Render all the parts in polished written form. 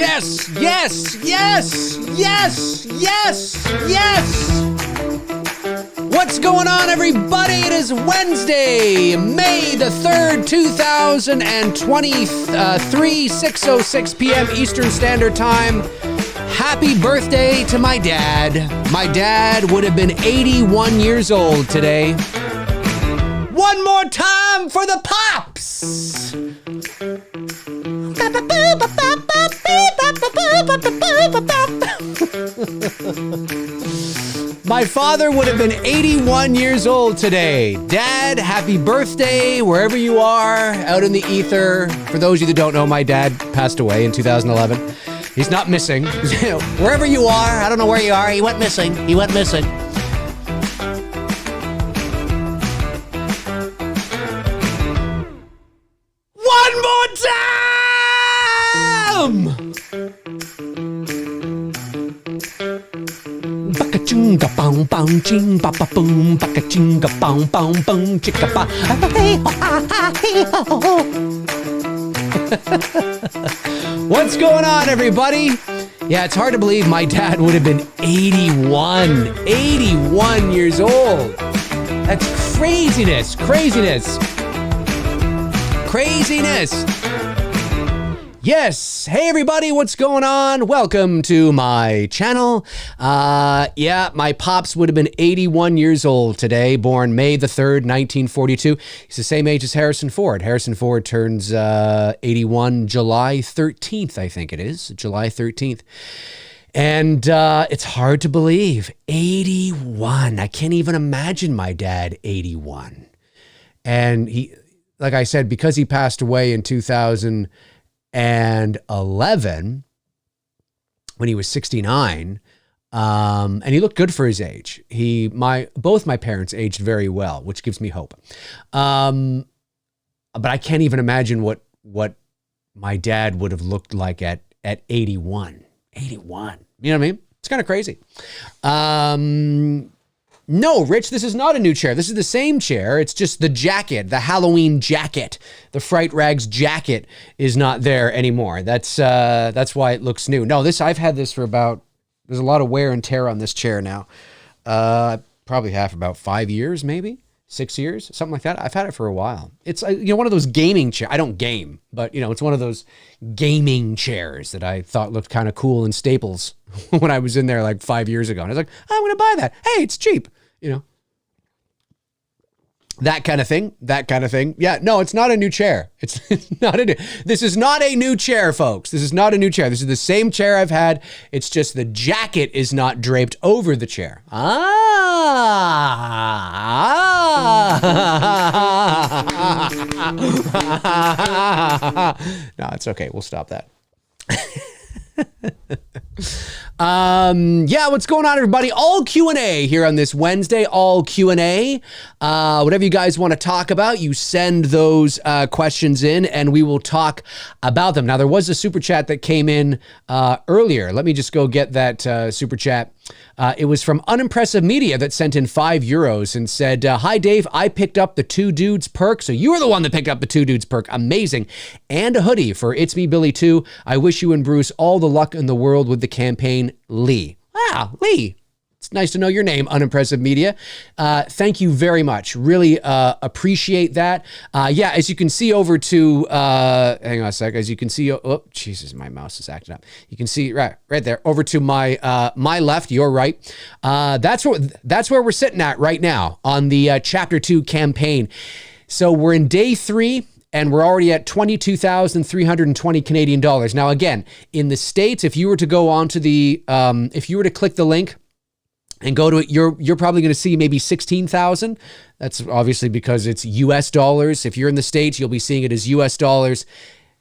Yes, yes, yes, yes, yes, yes. What's going on, everybody? It is Wednesday, May the 3rd, 2023, 6:06 p.m. Eastern Standard Time. Happy birthday to my dad. My dad would have been 81 years old today. One more time for the pops. My father would have been 81 years old today. Dad, happy birthday, wherever you are, out in the ether. For those of you that don't know, my dad passed away in 2011. He's not missing. Wherever you are, I don't know where you are, he went missing. He went missing. One more time! Baka-chunga bong bong ching ba ba boom baka-chunga bong bong bong chicka ba hey ho ha hey ho. What's going on, everybody? Yeah, it's hard to believe my dad would have been 81 years old. That's craziness. Yes. Hey, everybody. What's going on? Welcome to my channel. Yeah, my pops would have been 81 years old today, born May the 3rd, 1942. He's the same age as Harrison Ford. Harrison Ford turns 81 July 13th, I think it is. July 13th. And it's hard to believe. 81. I can't even imagine my dad 81. And he, like I said, because he passed away in 2011 when he was 69, and he looked good for his age. Both my parents aged very well, which gives me hope. But I can't even imagine what my dad would have looked like at 81. 81. You know what I mean? It's kind of crazy. No, Rich, this is not a new chair. This is the same chair. It's just the jacket, the Halloween jacket, the Fright Rags jacket is not there anymore. That's why it looks new. No, I've had this for there's a lot of wear and tear on this chair now. Probably have about 5 years, maybe 6 years, something like that. I've had it for a while. It's one of those gaming chairs. I don't game, but it's one of those gaming chairs that I thought looked kind of cool in Staples when I was in there like 5 years ago. And I was like, I'm going to buy that. Hey, it's cheap. That kind of thing. Yeah, no, it's not a new chair. This is not a new chair, folks. This is not a new chair. This is the same chair I've had. It's just the jacket is not draped over the chair. No, it's okay. We'll stop that. Yeah, what's going on, everybody? All Q&A here on this Wednesday. All Q&A. Whatever you guys want to talk about, you send those questions in and we will talk about them. Now, there was a super chat that came in earlier. Let me just go get that super chat. It was from Unimpressive Media that sent in €5 and said, hi, Dave, I picked up the 2 Dudes perk. So you were the one that picked up the 2 Dudes perk. Amazing. And a hoodie for It's Me, Billy 2. I wish you and Bruce all the luck in the world with the campaign, Lee. Wow, Lee. It's nice to know your name, Unimpressive Media. Thank you very much. Really appreciate that. Yeah, as you can see over to, hang on a sec. As you can see, oh, Jesus, my mouse is acting up. You can see right there, over to my left, your right. That's where we're sitting at right now on the Chapter 2 campaign. So we're in day 3. And we're already at 22,320 Canadian dollars. Now, again, in the States, if you were to go onto if you were to click the link and go to it, you're probably going to see maybe 16,000. That's obviously because it's US dollars. If you're in the States, you'll be seeing it as US dollars.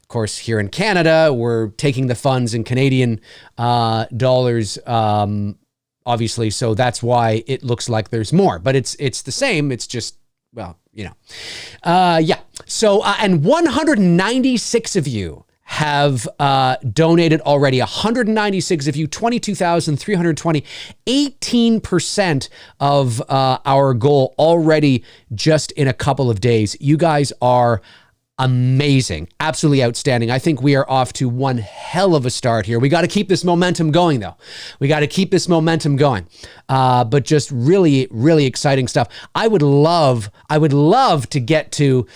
Of course, here in Canada, we're taking the funds in Canadian dollars, obviously. So that's why it looks like there's more. But it's the same. It's just, well, yeah. So, and 196 of you have donated already. 196 of you, 22,320, 18% of our goal already just in a couple of days. You guys are amazing, absolutely outstanding. I think we are off to one hell of a start here. We got to keep this momentum going, though. We got to keep this momentum going. But just really, really exciting stuff. I would love to get to.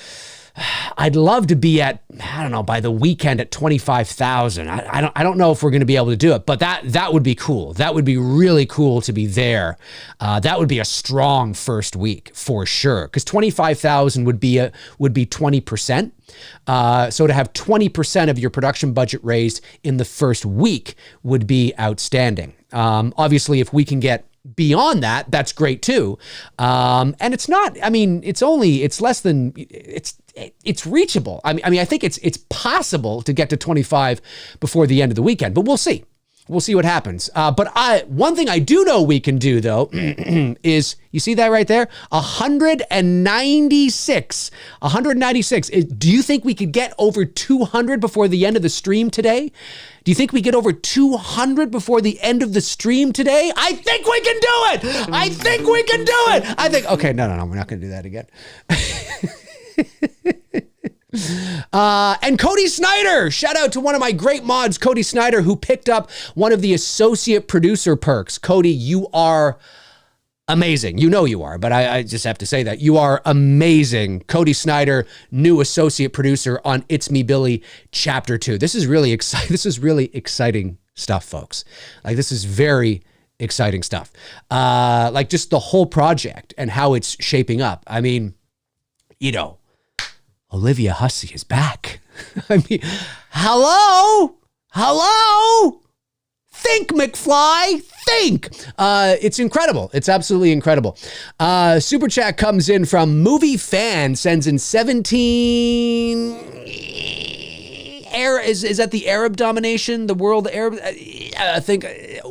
I'd love to be at, I don't know, by the weekend at 25,000. I don't know if we're going to be able to do it, but that would be cool. That would be really cool to be there. That would be a strong first week for sure, because 25,000 would be 20%. So to have 20% of your production budget raised in the first week would be outstanding. Obviously, if we can get beyond that, that's great too. And it's not, I mean, it's reachable. I mean, I think it's possible to get to 25 before the end of the weekend, but we'll see. We'll see what happens. But one thing I do know we can do, though, is, you see that right there? 196. 196. Do you think we could get over 200 before the end of the stream today? Do you think we get over 200 before the end of the stream today? I think we can do it. I think we can do it. Okay, no, we're not going to do that again. And Cody Snyder, shout out to one of my great mods, Cody Snyder, who picked up one of the associate producer perks. Cody, you are amazing. You know you are, but I just have to say that. You are amazing. Cody Snyder, new associate producer on It's Me Billy Chapter 2. This is really exciting. This is really exciting stuff, folks. Like, this is very exciting stuff. Like, just the whole project and how it's shaping up. I mean, you know, Olivia Hussey is back. I mean, hello? Think, McFly, think. It's incredible. It's absolutely incredible. Super chat comes in from Movie Fan, sends in 17... Is that the Arab domination? The world Arab? I think,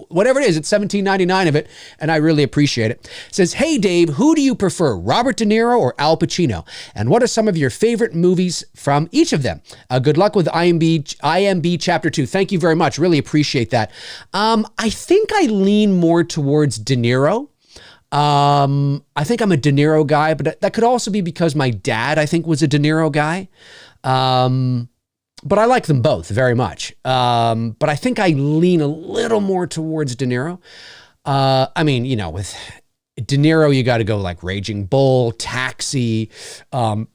whatever it is, it's $17.99 of it, and I really appreciate it. It says, hey, Dave, who do you prefer, Robert De Niro or Al Pacino? And what are some of your favorite movies from each of them? Good luck with IMDb Chapter 2. Thank you very much. Really appreciate that. I think I lean more towards De Niro. I think I'm a De Niro guy, but that could also be because my dad, I think, was a De Niro guy. But I like them both very much. But I think I lean a little more towards De Niro. I mean, you know, with De Niro, you got to go like Raging Bull, Taxi, you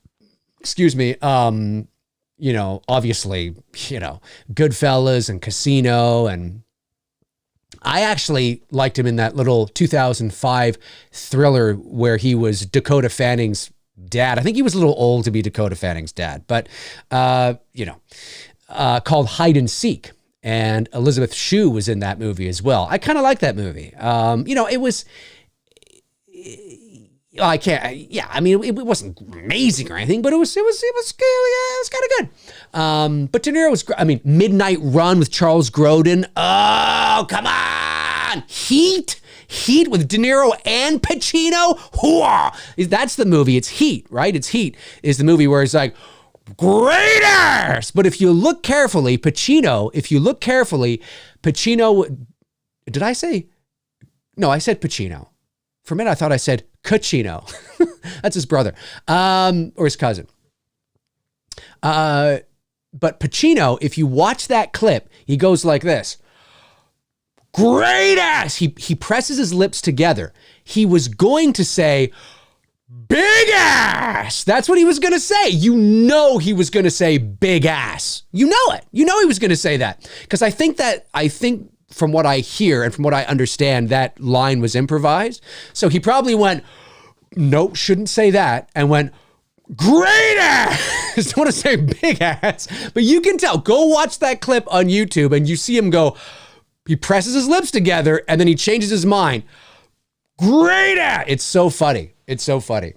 know, obviously, you know, Goodfellas and Casino. And I actually liked him in that little 2005 thriller where he was Dakota Fanning's dad. I think he was a little old to be Dakota Fanning's dad, but, you know, called Hide and Seek. And Elizabeth Shue was in that movie as well. I kind of like that movie. You know, it was, I mean, it wasn't amazing or anything, but it was kind of good. But De Niro was, I mean, Midnight Run with Charles Grodin. Oh, come on. Heat with De Niro and Pacino. Hooah! That's the movie. It's Heat, right? It's Heat is the movie where it's like, greatest! But if you look carefully, Pacino, did I say? No, I said Pacino. For a minute, I thought I said Cucino. That's his brother, or his cousin. But Pacino, if you watch that clip, he goes like this. Great ass. He presses his lips together. He was going to say, big ass. That's what he was going to say. You know he was going to say big ass. You know it. You know he was going to say that. Because I think from what I hear and from what I understand, that line was improvised. So he probably went, nope, shouldn't say that. And went, great ass. Don't want to say big ass. But you can tell. Go watch that clip on YouTube and you see him go, he presses his lips together and then he changes his mind. Great ass. It's so funny. It's so funny.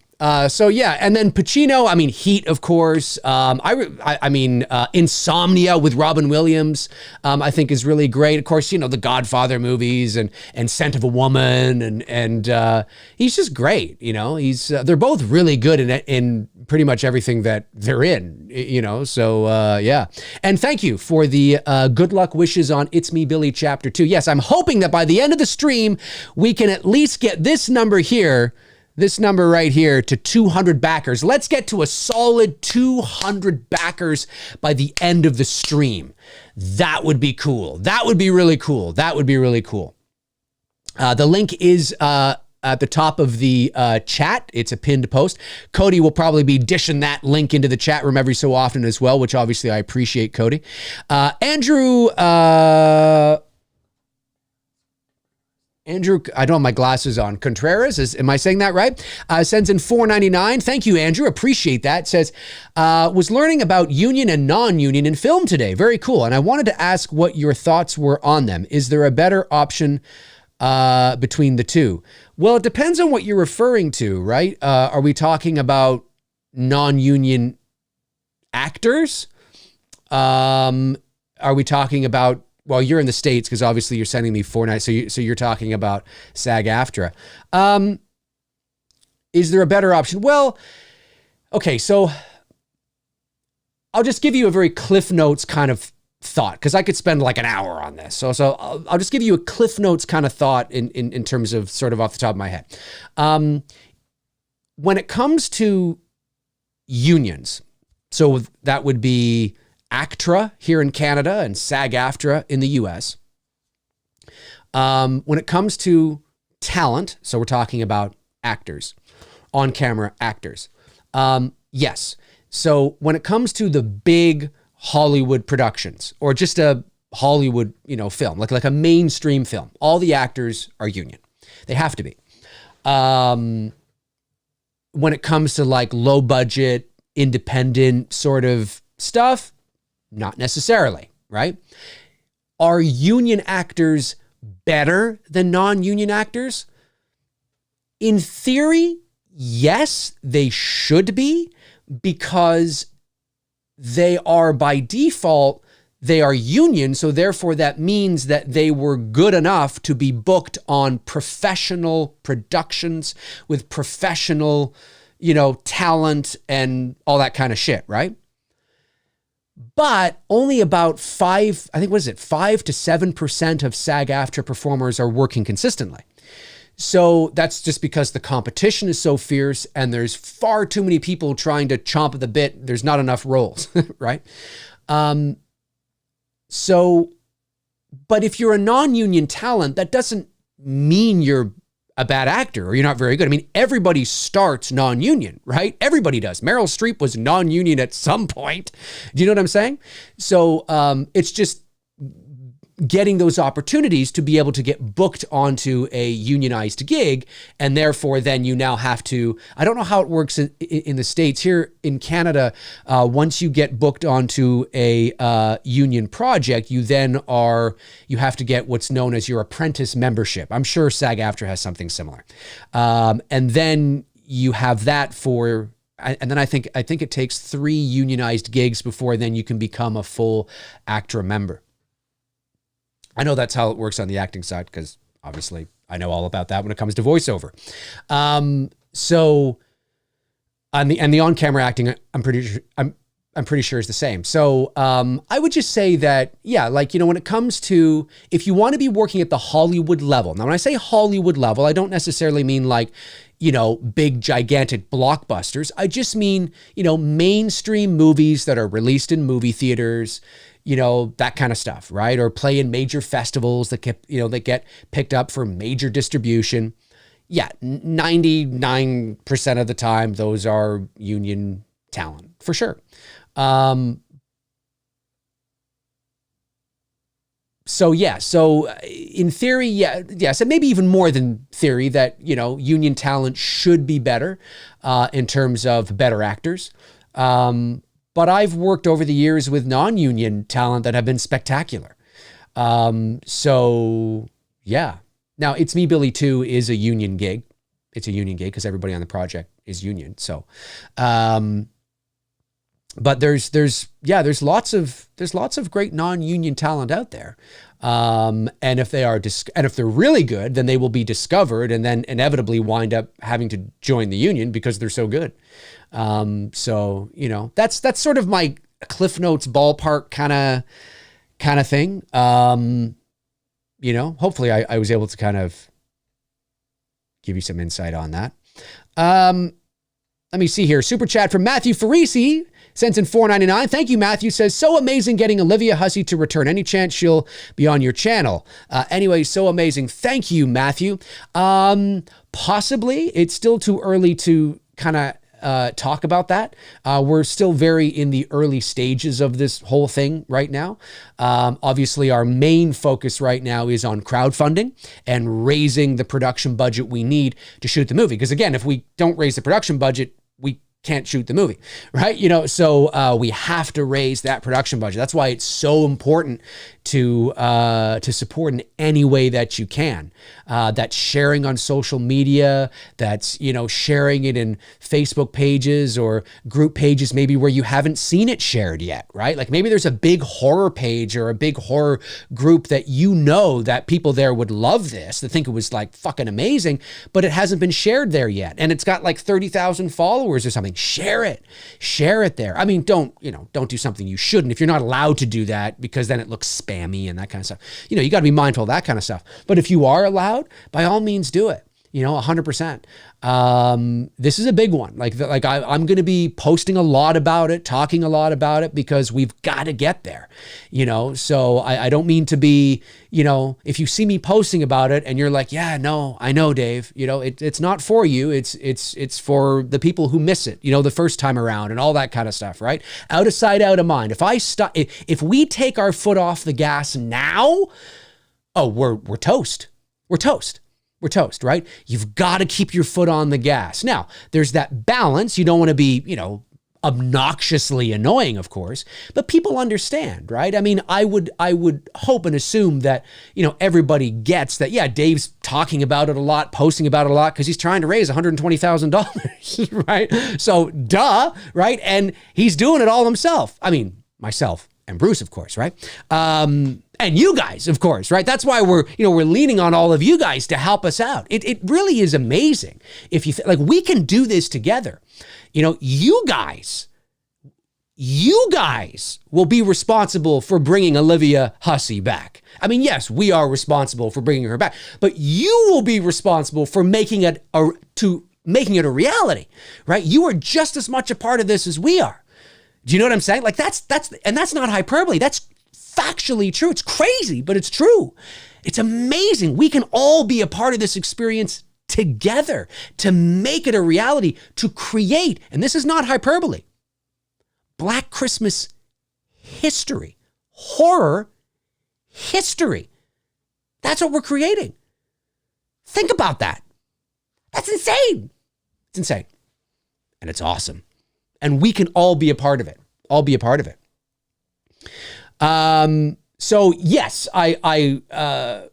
So yeah, and then Pacino, I mean, Heat, of course. I mean, Insomnia with Robin Williams, I think is really great. Of course, you know, the Godfather movies and Scent of a Woman, and he's just great. You know, they're both really good in pretty much everything that they're in. You know, so yeah. And thank you for the good luck wishes on It's Me Billy Chapter 2. Yes, I'm hoping that by the end of the stream we can at least get this number here. this number right here to 200 backers. Let's get to a solid 200 backers by the end of the stream. That would be cool. That would be really cool. That would be really cool. The link is at the top of the chat. It's a pinned post. Cody will probably be dishing that link into the chat room every so often as well, which obviously I appreciate, Cody. Andrew, I don't have my glasses on. Contreras, am I saying that right? Sends in $4.99. Thank you, Andrew. Appreciate that. Says, was learning about union and non-union in film today. Very cool. And I wanted to ask what your thoughts were on them. Is there a better option between the two? Well, it depends on what you're referring to, right? Are we talking about non-union actors? Are we talking about, well, you're in the States because obviously you're sending me $4.99, so you're talking about SAG-AFTRA. Is there a better option? Well, okay, so I'll just give you a very Cliff Notes kind of thought, because I could spend like an hour on this. So I'll just give you a Cliff Notes kind of thought in terms of sort of off the top of my head. When it comes to unions, so that would be ACTRA here in Canada and SAG-AFTRA in the US. When it comes to talent, so we're talking about actors, on-camera actors. Yes. So when it comes to the big Hollywood productions, or just a Hollywood, film, like a mainstream film, all the actors are union. They have to be. When it comes to like low budget, independent sort of stuff, not necessarily, right? Are union actors better than non-union actors? In theory, yes, they should be, because they are by default, they are union. So therefore that means that they were good enough to be booked on professional productions with professional, talent and all that kind of shit, right? But only about 5 to 7% of SAG-AFTRA performers are working consistently. So that's just because the competition is so fierce and there's far too many people trying to chomp at the bit. There's not enough roles, right? But if you're a non-union talent, that doesn't mean you're a bad actor or you're not very good. I mean, everybody starts non-union, right? Everybody does. Meryl Streep was non-union at some point. Do you know what I'm saying? So it's just getting those opportunities to be able to get booked onto a unionized gig. And therefore, then you now have to, I don't know how it works in the States. Here in Canada, once you get booked onto a union project, you have to get what's known as your apprentice membership. I'm sure SAG-AFTRA has something similar. And then you have that and then I think it takes 3 unionized gigs before then you can become a full ACTRA member. I know that's how it works on the acting side, because obviously I know all about that when it comes to voiceover. So on the on-camera acting, I'm pretty sure is the same. So I would just say that, yeah, when it comes to, if you want to be working at the Hollywood level. Now, when I say Hollywood level, I don't necessarily mean big, gigantic blockbusters. I just mean, mainstream movies that are released in movie theaters, that kind of stuff, right? Or play in major festivals that get picked up for major distribution. Yeah, 99% of the time, those are union talent, for sure. So in theory, yes, and maybe even more than theory, that, union talent should be better in terms of better actors. But I've worked over the years with non-union talent that have been spectacular. So yeah. Now, It's Me, Billy 2 is a union gig. It's a union gig because everybody on the project is union. So, but there's lots of great non-union talent out there. And if they're really good, then they will be discovered and then inevitably wind up having to join the union because they're so good. So, that's sort of my Cliff Notes ballpark kind of thing. Hopefully I was able to kind of give you some insight on that. Let me see here. Super chat from Matthew Farisi sends in $4.99. Thank you, Matthew. Says, so amazing getting Olivia Hussey to return. Any chance she'll be on your channel? Anyway, so amazing. Thank you, Matthew. Possibly. It's still too early to kind of talk about that. We're still very in the early stages of this whole thing right now. Obviously, our main focus right now is on crowdfunding and raising the production budget we need to shoot the movie. Because again, if we don't raise the production budget, we can't shoot the movie, right? So we have to raise that production budget. That's why it's so important to support in any way that you can. That's sharing on social media, that's, sharing it in Facebook pages or group pages, maybe where you haven't seen it shared yet, right? Like maybe there's a big horror page or a big horror group that that people there would love this, that think it was like fucking amazing, but it hasn't been shared there yet. And it's got like 30,000 followers or something. Share it there. I mean, don't do something you shouldn't if you're not allowed to do that, because then it looks spammy and that kind of stuff. You got to be mindful of that kind of stuff. But if you are allowed, by all means do it. 100%. This is a big one. I'm going to be posting a lot about it, talking a lot about it, because we've got to get there, so I don't mean to be, if you see me posting about it and you're like, yeah, no, I know, Dave, it's not for you. It's for the people who miss it, the first time around and all that kind of stuff, right? Out of sight, out of mind. If we take our foot off the gas now, we're toast. We're toast. We're toast, right? You've got to keep your foot on the gas. Now, there's that balance. You don't want to be, obnoxiously annoying, of course, but people understand, right? I mean, I would hope and assume that, everybody gets that, yeah, Dave's talking about it a lot, posting about it a lot, because he's trying to raise $120,000, right? So, duh, right? And he's doing it all himself. I mean, myself and Bruce, of course, right? And you guys, of course, right? That's why we're leaning on all of you guys to help us out. It really is amazing. If you we can do this together. You guys will be responsible for bringing Olivia Hussey back. I mean, yes, we are responsible for bringing her back, but you will be responsible for making it a reality, right? You are just as much a part of this as we are. Do you know what I'm saying? That's not hyperbole. That's factually true. It's crazy, but it's true. It's amazing. We can all be a part of this experience together to make it a reality, to create, and this is not hyperbole, Black Christmas history, horror history. That's what we're creating. Think about that. That's insane. It's insane. And it's awesome. And we can all be a part of it. So yes, I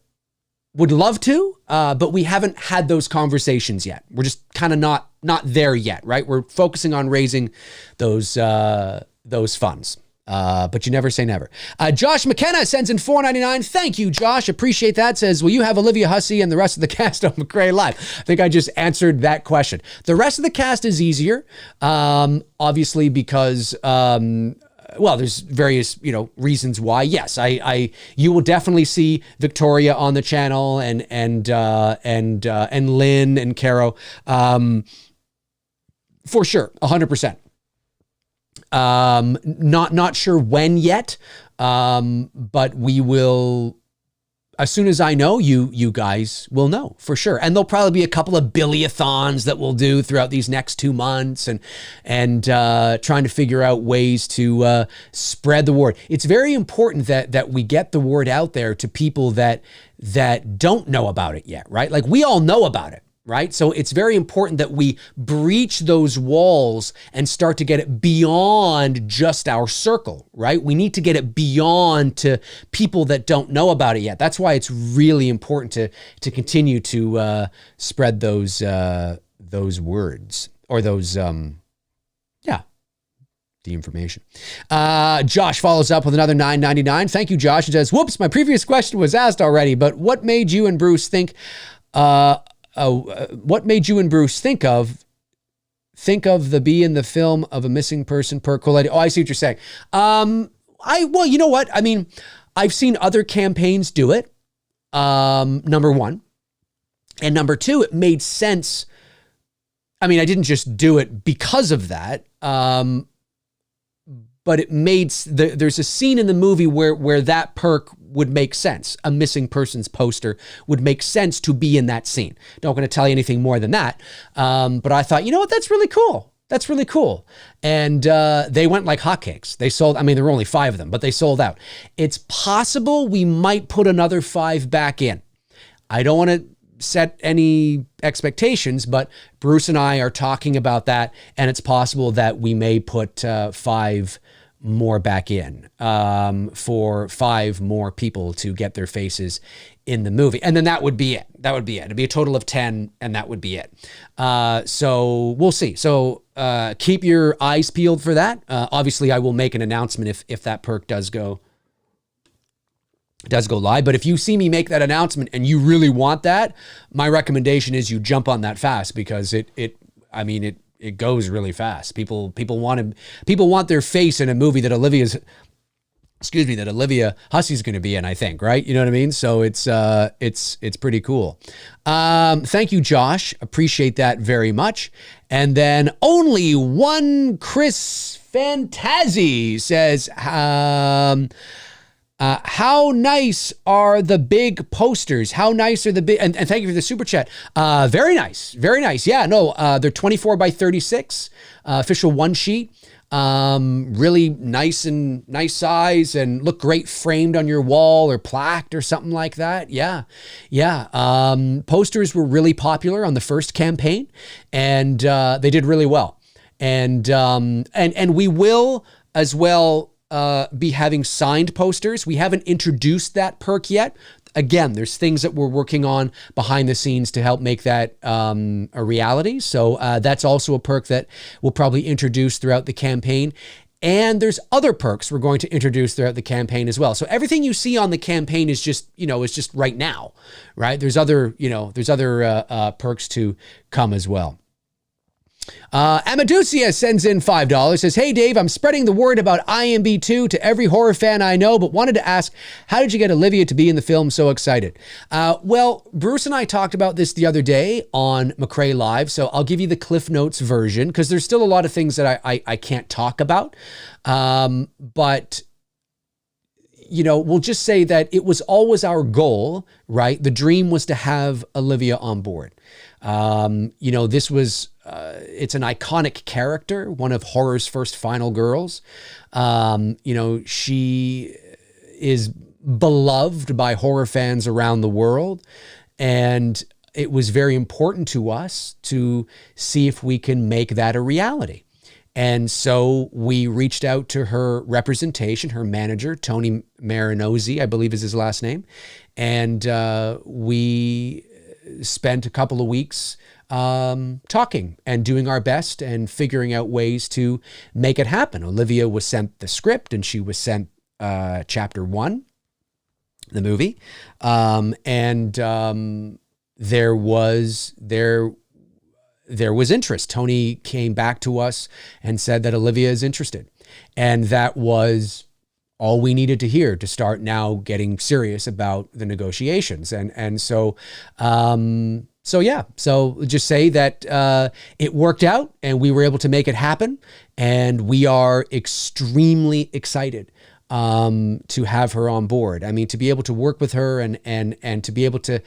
would love to, but we haven't had those conversations yet. We're just kind of not there yet, right? We're focusing on raising those funds. But you never say never. Josh McKenna sends in $4.99. Thank you, Josh. Appreciate that. Says, will you have Olivia Hussey and the rest of the cast on McRae Live? I think I just answered that question. The rest of the cast is easier, obviously, because there's various reasons why. Yes, you will definitely see Victoria on the channel and Lynn and Caro, for sure, 100%. Not sure when yet, but we will, as soon as I know, you guys will know for sure. And there'll probably be a couple of Billy-a-thons that we'll do throughout these next 2 months and trying to figure out ways to spread the word. It's very important that we get the word out there to people that don't know about it yet, right? Like we all know about it. Right? So it's very important that we breach those walls and start to get it beyond just our circle, right? We need to get it beyond to people that don't know about it yet. That's why it's really important to continue to spread those words or those, the information. Josh follows up with another $9.99. Thank you, Josh. He says, whoops, my previous question was asked already, but what made you and Bruce think of the be in the film of a missing person per quality? Oh, I see what you're saying. Well, you know what? I mean, I've seen other campaigns do it. Number one. And number two, it made sense I mean, I didn't just do it because of that. But it made, there's a scene in the movie where that perk would make sense. A missing persons poster would make sense to be in that scene. Not going to tell you anything more than that. But I thought, you know what, that's really cool. That's really cool. And they went like hotcakes. They sold, I mean, there were only 5 of them, but they sold out. It's possible we might put another 5 back in. I don't want to set any expectations, but Bruce and I are talking about that, and it's possible that we may put 5 more back in for 5 more people to get their faces in the movie. And then that would be it. That would be it. It'd be a total of 10, and that would be it. So we'll see. So keep your eyes peeled for that. Obviously, I will make an announcement if that perk does go live. But if you see me make that announcement and you really want that, my recommendation is you jump on that fast, because it goes really fast. People want their face in a movie that Olivia Hussey's going to be in, I think, right? You know what I mean? So it's pretty cool. Thank you, Josh. Appreciate that very much. And then only one Chris Fantazi says, how nice are the big posters? How nice are the big, and thank you for the super chat. Very nice. Very nice. Yeah, no, they're 24 by 36, official one sheet. Really nice size, and look great framed on your wall or plaqued or something like that. Yeah. Posters were really popular on the first campaign, and they did really well. And we will as well be having signed posters. We haven't introduced that perk yet. Again, there's things that we're working on behind the scenes to help make that a reality. So that's also a perk that we'll probably introduce throughout the campaign. And there's other perks we're going to introduce throughout the campaign as well. So everything you see on the campaign is just right now, right? There's other perks to come as well. Amaducia sends in $5, says, hey Dave, I'm spreading the word about IMDb 2 to every horror fan I know, but wanted to ask, how did you get Olivia to be in the film? So excited. Well, Bruce and I talked about this the other day on McRae Live, so I'll give you the Cliff Notes version, because there's still a lot of things that I can't talk about. But we'll just say that it was always our goal, right? The dream was to have Olivia on board. This was, it's an iconic character, one of horror's first final girls. She is beloved by horror fans around the world. And it was very important to us to see if we can make that a reality. And so we reached out to her representation, her manager, Tony Marinozzi, I believe is his last name. And we spent a couple of weeks talking and doing our best and figuring out ways to make it happen. Olivia was sent the script, and she was sent chapter 1, the movie. There was interest. Tony came back to us and said that Olivia is interested. And that was all we needed to hear to start now getting serious about the negotiations. So just say that it worked out and we were able to make it happen. And we are extremely excited to have her on board. I mean, to be able to work with her and to be able to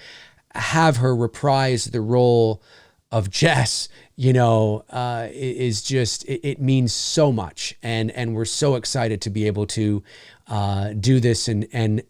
have her reprise the role of Jess, is just, it means so much. And we're so excited to be able to do this and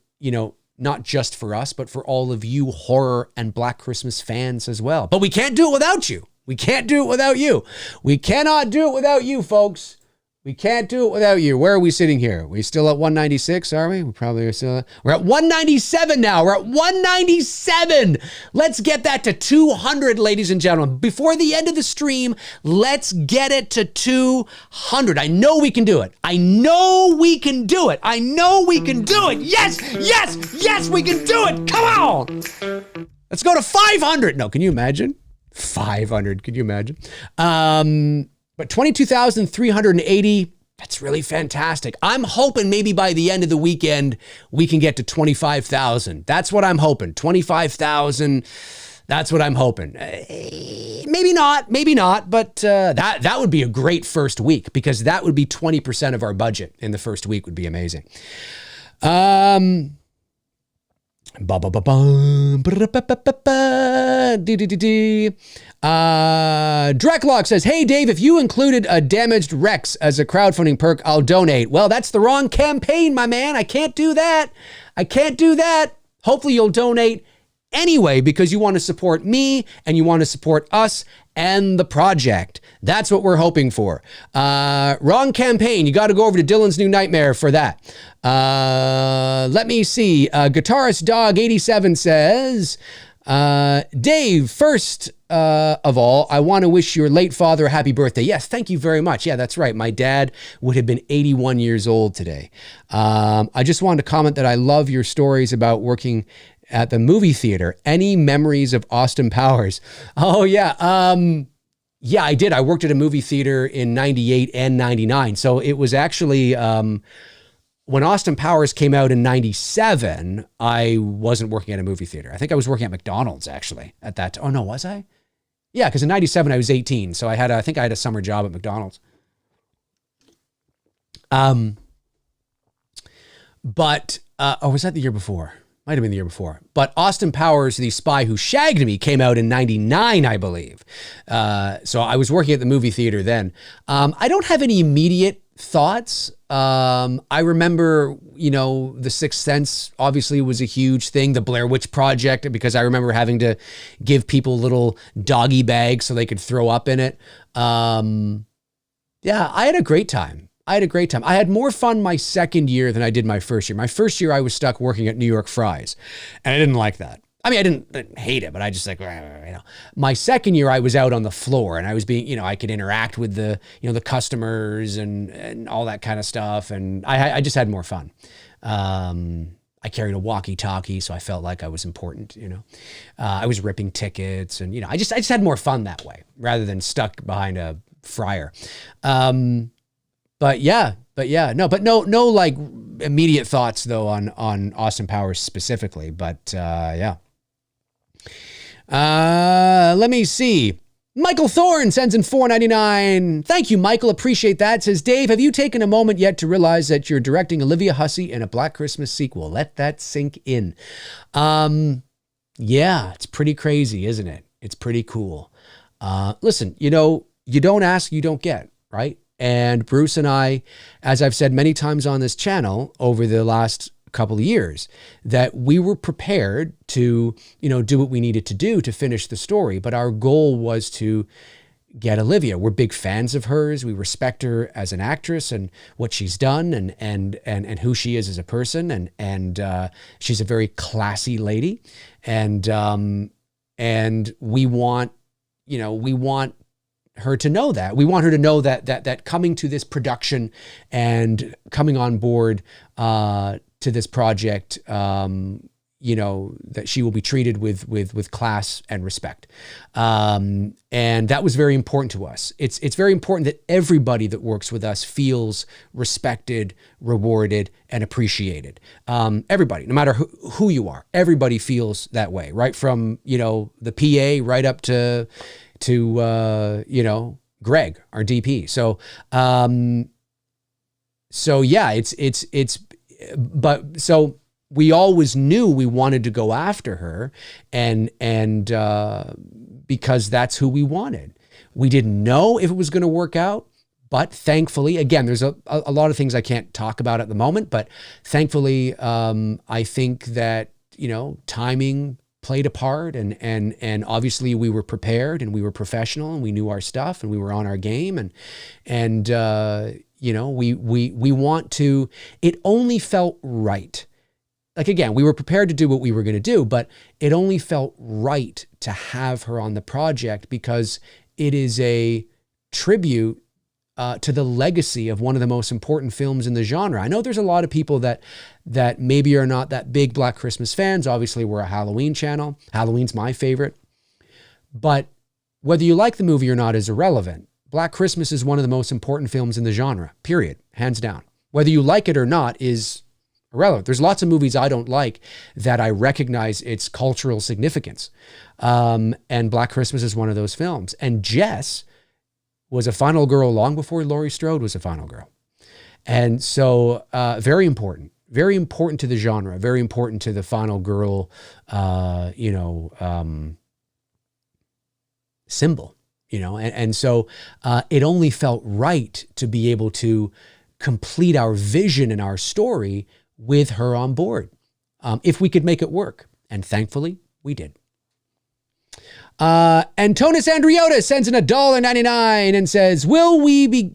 not just for us, but for all of you horror and Black Christmas fans as well. But we can't do it without you. We can't do it without you. We cannot do it without you, folks. We can't do it without you. Where are we sitting here? We still at 196, are we? We probably are still we're at 197 now. We're at 197. Let's get that to 200, ladies and gentlemen. Before the end of the stream, let's get it to 200. I know we can do it. I know we can do it. I know we can do it. Yes, yes, yes, we can do it. Come on. Let's go to 500. No, can you imagine? 500, could you imagine? But 22,380, that's really fantastic. I'm hoping maybe by the end of the weekend, we can get to 25,000. That's what I'm hoping. 25,000. That's what I'm hoping. Maybe not, but that would be a great first week, because that would be 20% of our budget in the first week. Would be amazing. Drecklock says, hey Dave, if you included a damaged Rex as a crowdfunding perk, I'll donate. Well, that's the wrong campaign, my man. I can't do that. Hopefully you'll donate anyway, because you want to support me and you want to support us and the project. That's what we're hoping for. Wrong campaign. You got to go over to Dylan's New Nightmare for that. Let me see. Guitarist Dog 87 says, Dave, first of all, I want to wish your late father a happy birthday. Yes, thank you very much. Yeah, that's right. My dad would have been 81 years old today. I just wanted to comment that I love your stories about working at the movie theater. Any memories of Austin Powers? Oh, yeah. Yeah, I did. I worked at a movie theater in 98 and 99. So it was actually, when Austin Powers came out in 97, I wasn't working at a movie theater. I think I was working at McDonald's actually at that time. Oh no, was I? Yeah, because in 97 I was 18. So I think I had a summer job at McDonald's. Or was that the year before? Might have been the year before. But Austin Powers, The Spy Who Shagged Me, came out in 99, I believe. So I was working at the movie theater then. I don't have any immediate thoughts. I remember, The Sixth Sense obviously was a huge thing. The Blair Witch Project, because I remember having to give people little doggy bags so they could throw up in it. Yeah, I had a great time. I had more fun my second year than I did my first year. My first year, I was stuck working at New York Fries, and I didn't like that. I mean, I didn't hate it, but I just My second year, I was out on the floor, and I was being, I could interact with the, the customers and all that kind of stuff, and I just had more fun. I carried a walkie-talkie, so I felt like I was important. I was ripping tickets, and I just had more fun that way rather than stuck behind a fryer. But no like immediate thoughts though on Austin Powers specifically, but yeah. Let me see. Michael Thorne sends in $4.99. Thank you, Michael. Appreciate that. Says, Dave, have you taken a moment yet to realize that you're directing Olivia Hussey in a Black Christmas sequel? Let that sink in. Yeah, it's pretty crazy, isn't it? It's pretty cool. Listen, you don't ask, you don't get, right? And Bruce and I, as I've said many times on this channel over the last couple of years, that we were prepared to, do what we needed to do to finish the story. But our goal was to get Olivia. We're big fans of hers. We respect her as an actress and what she's done and who she is as a person. And she's a very classy lady. And we want her to know that. We want her to know that coming to this production and coming on board to this project, that she will be treated with class and respect. And that was very important to us. It's very important that everybody that works with us feels respected, rewarded, and appreciated. Everybody, no matter who you are, everybody feels that way, right? From, the PA right up to Greg, our DP. So we always knew we wanted to go after her and because that's who we wanted. We didn't know if it was going to work out, but thankfully, again, there's a lot of things I can't talk about at the moment, but thankfully, I think that, timing played a part and obviously we were prepared and we were professional and we knew our stuff and we were on our game and we want to, it only felt right. Like, again, we were prepared to do what we were going to do, but it only felt right to have her on the project because it is a tribute to the legacy of one of the most important films in the genre. I know there's a lot of people that maybe are not that big Black Christmas fans. Obviously, we're a Halloween channel. Halloween's my favorite. But whether you like the movie or not is irrelevant. Black Christmas is one of the most important films in the genre, period, hands down. Whether you like it or not is irrelevant. There's lots of movies I don't like that I recognize its cultural significance. And Black Christmas is one of those films. And Jess was a final girl long before Laurie Strode was a final girl. And so very important to the genre, very important to the final girl, symbol, and so it only felt right to be able to complete our vision and our story with her on board, if we could make it work. And thankfully we did. Antonis Andriotis sends in $1.99 and says, will we be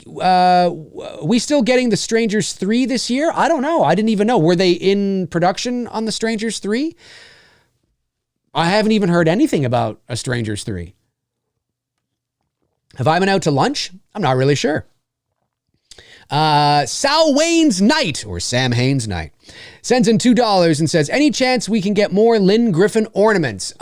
we still getting The Strangers 3 this year? I don't know. I didn't even know. Were they in production on The Strangers 3? I haven't even heard anything about A Strangers 3. Have I been out to lunch? I'm not really sure. Sal Wayne's Night, or Sam Haines Night, sends in $2 and says, any chance we can get more Lynn Griffin ornaments?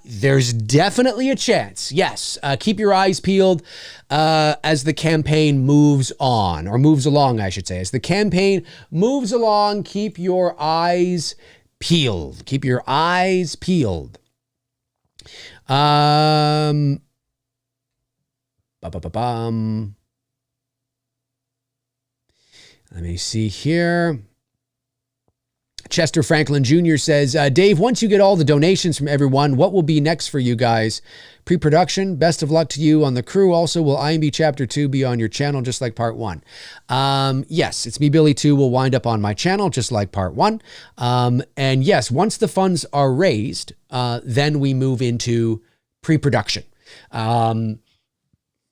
There's definitely a chance. Yes. Keep your eyes peeled as the campaign moves on, or moves along, I should say. As the campaign moves along, keep your eyes peeled. Keep your eyes peeled. Let me see here. Chester Franklin Jr. says, Dave, once you get all the donations from everyone, what will be next for you guys? Pre-production, best of luck to you on the crew. Also, will IMB Chapter 2 be on your channel just like Part 1? Yes, It's Me Billy 2 will wind up on my channel just like Part 1. And yes, once the funds are raised, then we move into pre-production.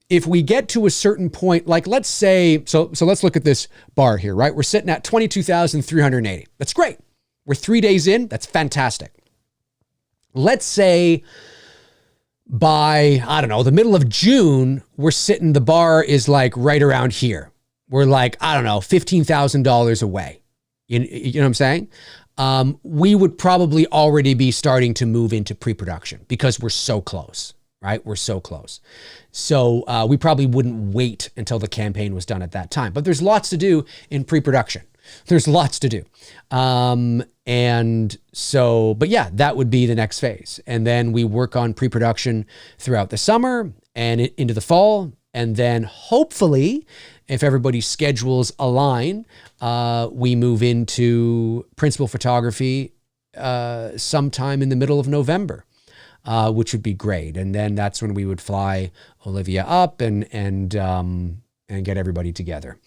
If we get to a certain point, like let's say, so let's look at this bar here, right? We're sitting at 22,380. That's great. We're 3 days in. That's fantastic. Let's say by, I don't know, the middle of June, the bar is like right around here. We're like, I don't know, $15,000 away. You know what I'm saying? We would probably already be starting to move into pre-production because we're so close. Right? We're so close. So we probably wouldn't wait until the campaign was done at that time. But there's lots to do in pre-production. There's lots to do. And so, but yeah, that would be the next phase. And then we work on pre-production throughout the summer and into the fall. And then hopefully, if everybody's schedules align, we move into principal photography sometime in the middle of November. Which would be great. And then that's when we would fly Olivia up and get everybody together.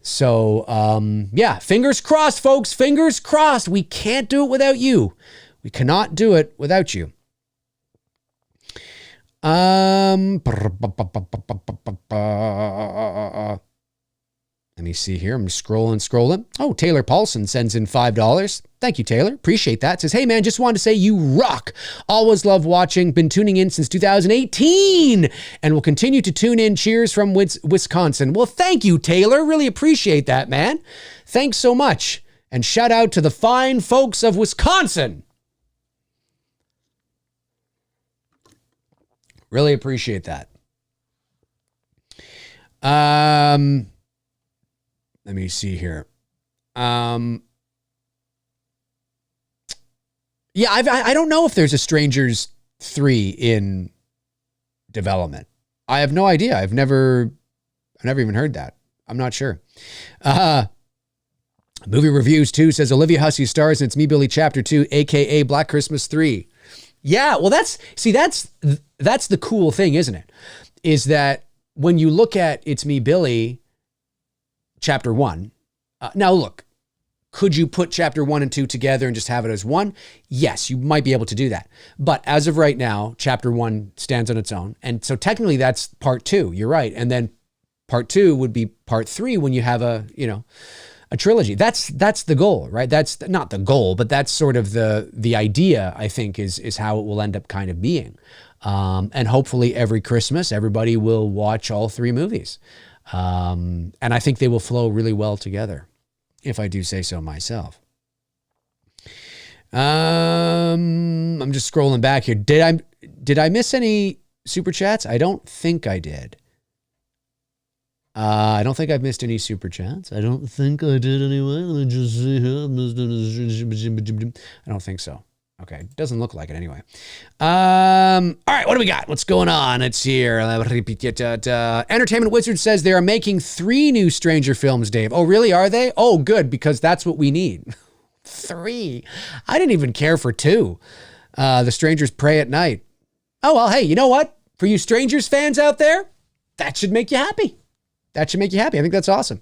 So, yeah, fingers crossed, folks, fingers crossed. We can't do it without you. We cannot do it without you. Let me see here. I'm scrolling. Oh, Taylor Paulson sends in $5. Thank you, Taylor. Appreciate that. Says, hey, man, just wanted to say you rock. Always love watching. Been tuning in since 2018 and will continue to tune in. Cheers from Wisconsin. Well, thank you, Taylor. Really appreciate that, man. Thanks so much. And shout out to the fine folks of Wisconsin. Really appreciate that. Let me see here. Yeah, I don't know if there's a Strangers 3 in development. I have no idea. I've never even heard that. I'm not sure. Movie Reviews 2 says Olivia Hussey stars in It's Me Billy Chapter 2, aka Black Christmas 3. Yeah, well that's the cool thing, isn't it? Is that when you look at It's Me Billy Chapter 1. Now look, could you put Chapter 1 and 2 together and just have it as one? Yes, you might be able to do that. But as of right now, Chapter 1 stands on its own. And so technically that's Part 2. You're right. And then Part 2 would be Part 3 when you have a trilogy. That's the goal, right? That's not the goal, but that's sort of the idea, I think, is how it will end up kind of being. And hopefully every Christmas, everybody will watch all 3 movies. And I think they will flow really well together, if I do say so myself. I'm just scrolling back here. Did I miss any super chats? I don't think I did. I don't think I've missed any super chats. I don't think I did anyway. Let me just see here. I missed any I don't think so. Okay, doesn't look like it anyway. All right, what do we got? What's going on? Let's hear. Entertainment Wizard says they are making 3 new Stranger films, Dave. Oh, really? Are they? Oh, good, because that's what we need. 3. I didn't even care for 2. The Strangers Pray at Night. Oh, well, hey, you know what? For you Strangers fans out there, that should make you happy. I think that's awesome.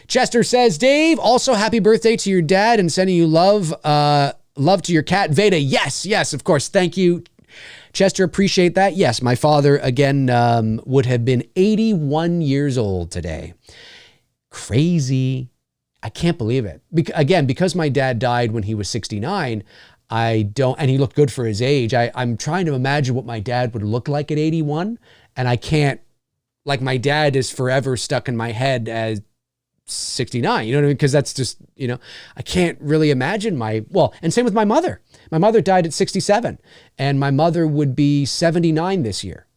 Chester says, Dave, also happy birthday to your dad and sending you love to your cat, Veda. Yes, of course. Thank you, Chester. Appreciate that. Yes, my father, again, would have been 81 years old today. Crazy. I can't believe it. Because my dad died when he was 69, and he looked good for his age. I'm trying to imagine what my dad would look like at 81, and I can't, like, my dad is forever stuck in my head as 69, you know what I mean? Because that's just, I can't really imagine and same with my mother. My mother died at 67, and my mother would be 79 this year,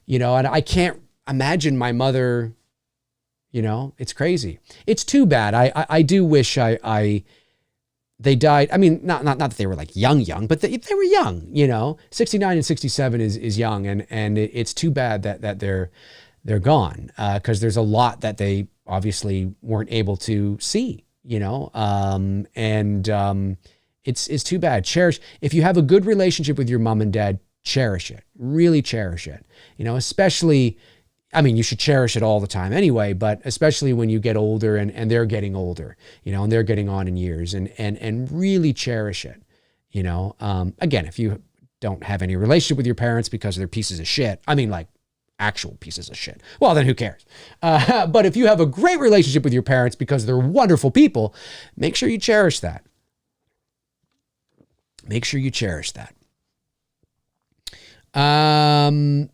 and I can't imagine my mother, it's crazy. It's too bad. I do wish they died. I mean, not that they were like young, but they were young, 69 and 67 is young. And it's too bad that they're gone. Cause there's a lot that they obviously weren't able to see, it's too bad. Cherish, if you have a good relationship with your mom and dad, cherish it, really cherish it, especially, I mean, you should cherish it all the time anyway, but especially when you get older and they're getting older, and they're getting on in years and really cherish it, again, if you don't have any relationship with your parents because they're pieces of shit, I mean, like actual pieces of shit, well, then who cares? But if you have a great relationship with your parents because they're wonderful people, make sure you cherish that. Make sure you cherish that. Let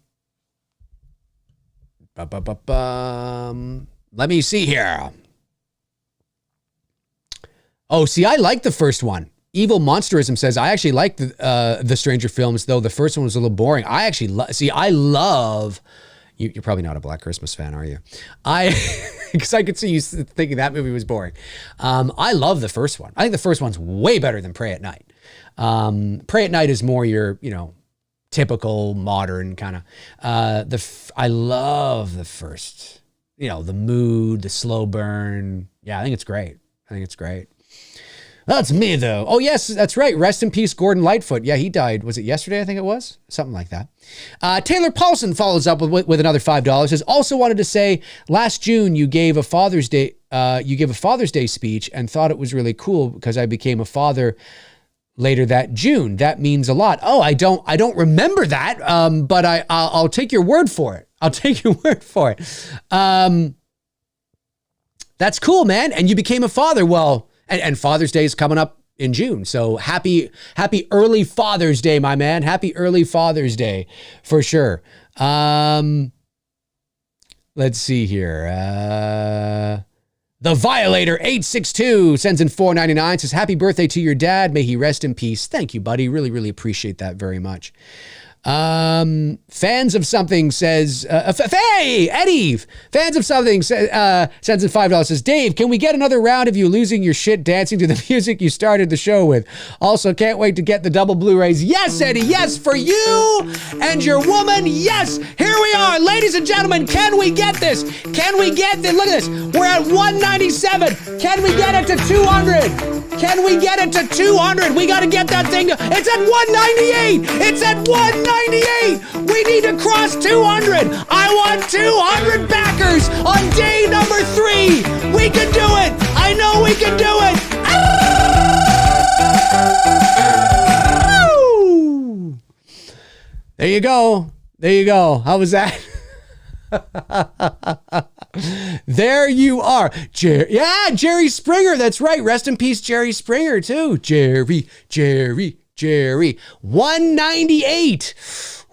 me see here. Oh, see, I like the first one. Evil Monsterism says, I actually like the Stranger films, though the first one was a little boring. I actually I love. You're probably not a Black Christmas fan, are you? Because I could see you thinking that movie was boring. I love the first one. I think the first one's way better than Pray at Night. Pray at Night is more your, typical modern kind of, I love the first, the mood, the slow burn. Yeah, I think it's great. That's me though. Oh yes, that's right. Rest in peace, Gordon Lightfoot. Yeah, he died. Was it yesterday? I think it was something like that. Taylor Paulson follows up with another $5. Says, also wanted to say last June you gave a Father's Day speech and thought it was really cool because I became a father later that June. That means a lot. Oh, I don't remember that. But I'll take your word for it. That's cool, man. And you became a father. Well, and Father's Day is coming up in June. So happy early Father's Day, my man. Happy early Father's Day for sure. Let's see here. The Violator 862 sends in $4.99, says, happy birthday to your dad. May he rest in peace. Thank you, buddy. Really, really appreciate that very much. Fans of Something says, hey, Eddie, Fans of Something sends in $5, says, Dave, can we get another round of you losing your shit dancing to the music you started the show with? Also, can't wait to get the double Blu-rays. Yes, Eddie, yes, for you and your woman. Yes, here we are. Ladies and gentlemen, can we get this? Can we get this? Look at this. We're at 197. Can we get it to 200? Can we get it to 200? We got to get that thing. It's at 198. It's at 198. We need to cross 200. I want 200 backers on day number 3. We can do it. I know we can do it. There you go. How was that? There you are. Jerry Springer. That's right. Rest in peace, Jerry Springer, too. Jerry. 198.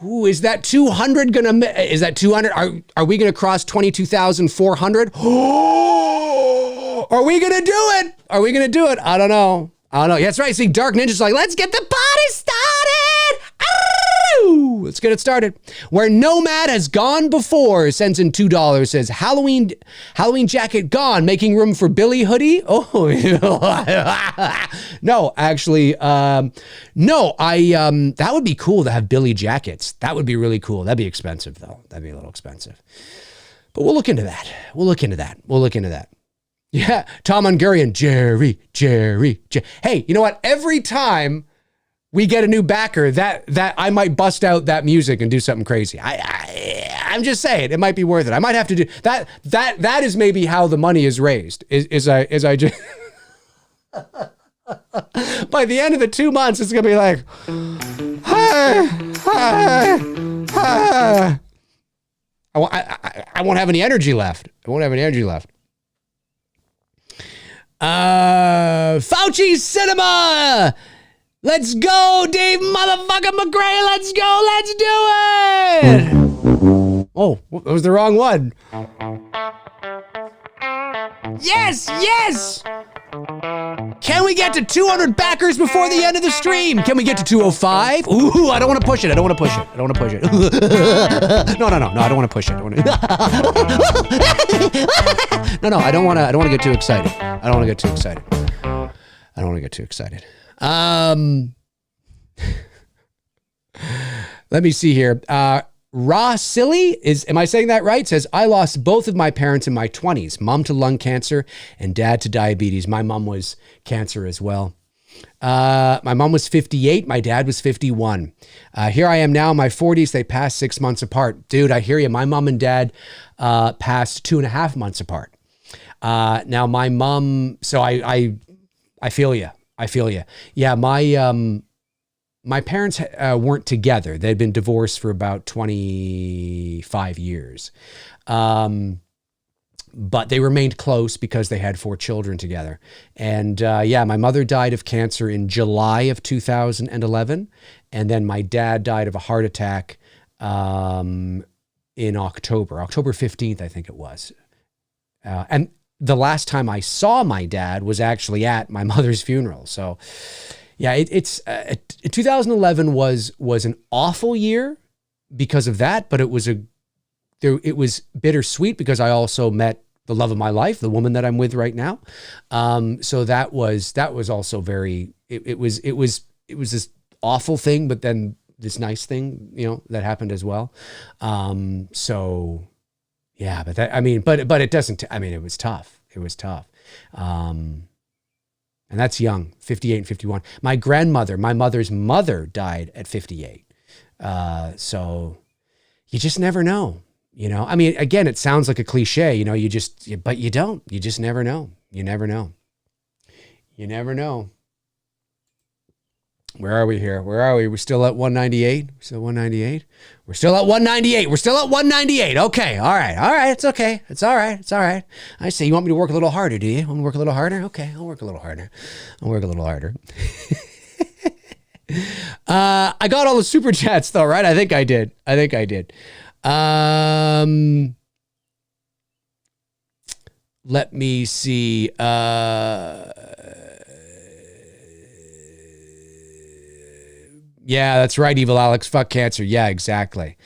Ooh, is that 200 is that 200? Are we gonna cross 22,400? Oh, are we gonna do it? I don't know. Yeah, that's right. See, Dark Ninja's like, let's get the party started. Ow! Let's get it started. Where Nomad has gone before sends in $2. Says Halloween jacket gone, making room for Billy hoodie. Oh, no, actually, no. That would be cool to have Billy jackets. That would be really cool. That'd be expensive though. That'd be a little expensive. But we'll look into that. We'll look into that. Yeah, Tom Hungarian, Jerry. Hey, you know what? Every time we get a new backer, that I might bust out that music and do something crazy. I'm just saying, it might be worth it. I might have to do that. That is maybe how the money is raised. Is I just by the end of the 2 months, it's gonna be like, I won't have any energy left. Fauci Cinema. Let's go, Dave motherfucking McGray. Let's go. Let's do it. Oh, that was the wrong one. Yes. Can we get to 200 backers before the end of the stream? Can we get to 205? Ooh, I don't want to push it. No, I don't want to push it. No, I don't want to get too excited. Let me see here. Ra Silly am I saying that right? Says, I lost both of my parents in my 20s, mom to lung cancer and dad to diabetes. My mom was cancer as well. My mom was 58. My dad was 51. Here I am now in my 40s. They passed 6 months apart. Dude, I hear you. My mom and dad passed 2.5 months apart. Now my mom, so I feel you. Yeah, my parents weren't together. They'd been divorced for about 25 years. But they remained close because they had 4 children together. And my mother died of cancer in July of 2011. And then my dad died of a heart attack in October 15th, I think it was. And the last time I saw my dad was actually at my mother's funeral. So yeah, 2011 was an awful year because of that, but it was bittersweet because I also met the love of my life, the woman that I'm with right now. So that was also very, it was this awful thing, but then this nice thing, that happened as well. So yeah, but it doesn't, it was tough. And that's young, 58 and 51. My mother's mother died at 58. So you just never know, again, it sounds like a cliche, but you don't, you just never know. You never know. Where are we here? We're still at 198. We're still at 198. Okay. All right. It's okay. It's all right. I say, you want me to work a little harder, do you? Want me to work a little harder? Okay. I'll work a little harder. I got all the super chats though, right? I think I did. Let me see. Yeah, that's right, Evil Alex. Fuck cancer. Yeah, exactly.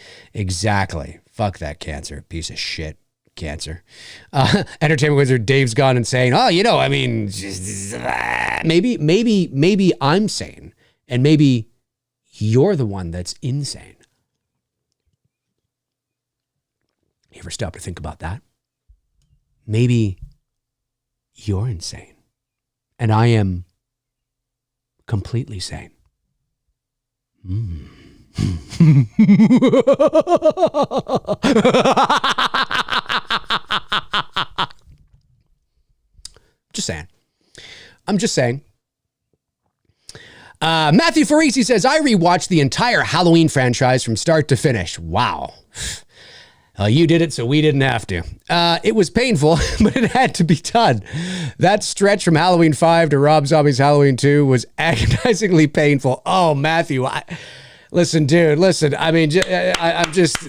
Fuck that cancer. Piece of shit. Cancer. Entertainment Wizard Dave's gone insane. Oh, maybe I'm sane. And maybe you're the one that's insane. You ever stop to think about that? Maybe you're insane. And I am completely sane. I'm just saying. Matthew Farisi says, I rewatched the entire Halloween franchise from start to finish. Wow. You did it, so we didn't have to. It was painful, but it had to be done. That stretch from Halloween 5 to Rob Zombie's Halloween 2 was agonizingly painful. Oh, Matthew, listen, dude, I'm just,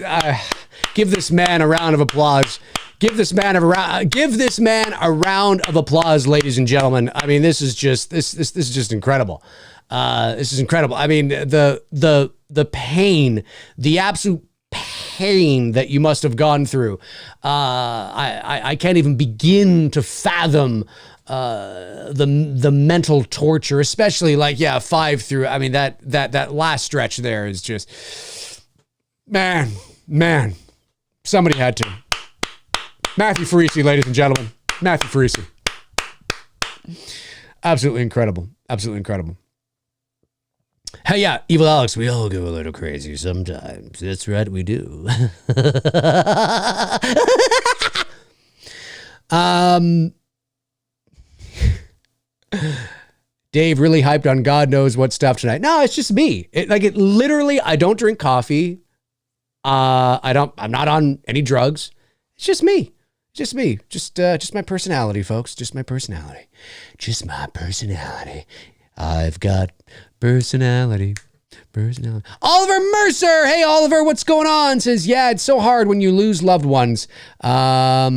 give this man a round of applause. Give this man a round of applause, ladies and gentlemen. This is just incredible. This is incredible. The the pain, the absolute pain that you must have gone through. I can't even begin to fathom the mental torture, especially like, 5 through, I mean, that last stretch there is just, man, somebody had to. Matthew Farisi, ladies and gentlemen, Matthew Farisi. Absolutely incredible. Absolutely incredible. Hey, yeah, Evil Alex, we all go a little crazy sometimes. That's right, we do. Dave really hyped on God knows what stuff tonight. No, it's just me. It literally, I don't drink coffee. I'm not on any drugs. It's just me. Just me. Just my personality, folks. Just my personality. Just my personality. I've got personality. Oliver Mercer. Hey, Oliver, what's going on? Says, yeah, it's so hard when you lose loved ones. I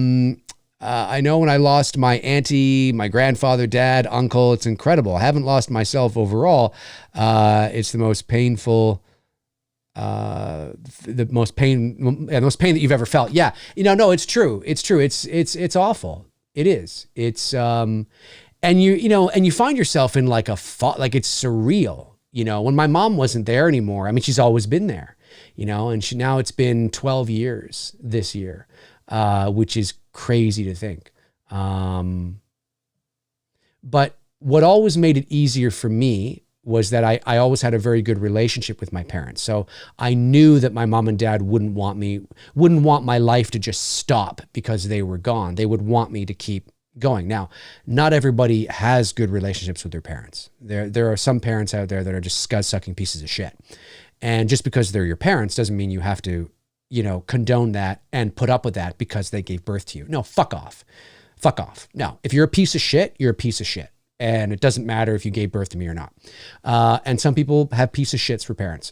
know when I lost my auntie, my grandfather, dad, uncle, it's incredible. I haven't lost myself overall. It's the most painful, the most pain that you've ever felt. Yeah. No, it's true. It's true. It's awful. It is. It's, and you find yourself in like like it's surreal, when my mom wasn't there anymore. I mean, she's always been there, and now it's been 12 years this year, which is crazy to think. But what always made it easier for me was that I always had a very good relationship with my parents. So I knew that my mom and dad wouldn't want my life to just stop because they were gone. They would want me to keep going. Now, not everybody has good relationships with their parents. There are some parents out there that are just scud-sucking pieces of shit. And just because they're your parents doesn't mean you have to, condone that and put up with that because they gave birth to you. No, fuck off. Fuck off. No, if you're a piece of shit, you're a piece of shit. And it doesn't matter if you gave birth to me or not. And some people have piece of shits for parents,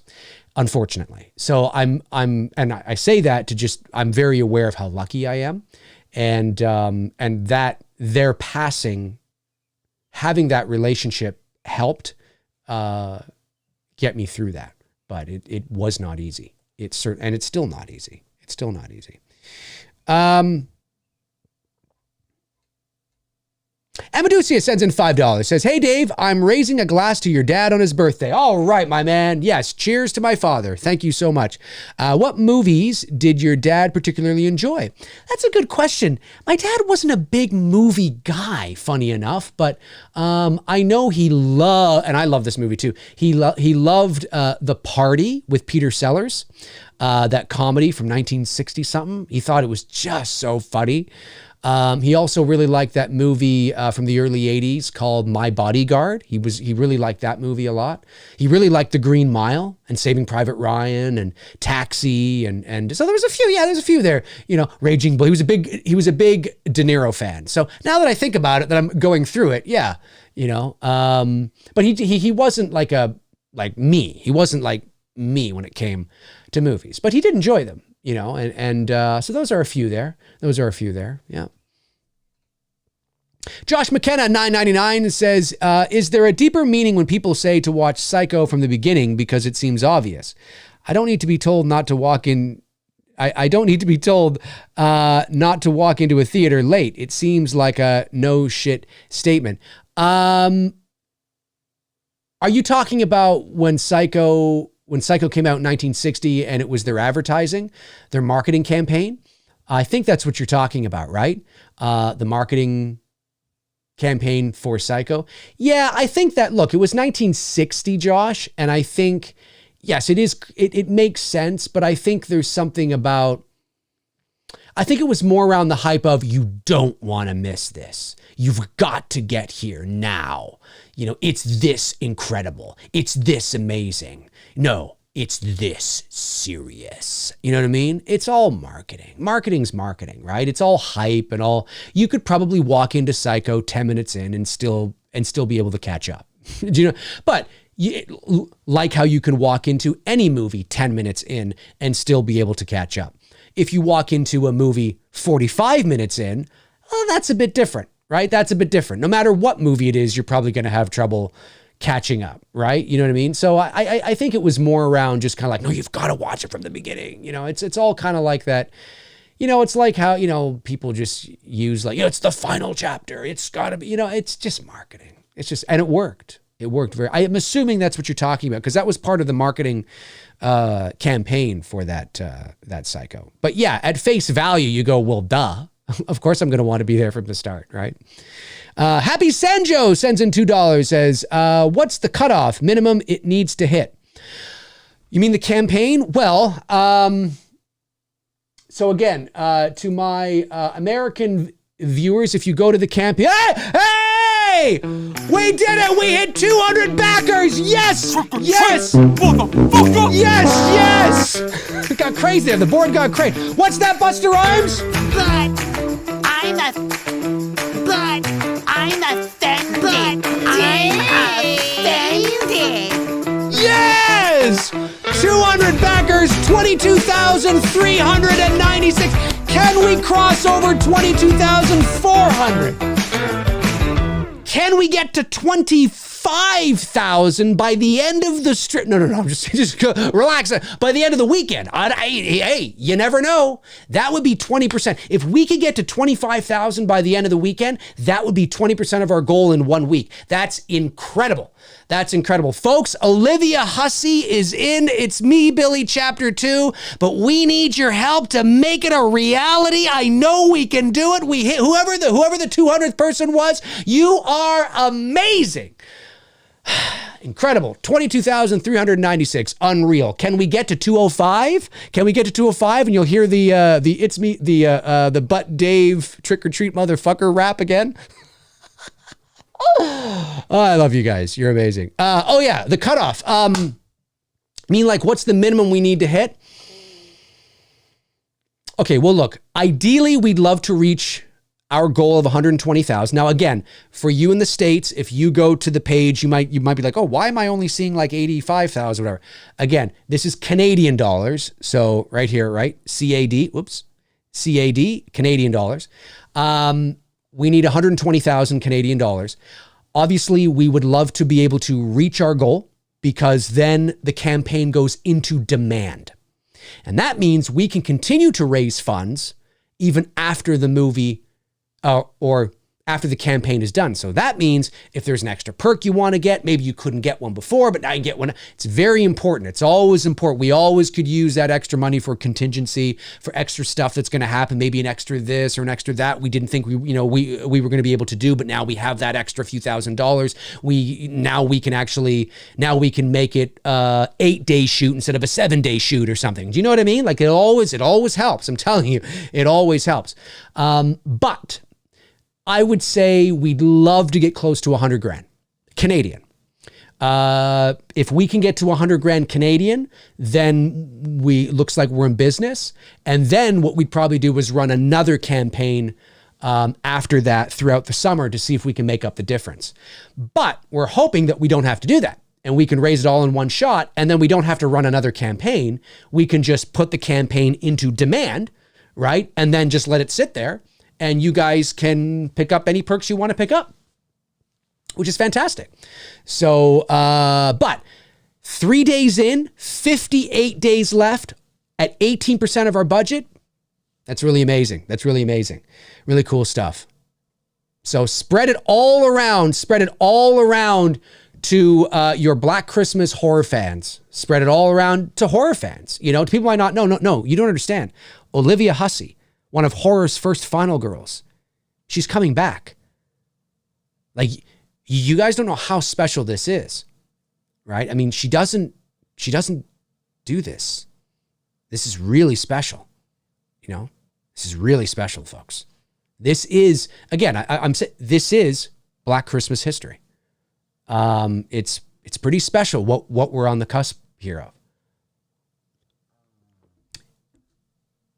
unfortunately. So and I say that to just, I'm very aware of how lucky I am. And that their passing, having that relationship helped get me through that. But it was not easy. And it's still not easy. It's still not easy. Amaducia sends in $5. Says, hey, Dave, I'm raising a glass to your dad on his birthday. All right, my man. Yes, cheers to my father. Thank you so much. What movies did your dad particularly enjoy? That's a good question. My dad wasn't a big movie guy, funny enough, but I know he loved, and I love this movie too, he loved The Party with Peter Sellers, that comedy from 1960-something. He thought it was just so funny. He also really liked that movie from the early 80s called My Bodyguard. He really liked that movie a lot. He really liked The Green Mile and Saving Private Ryan and Taxi and so there's a few there. Raging Bull. He was a big De Niro fan. So now that I think about it, that I'm going through it, but he wasn't like me. He wasn't like me when it came to movies, but he did enjoy them. So those are a few there. Yeah. Josh McKenna, $9.99 says, is there a deeper meaning when people say to watch Psycho from the beginning because it seems obvious? I don't need to be told not to walk in. I don't need to be told not to walk into a theater late. It seems like a no shit statement. Are you talking about when Psycho came out in 1960 and it was their advertising, their marketing campaign? I think that's what you're talking about, right? The marketing campaign for Psycho. Yeah, I think that, look, it was 1960, Josh, and I think, yes, it is. It makes sense, but I think there's something about, I think it was more around the hype of, you don't want to miss this. You've got to get here now. It's this incredible. It's this amazing. No, it's this serious. You know what I mean? It's all marketing. Marketing's marketing, right? It's all hype and all. You could probably walk into Psycho 10 minutes in and still be able to catch up. Do you know? But like how you can walk into any movie 10 minutes in and still be able to catch up. If you walk into a movie 45 minutes in, well, that's a bit different, right? That's a bit different. No matter what movie it is, you're probably going to have trouble catching up, right? You know what I mean? So I think it was more around just kind of like, no, you've got to watch it from the beginning. You know, it's all kind of like that. You know, it's like how, you know, people just use like, it's the final chapter. It's got to be, you know, it's just marketing. It's just, and it worked. It worked very, I am assuming that's what you're talking about because that was part of the marketing campaign for that Psycho. But yeah, at face value, you go, well, duh. Of course I'm going to want to be there from the start, right? Happy Sanjo sends in $2, says, what's the cutoff minimum it needs to hit? You mean the campaign? Well, so again, to my American viewers, if you go to the campaign, hey, we did it! We hit 200 backers! Yes! Yes! Yes! It got crazy there. The board got crazy. What's that, Buster Rhymes? But I'm offended. Yes! 200 backers, 22,396. Can we cross over 22,400? Can we get to 25,000 by the end of the strip? No, I'm just relax. By the end of the weekend. Hey, you never know. That would be 20%. If we could get to 25,000 by the end of the weekend, that would be 20% of our goal in 1 week. That's incredible. That's incredible. Folks, Olivia Hussey is in. It's me, Billy, Chapter 2, but we need your help to make it a reality. I know we can do it. We hit whoever the 200th person was. You are amazing. Incredible. 22,396. Unreal. Can we get to 205? Can we get to 205 and you'll hear the Butt Dave trick or treat motherfucker rap again? Oh, I love you guys. You're amazing. Oh yeah, the cutoff. I mean, like, what's the minimum we need to hit? Okay, well, look, ideally, we'd love to reach our goal of 120,000. Now, again, for you in the States, if you go to the page, you might be like, oh, why am I only seeing like 85,000, whatever. Again, this is Canadian dollars. So right here, right? CAD, Canadian dollars. We need 120,000 Canadian dollars. Obviously, we would love to be able to reach our goal because then the campaign goes into demand. And that means we can continue to raise funds even after the movie or after the campaign is done. So that means if there's an extra perk you want to get, maybe you couldn't get one before, but now you get one. It's very important. It's always important. We always could use that extra money for contingency, for extra stuff that's going to happen, maybe an extra this or an extra that we didn't think we were going to be able to do, but now we have that extra few $1,000s. We can make it 8-day shoot instead of a 7-day shoot or something. Do you know what I mean? Like it always helps. I'm telling you, it always helps. But I would say we'd love to get close to 100 grand Canadian. If we can get to 100 grand Canadian, then looks like we're in business. And then what we'd probably do is run another campaign after that throughout the summer to see if we can make up the difference. But we're hoping that we don't have to do that and we can raise it all in one shot. And then we don't have to run another campaign. We can just put the campaign into demand, right? And then just let it sit there. And you guys can pick up any perks you want to pick up, which is fantastic. So, but 3 days in, 58 days left at 18% of our budget. That's really amazing. That's really amazing. Really cool stuff. So spread it all around. Spread it all around to your Black Christmas horror fans. Spread it all around to horror fans. You know, people might not know. No, you don't understand. Olivia Hussey, one of horror's first final girls. She's coming back. Like, you guys don't know how special this is, right? I mean, she doesn't do this. This is really special. You know, this is really special, folks. This is, again, I'm saying this is Black Christmas history. It's pretty special what we're on the cusp here of.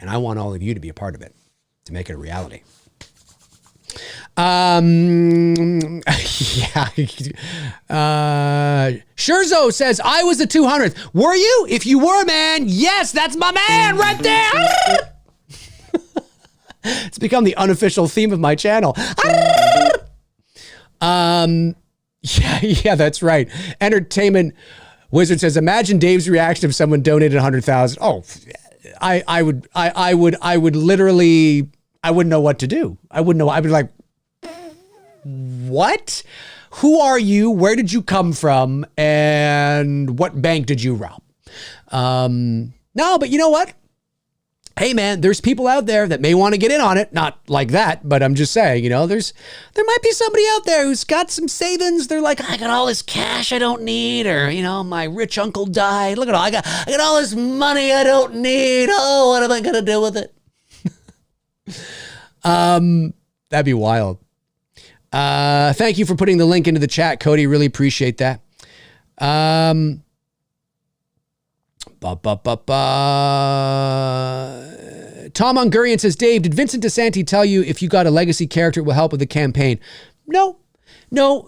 And I want all of you to be a part of it, to make it a reality. Yeah. Scherzo says, I was the 200th. Were you? If you were, man, yes, that's my man right there. It's become the unofficial theme of my channel. Yeah, that's right. Entertainment Wizard says, imagine Dave's reaction if someone donated 100,000. Oh, I would literally, I wouldn't know what to do. I wouldn't know. I'd be like, what? Who are you? Where did you come from? And what bank did you rob? No, but you know what? Hey man, there's people out there that may want to get in on it. Not like that, but I'm just saying, there might be somebody out there who's got some savings. They're like, I got all this cash I don't need, or, my rich uncle died. Look at all, I got all this money I don't need. Oh, what am I going to do with it? That'd be wild. Thank you for putting the link into the chat, Cody. Really appreciate that. Tom Ungurian says, Dave, did Vincent DeSanti tell you if you got a legacy character, it will help with the campaign? No,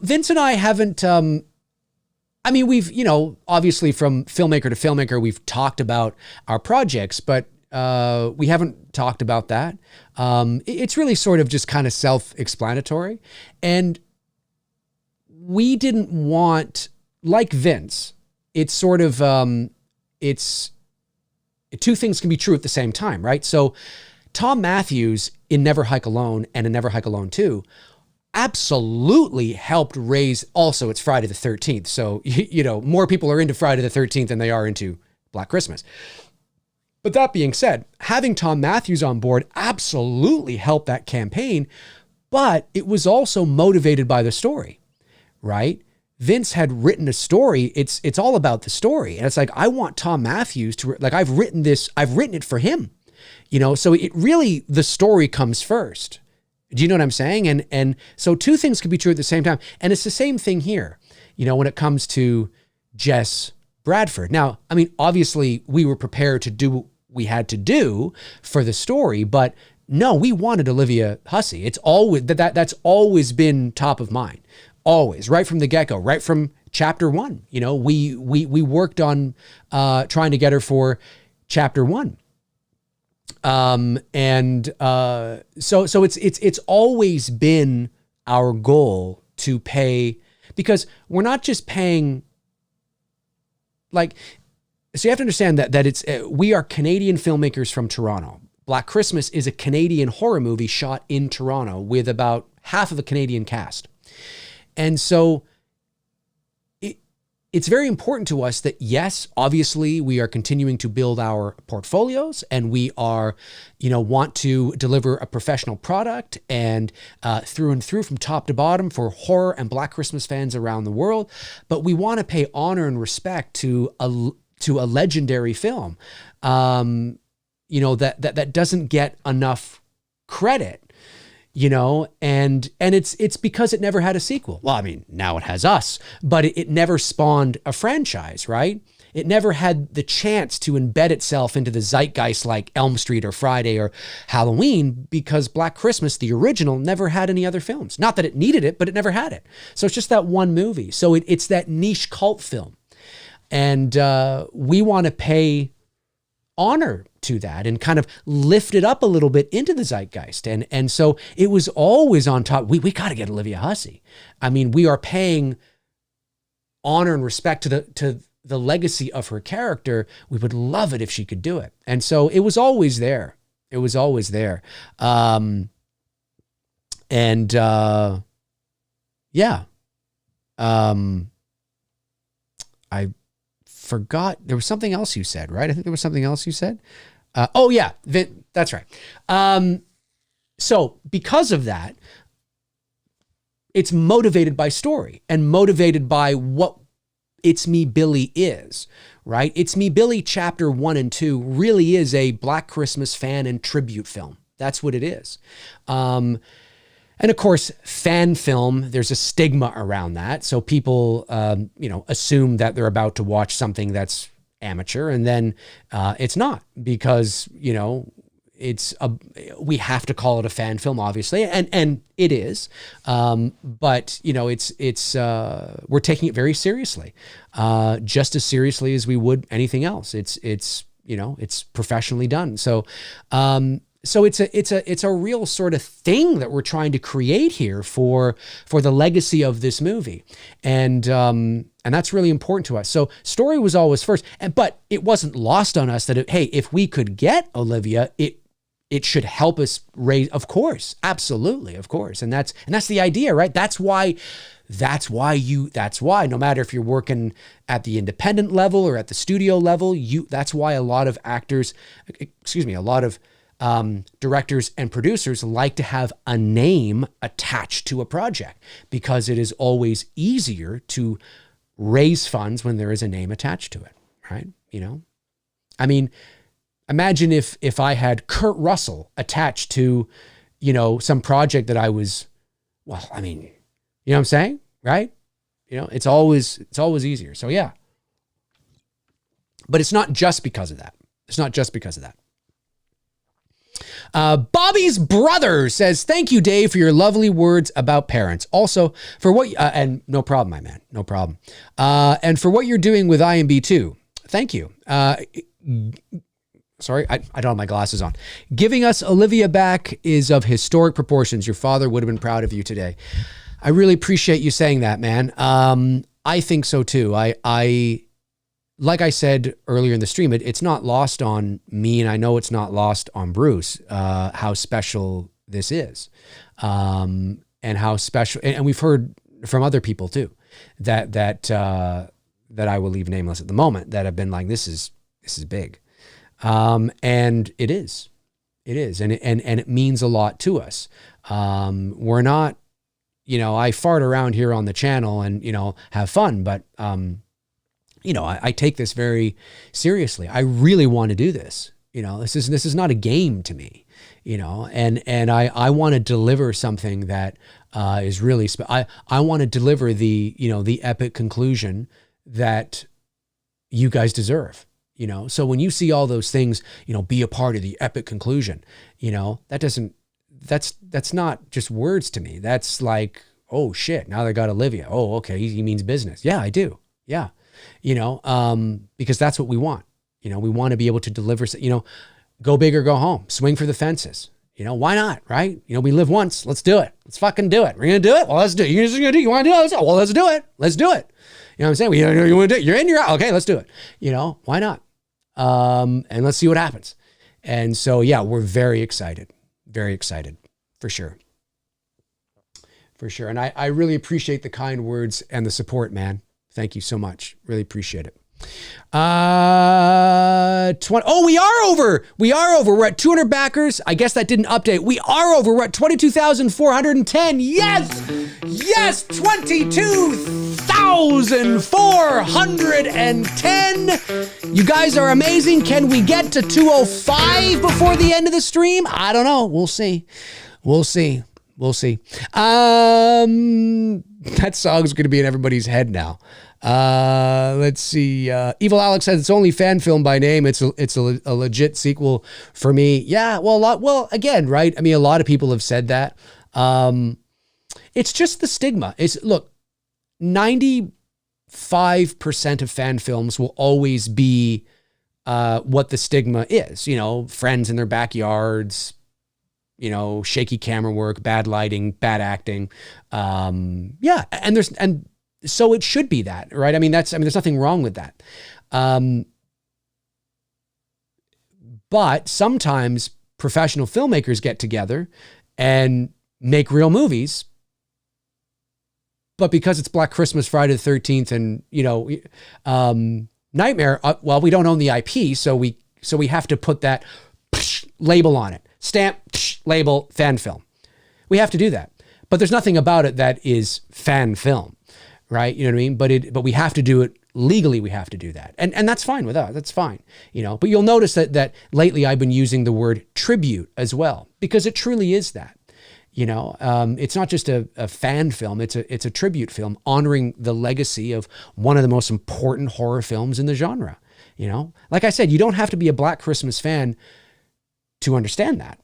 Vince and I haven't, we've, obviously from filmmaker to filmmaker, we've talked about our projects, but we haven't talked about that. It's really sort of just kind of self-explanatory. And we didn't want, like Vince, it's sort of, it's two things can be true at the same time, right? So Tom Matthews in Never Hike Alone and in Never Hike Alone 2 absolutely helped raise, also it's Friday the 13th. So, more people are into Friday the 13th than they are into Black Christmas. But that being said, having Tom Matthews on board absolutely helped that campaign, but it was also motivated by the story, right? Vince had written a story. It's all about the story. And it's like, I want Tom Matthews to, like, I've written it for him, so it really, the story comes first. Do you know what I'm saying? And so two things can be true at the same time. And it's the same thing here, when it comes to Jess Bradford. Now, obviously we were prepared to do what we had to do for the story, but no, we wanted Olivia Hussey. It's always that's always been top of mind. Always, right from the get-go, right from chapter 1. We worked on trying to get her for chapter 1. So it's always been our goal to pay, because we're not just paying, like, so you have to understand that it's we are Canadian filmmakers from Toronto. Black Christmas is a Canadian horror movie shot in Toronto with about half of a Canadian cast. And so it's very important to us that, yes, obviously we are continuing to build our portfolios and we are, want to deliver a professional product and through and through from top to bottom for horror and Black Christmas fans around the world. But we want to pay honor and respect to a legendary film, that doesn't get enough credit. And it's because it never had a sequel. Well, now it has us, but it never spawned a franchise, right? It never had the chance to embed itself into the zeitgeist like Elm Street or Friday or Halloween, because Black Christmas, the original, never had any other films. Not that it needed it, but it never had it. So it's just that one movie. So it's that niche cult film. And we want to pay honor to that and kind of lift it up a little bit into the zeitgeist. And so it was always on top. We got to get Olivia Hussey. We are paying honor and respect to the legacy of her character. We would love it if she could do it. And so it was always there. It was always there. I forgot. There was something else you said, right? I think there was something else you said. That's right. So because of that, it's motivated by story and motivated by what It's Me Billy is, right? It's Me Billy chapter 1 and 2 really is a Black Christmas fan and tribute film. That's what it is. And of course, fan film, there's a stigma around that. So people, assume that they're about to watch something that's amateur, and then it's not, because, we have to call it a fan film, obviously, and it is. But we're taking it very seriously, just as seriously as we would anything else. It's professionally done. So So it's a real sort of thing that we're trying to create here for the legacy of this movie. And that's really important to us. So story was always first, but it wasn't lost on us that, hey, if we could get Olivia, it should help us raise, of course, absolutely, of course. And that's the idea, right? That's why no matter if you're working at the independent level or at the studio level, that's why a lot of directors and producers like to have a name attached to a project, because it is always easier to raise funds when there is a name attached to it, right? I mean, imagine if I had Kurt Russell attached to, some project that I was, you know what I'm saying? Right? It's always easier. So yeah. But it's not just because of that. Bobby's brother says, thank you, Dave, for your lovely words about parents. Also, for what, and no problem, my man, no problem. And for what you're doing with IMDb too. Thank you. Sorry, I don't have my glasses on. Giving us Olivia back is of historic proportions. Your father would have been proud of you today. I really appreciate you saying that, man. I think so too. Like I said earlier in the stream, it's not lost on me, and I know it's not lost on Bruce, how special this is, and how special. And we've heard from other people too, that I will leave nameless at the moment, that have been like, this is big, and it is, and it means a lot to us. We're not, I fart around here on the channel and have fun, but I take this very seriously. I really want to do this. This is not a game to me, and I want to deliver something that is really, I want to deliver the epic conclusion that you guys deserve, so when you see all those things, be a part of the epic conclusion, that's not just words to me. That's like, oh shit, now they got Olivia. Oh, okay. He means business. Yeah, I do. Yeah. Because that's what we want. We want to be able to deliver, go big or go home, swing for the fences. Why not? Right? We live once. Let's do it. Let's fucking do it. We're going to do it. Well, let's do it. You're just going to do it. You want to do it? Well, let's do it. Let's do it. You know what I'm saying? You want to do it. You're in, you're out. Okay, let's do it. Why not? And let's see what happens. And so, yeah, we're very excited for sure. For sure. And I really appreciate the kind words and the support, man. Thank you so much. Really appreciate it. We are over. We're at 200 backers. I guess that didn't update. We are over. We're at 22,410. Yes. 22,410. You guys are amazing. Can we get to 205 before the end of the stream? I don't know. We'll see. That song's going to be in everybody's head now. Let's see. Evil Alex says it's only fan film by name. It's a legit sequel for me. Yeah. Well, again, right? I mean, a lot of people have said that. It's just the stigma. Look, 95% of fan films will always be what the stigma is. Friends in their backyards, shaky camera work, bad lighting, bad acting. Yeah. And so it should be that, right? There's nothing wrong with that. But sometimes professional filmmakers get together and make real movies. But because it's Black Christmas, Friday the 13th, and, Nightmare, we don't own the IP. So we have to put that label on it. Stamp, label, fan film. We have to do that. But there's nothing about it that is fan film, right? You know what I mean? But we have to do it legally. We have to do that. And that's fine with us. That's fine. But you'll notice that lately I've been using the word tribute as well, because it truly is that. It's not just a fan film. It's a tribute film honoring the legacy of one of the most important horror films in the genre. Like I said, you don't have to be a Black Christmas fan to understand that.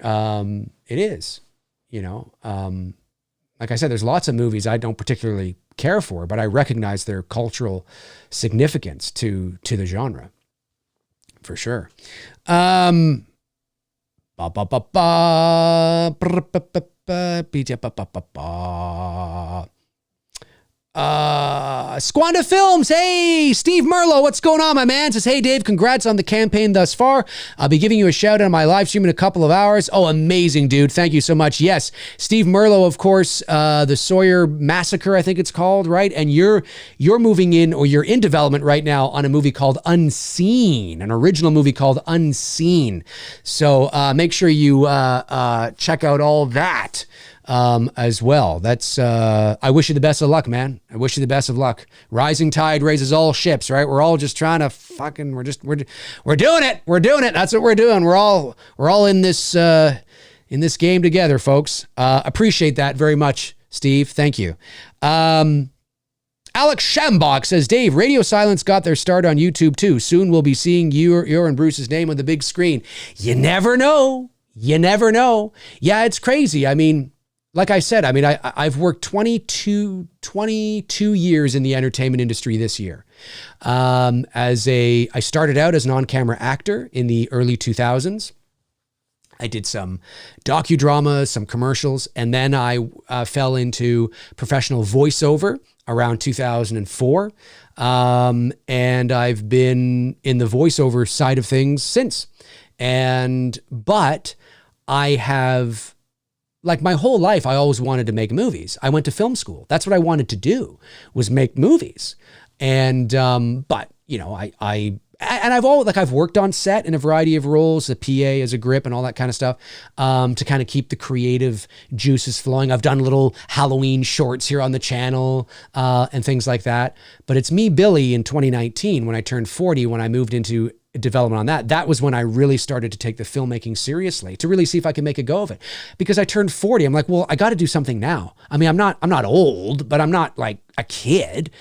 It is, like I said, there's lots of movies I don't particularly care for, but I recognize their cultural significance to the genre, for sure. Ba ba ba ba. Ba ba ba ba. Ba ba ba ba. Squanda Films. Hey, Steve Merlo, what's going on, my man? Says, hey, Dave, congrats on the campaign thus far. I'll be giving you a shout out on my live stream in a couple of hours. Oh, amazing, dude. Thank you so much. Yes, Steve Merlo, of course, the Sawyer Massacre, I think it's called, right? And you're moving in, or you're in development right now on a movie called Unseen, an original movie called Unseen. So make sure you check out all that. As well. That's, I wish you the best of luck, man. I wish you the best of luck. Rising tide raises all ships, right? We're all just trying to fucking, we're doing it. We're doing it. That's what we're doing. We're all in this game together, folks. Appreciate that very much, Steve. Thank you. Alex Shambach says, Dave, Radio Silence got their start on YouTube too. Soon we'll be seeing your and Bruce's name on the big screen. You never know. You never know. Yeah, it's crazy. I mean, like I said, I mean, I've worked 22 years in the entertainment industry this year. I started out as an on-camera actor in the early 2000s. I did some docudramas, some commercials, and then I fell into professional voiceover around 2004. And I've been in the voiceover side of things since. But I have, like my whole life, I always wanted to make movies. I went to film school. That's what I wanted to do, was make movies. And, but you know, I've worked on set in a variety of roles, the PA as a grip and all that kind of stuff, to kind of keep the creative juices flowing. I've done little Halloween shorts here on the channel, and things like that. But it's me, Billy, in 2019, when I turned 40, when I moved into development on that was when I really started to take the filmmaking seriously, to really see if I can make a go of it. Because I turned 40, I'm like, well, I got to do something now. I mean, I'm not old, but I'm not like a kid,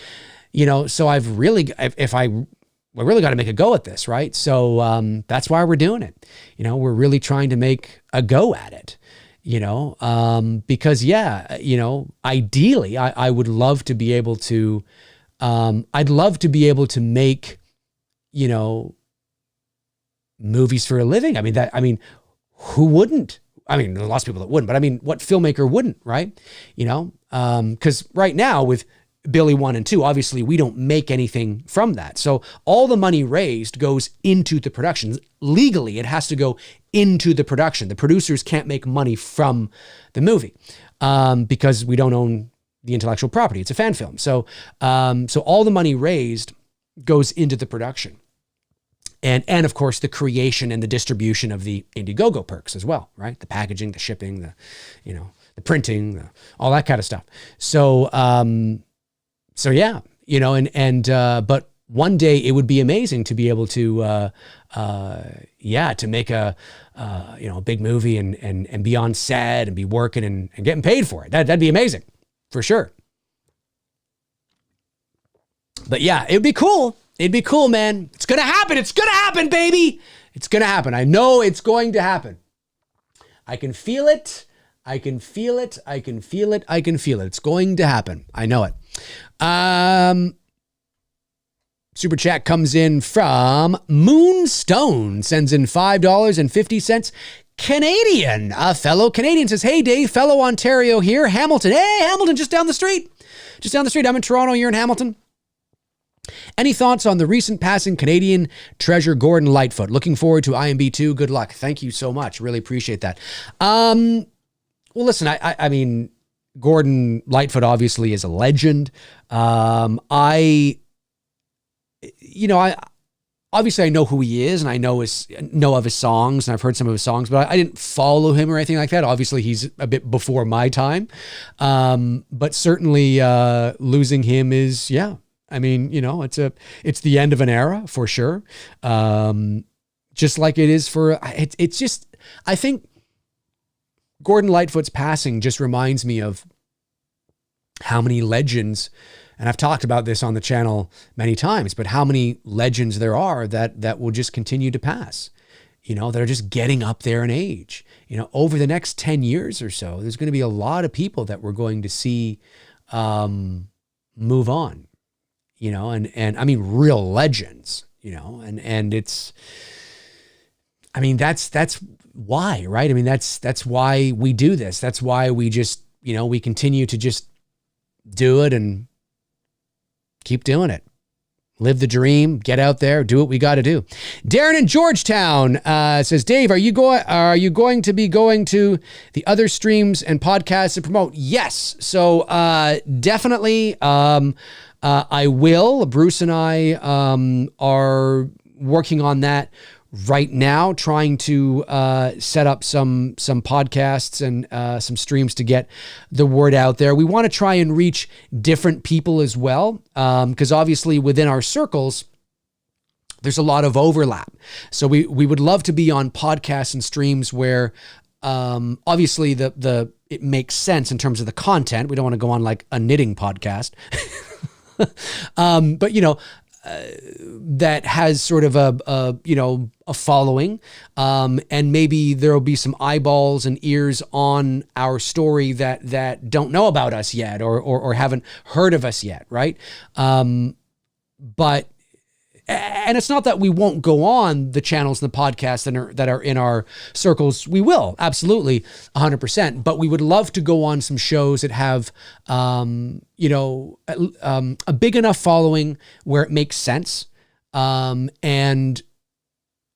you know. So I really got to make a go at this, right? So that's why we're doing it. You know, we're really trying to make a go at it. You know, because yeah, you know, ideally, I would love to be able to. I'd love to be able to make, you know, movies for a living. I mean, who wouldn't? I mean, there are lots of people that wouldn't, but I mean, what filmmaker wouldn't, right? You know, because right now with Billy 1 and 2, obviously we don't make anything from that. So all the money raised goes into the production. Legally, it has to go into the production. The producers can't make money from the movie because we don't own the intellectual property. It's a fan film. So all the money raised goes into the production. And of course, the creation and the distribution of the Indiegogo perks as well, right? The packaging, the shipping, the printing, all that kind of stuff. So yeah, you know, but one day it would be amazing to be able to, to make a big movie and be on set and be working and getting paid for it. That'd be amazing, for sure. But yeah, it'd be cool. It'd be cool, man. It's going to happen. It's going to happen, baby. It's going to happen. I know it's going to happen. I can feel it. I can feel it. I can feel it. I can feel it. It's going to happen. I know it. Super chat comes in from Moonstone. Sends in $5.50 Canadian. A fellow Canadian says, hey, Dave, fellow Ontario here. Hamilton. Hey, Hamilton, just down the street. Just down the street. I'm in Toronto. You're in Hamilton. Any thoughts on the recent passing Canadian treasure Gordon Lightfoot? Looking forward to IMDb 2. Good luck. Thank you so much. Really appreciate that. Well, listen, I mean, Gordon Lightfoot obviously is a legend. I obviously I know who he is, and I know of his songs, and I've heard some of his songs, but I didn't follow him or anything like that. Obviously, he's a bit before my time. But certainly losing him is, yeah. I mean, you know, it's the end of an era for sure. Just like it is for, it's just, I think Gordon Lightfoot's passing just reminds me of how many legends, and I've talked about this on the channel many times, but how many legends there are that will just continue to pass, you know, that are just getting up there in age. You know, over the next 10 years or so, there's going to be a lot of people that we're going to see move on. You know, and I mean, real legends, you know, and it's, I mean, that's why, right? I mean, that's why we do this. That's why we just, we continue to just do it and keep doing it. Live the dream, get out there, do what we got to do. Darren in Georgetown says, Dave, are you going to be going to the other streams and podcasts to promote? Yes. So definitely I will. Bruce and I are working on that right now, trying to set up some podcasts and some streams to get the word out there. We want to try and reach different people as well, because obviously within our circles, there's a lot of overlap. So we would love to be on podcasts and streams where obviously it makes sense in terms of the content. We don't want to go on like a knitting podcast, but that has sort of a following, and maybe there'll be some eyeballs and ears on our story that don't know about us yet or haven't heard of us yet, right? But and it's not that we won't go on the channels and the podcasts that are in our circles. We will, absolutely, 100%. But we would love to go on some shows that have, a big enough following where it makes sense, and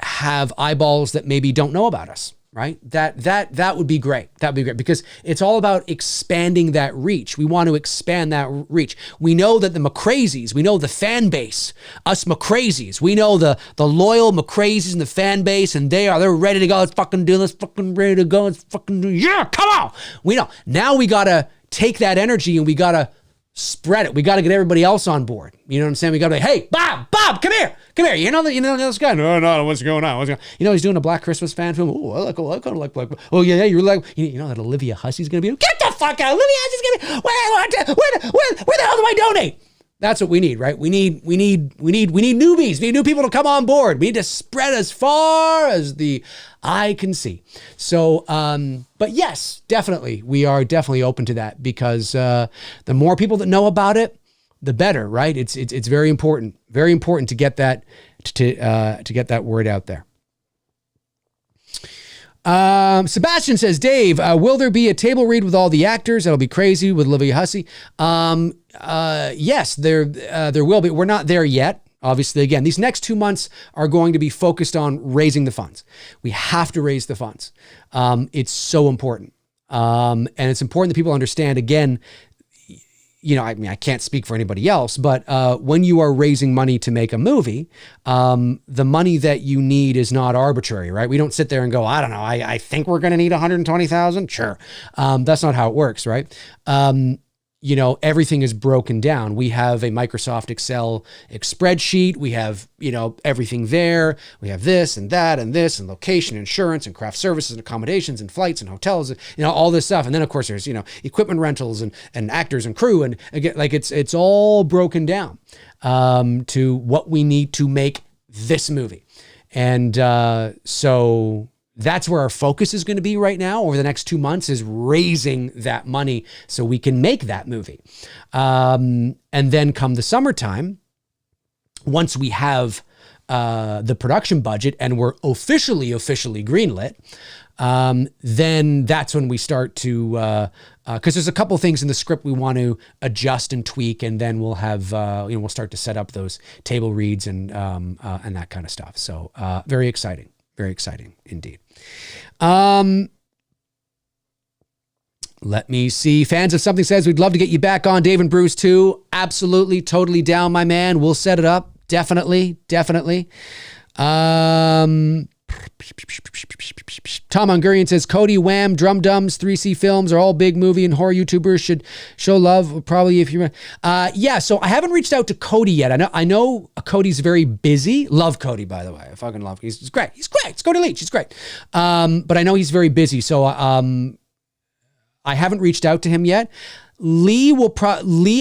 have eyeballs that maybe don't know about us. Right? That would be great. That'd be great, because it's all about expanding that reach. We want to expand that reach. We know that the McCrazies, we know the fan base, us McCrazies, we know the loyal McCrazies and the fan base, and they're ready to go. Let's fucking do this, fucking ready to go. Let's fucking do, yeah, come on. We know. Now we got to take that energy and we got to spread it. We got to get everybody else on board. You know what I'm saying? We got to be like, hey, Bob, come here. You know this guy? No, what's going on? He's doing a Black Christmas fan film. Oh, I kind of like Black. Oh yeah, you're like, that Olivia Hussey's gonna be. Get the fuck out! Olivia Hussey's gonna be. Where the hell do I donate? That's what we need, right? We need newbies. We need new people to come on board. We need to spread as far as the eye can see. So, but yes, definitely, we are definitely open to that, because the more people that know about it, the better, right? It's very important to get that to get that word out there. Sebastian says, Dave, will there be a table read with all the actors? That'll be crazy with Olivia Hussey. Yes, there will be. We're not there yet. Obviously, again, these next 2 months are going to be focused on raising the funds. We have to raise the funds. It's so important. And it's important that people understand, again, I can't speak for anybody else, but when you are raising money to make a movie, the money that you need is not arbitrary, right? We don't sit there and go, I don't know, I think we're going to need 120,000. Sure. That's not how it works, right? Everything is broken down. We have a Microsoft Excel spreadsheet. We have, everything there. We have this and that and this and location, insurance and craft services and accommodations and flights and hotels, all this stuff. And then of course there's, equipment rentals and actors and crew. And again, like it's all broken down, to what we need to make this movie. And, so that's where our focus is going to be right now over the next 2 months, is raising that money so we can make that movie. And then come the summertime, once we have the production budget and we're officially greenlit, then that's when we start to, because there's a couple things in the script we want to adjust and tweak, and then we'll have, we'll start to set up those table reads and that kind of stuff. So very exciting. Very exciting indeed. Let me see. Fans of Something says, we'd love to get you back on, Dave and Bruce too. Absolutely. Totally down, my man. We'll set it up. Definitely. Tom Hungarian says, Cody, Wham, Drum Dums, 3C Films are all big movie and horror YouTubers should show love. Probably if you, yeah. So I haven't reached out to Cody yet. I know Cody's very busy. Love Cody, by the way. I fucking love him. He's great. It's Cody Leach. He's great. But I know he's very busy. So, I haven't reached out to him yet. Lee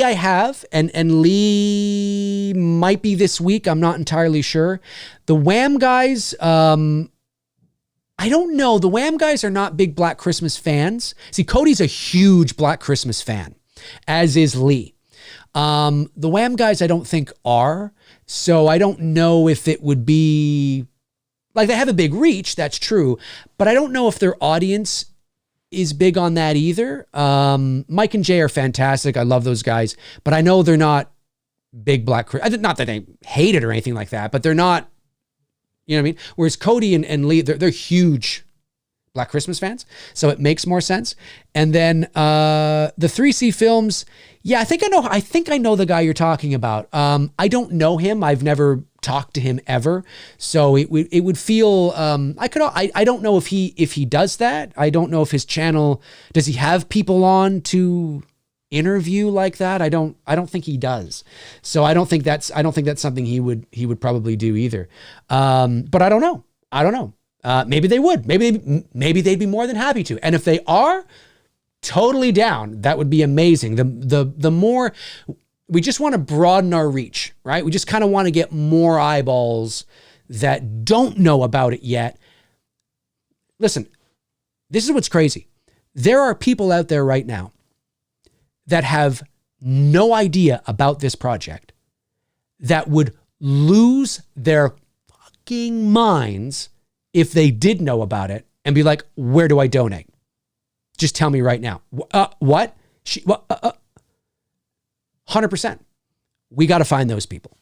I have, and Lee might be this week. I'm not entirely sure. The Wham guys, I don't know. The Wham guys are not big Black Christmas fans. See, Cody's a huge Black Christmas fan, as is Lee. The Wham guys, I don't think are. So I don't know if it would be like they have a big reach, that's true, but I don't know if their audience is big on that either. Mike and Jay are fantastic. I love those guys, but I know they're not big Black, not that they hate it or anything like that, but they're not, you know what I mean? Whereas Cody and Lee, they're huge Black Christmas fans, so it makes more sense. And then the 3C Films, yeah, I think I know the guy you're talking about. I don't know him. I've never talked to him ever, so it would feel I don't know if he does that. I don't know if his channel, does he have people on to interview like that? I don't think he does. So I don't think that's something he would probably do either. But I don't know. Maybe they would. Maybe they'd be more than happy to. And if they are, totally down. That would be amazing. The more, we just want to broaden our reach, right? We just kind of want to get more eyeballs that don't know about it yet. Listen, this is what's crazy. There are people out there right now that have no idea about this project that would lose their fucking minds if they did know about it and be like, where do I donate? Just tell me right now. What? 100%. We got to find those people.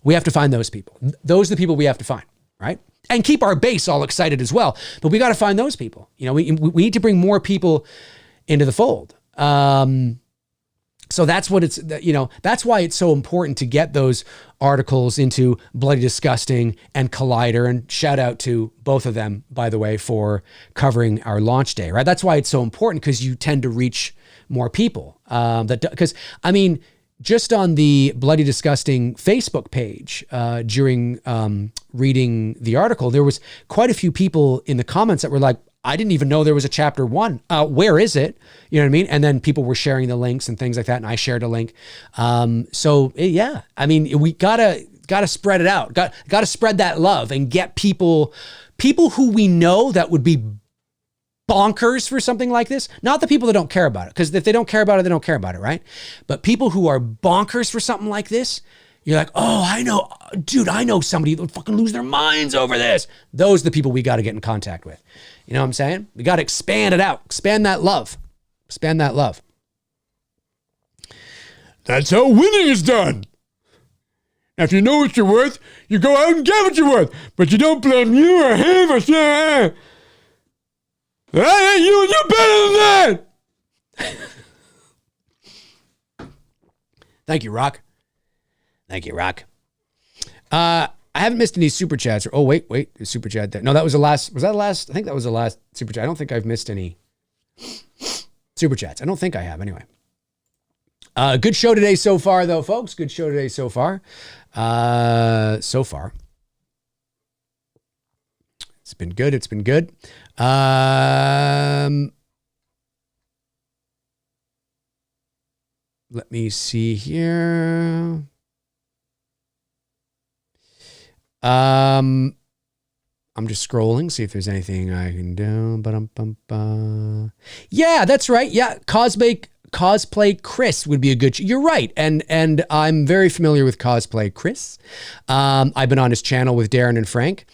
We have to find those people. Those are the people we have to find, right? And keep our base all excited as well. But we got to find those people. You know, we need to bring more people into the fold. So that's what it's, you know, that's why it's so important to get those articles into Bloody Disgusting and Collider. And shout out to both of them, by the way, for covering our launch day, right? That's why it's so important, because you tend to reach more people. Because I mean, just on the Bloody Disgusting Facebook page, during reading the article, there was quite a few people in the comments that were like, I didn't even know there was a chapter 1. Where is it? You know what I mean? And then people were sharing the links and things like that. And I shared a link. So yeah, I mean, we gotta spread it out. Gotta spread that love and get people who we know that would be bonkers for something like this. Not the people that don't care about it, because if they don't care about it, they don't care about it, right? But people who are bonkers for something like this, you're like, oh, I know somebody that would fucking lose their minds over this. Those are the people we got to get in contact with. You know what I'm saying? We got to expand it out. Expand that love. Expand that love. That's how winning is done. If you know what you're worth, you go out and get what you're worth. But you don't blame you or him or shit. I ain't you and you're better than that. Thank you, Rock. Thank you, Rock. I haven't missed any super chats. Oh, wait, there's super chat there. No, that was the last. Was that the last? I think that was the last super chat. I don't think I've missed any super chats. I don't think I have, anyway. Good show today so far, though, folks. Good show today so far. So far. It's been good. It's been good. Let me see here. I'm just scrolling, see if there's anything I can do. Yeah, that's right. Yeah, Cosplay Chris would be a good. You're right, and I'm very familiar with Cosplay Chris. I've been on his channel with Darren and Frank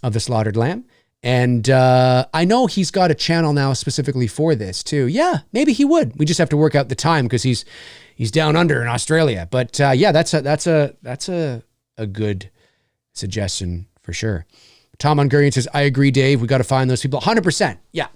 of the Slaughtered Lamb, and I know he's got a channel now specifically for this too. Yeah, maybe he would. We just have to work out the time, because he's down under in Australia. But yeah, that's a good suggestion for sure. Tom Ungurian says, I agree, Dave. We got to find those people. 100%. Yeah,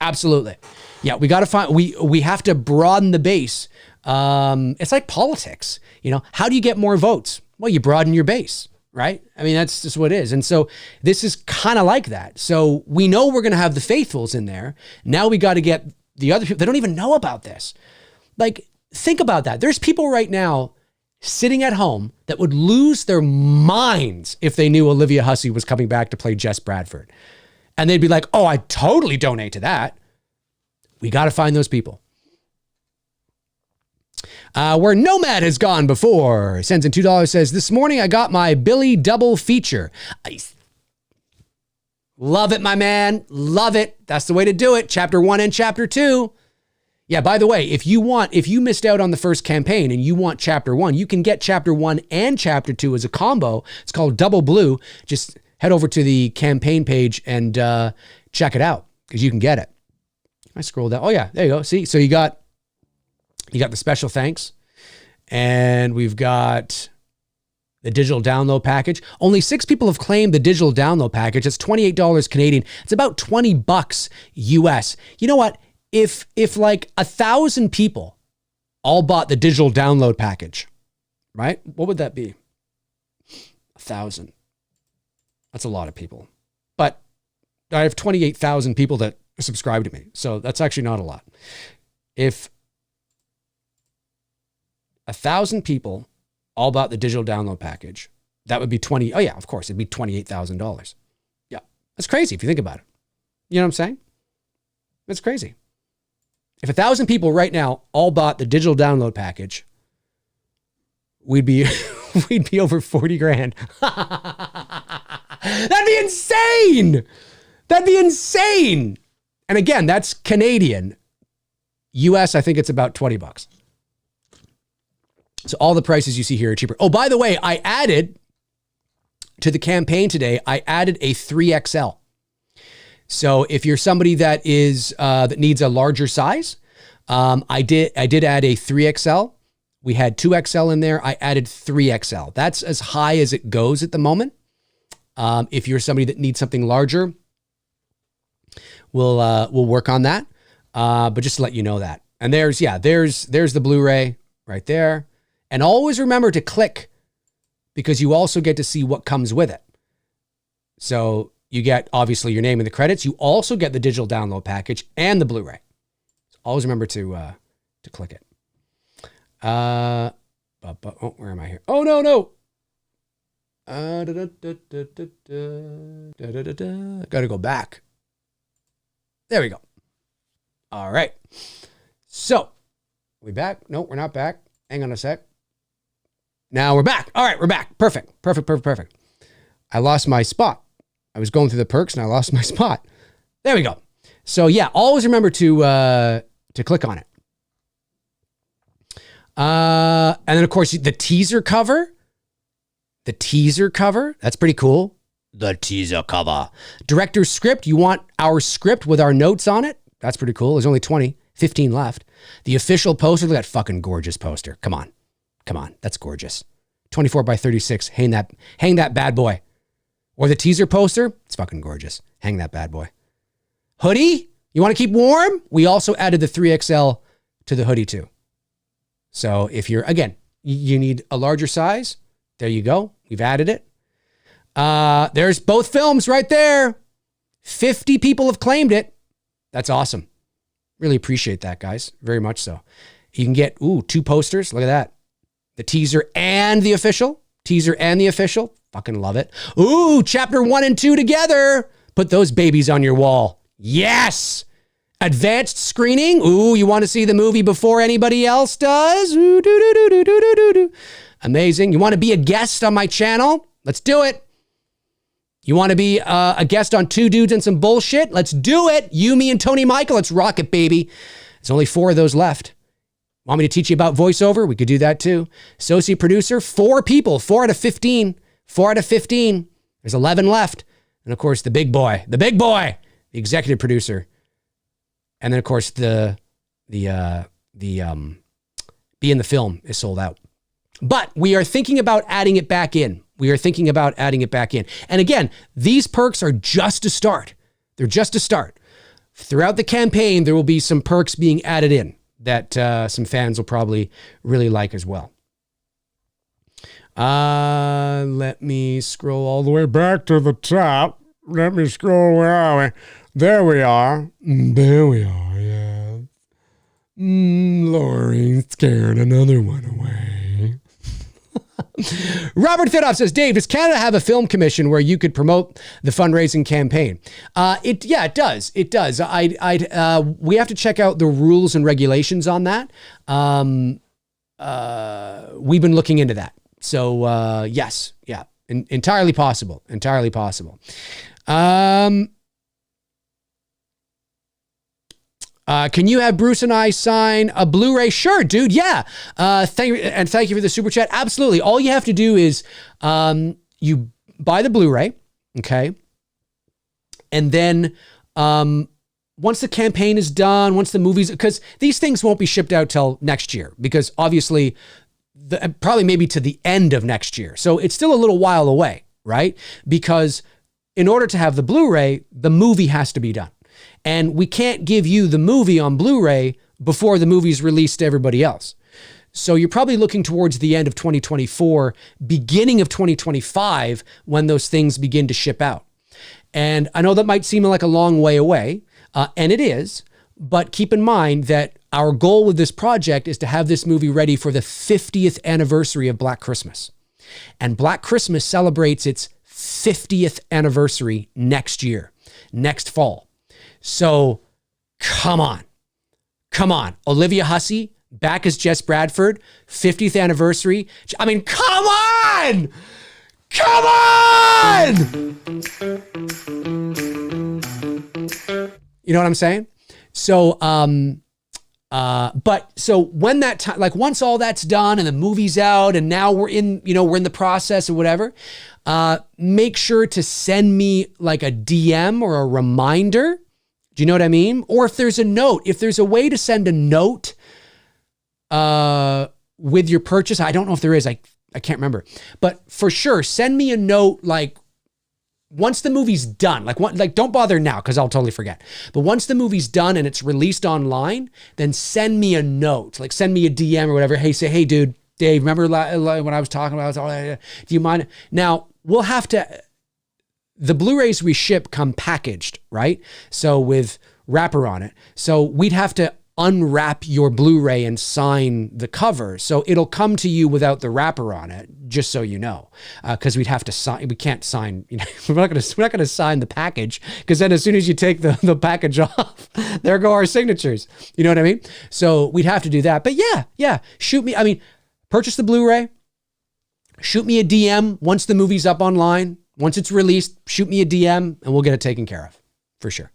absolutely. Yeah, we got to find, we have to broaden the base. It's like politics, you know, how do you get more votes? Well, you broaden your base, right? I mean, that's just what it is. And so this is kind of like that. So we know we're going to have the faithfuls in there. Now we got to get the other people. They don't even know about this. Like, think about that. There's people right now sitting at home that would lose their minds if they knew Olivia Hussey was coming back to play Jess Bradford. And they'd be like, oh, I'd totally donate to that. We got to find those people. Where Nomad has gone before, sends in $2, says, this morning I got my Billy double feature. Love it, my man. Love it. That's the way to do it. Chapter 1 and Chapter 2. Yeah, by the way, if you missed out on the first campaign and you want Chapter 1, you can get Chapter 1 and Chapter 2 as a combo. It's called Double Blue. Just head over to the campaign page and check it out because you can get it. I scroll down. Oh yeah, there you go. See, so you got the special thanks, and we've got the digital download package. Only 6 people have claimed the digital download package. It's $28 Canadian. It's about $20 US. You know what? If like 1,000 people all bought the digital download package, right? What would that be? 1,000. That's a lot of people. But I have 28,000 people that subscribe to me. So that's actually not a lot. If 1,000 people all bought the digital download package, that would be oh yeah, of course, it'd be $28,000. Yeah. That's crazy if you think about it. You know what I'm saying? That's crazy. If 1,000 people right now all bought the digital download package, we'd be over 40 grand. That'd be insane. That'd be insane. And again, that's Canadian. US, I think it's about $20. So all the prices you see here are cheaper. Oh, by the way, I added to the campaign today, I added a 3XL. So if you're somebody that is that needs a larger size, I did add a 3XL. We had 2XL in there. I added 3XL. That's as high as it goes at the moment. If you're somebody that needs something larger, we'll work on that. But just to let you know that. And there's the Blu-ray right there. And always remember to click because you also get to see what comes with it. So you get obviously your name in the credits. You also get the digital download package and the Blu-ray. So always remember to click it. Where am I here? Oh, no. Got to go back. There we go. All right. So, we back? No, we're not back. Hang on a sec. Now we're back. All right, we're back. Perfect. I lost my spot. I was going through the perks and I lost my spot. There we go. So yeah, always remember to click on it. And then of course the teaser cover. That's pretty cool. The teaser cover. Director's script. You want our script with our notes on it? That's pretty cool. There's only 15 left. The official poster. Look at that fucking gorgeous poster. Come on. That's gorgeous. 24 by 36. Hang that bad boy. Or the teaser poster. It's fucking gorgeous. Hang that bad boy. Hoodie. You want to keep warm? We also added the 3XL to the hoodie too. So if you're, again, you need a larger size, there you go. We've added it. There's both films right there. 50 people have claimed it. That's awesome. Really appreciate that, guys. Very much so. You can get, 2 posters. Look at that. The teaser and the official. Fucking love it. Chapter 1 and 2 together. Put those babies on your wall. Yes. Advanced screening. You want to see the movie before anybody else does? Amazing. You want to be a guest on my channel? Let's do it. You want to be a guest on Two Dudes and Some Bullshit? Let's do it. You, me, and Tony Michael. Let's rock it, baby. There's only 4 of those left. Want me to teach you about voiceover? We could do that too. Associate producer, 4 people, 4 out of 15. 4 out of 15. There's 11 left. And of course, the big boy, the executive producer. And then of course, the be in the film is sold out. But we are thinking about adding it back in. And again, these perks are just to start. They're just to start. Throughout the campaign, there will be some perks being added in that some fans will probably really like as well. Let me scroll all the way back to the top. Let me scroll. Where are we? There we are. Yeah. Lori scared another one away. Robert Thidoff says, Dave, does Canada have a film commission where you could promote the fundraising campaign? It does. We have to check out the rules and regulations on that. We've been looking into that. So, yes. Yeah. Entirely possible. Can you have Bruce and I sign a Blu-ray? Sure, dude. Yeah. Thank you for the super chat. Absolutely. All you have to do is you buy the Blu-ray. Okay. And then once the campaign is done, once the movies, because these things won't be shipped out till next year, because obviously probably maybe to the end of next year. So it's still a little while away, right? Because in order to have the Blu-ray, the movie has to be done. And we can't give you the movie on Blu-ray before the movie's released to everybody else. So you're probably looking towards the end of 2024, beginning of 2025, when those things begin to ship out. And I know that might seem like a long way away, and it is, but keep in mind that our goal with this project is to have this movie ready for the 50th anniversary of Black Christmas. And Black Christmas celebrates its 50th anniversary next year, next fall. So come on. Olivia Hussey, back as Jess Bradford, 50th anniversary. I mean, come on! You know what I'm saying? So, but so when that time, like once all that's done and the movie's out and now we're in the process or whatever, make sure to send me like a DM or a reminder. Do you know what I mean? Or if there's a note, if there's a way to send a note, with your purchase, I don't know if there is, I can't remember, but for sure, send me a note, like once the movie's done, like don't bother now, cause I'll totally forget. But once the movie's done and it's released online, then send me a note, like send me a DM or whatever. Hey, say, hey dude, Dave, remember when I was talking about, do you mind? Now we'll have to, the Blu-rays we ship come packaged, right? So with wrapper on it. So we'd have to unwrap your Blu-ray and sign the cover. So it'll come to you without the wrapper on it, just so you know, because we'd have to sign. We can't sign. We're not going to sign the package, because then as soon as you take the package off, there go our signatures. You know what I mean? So we'd have to do that. But yeah, shoot me. I mean, purchase the Blu-ray. Shoot me a DM once the movie's up online. Once it's released, shoot me a DM and we'll get it taken care of, for sure.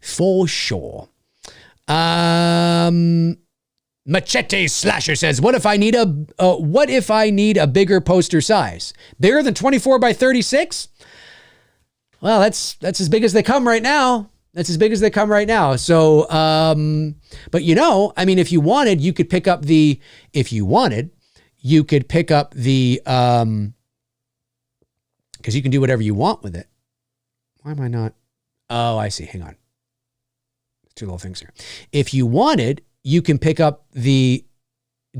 For sure. Machete Slasher says, what if I need a bigger poster size? Bigger than 24 by 36? Well, that's as big as they come right now. So, but I mean, if you wanted, you could pick up the, because you can do whatever you want with it. Why am I not? Oh, I see. Hang on. Two little things here. If you wanted, you can pick up the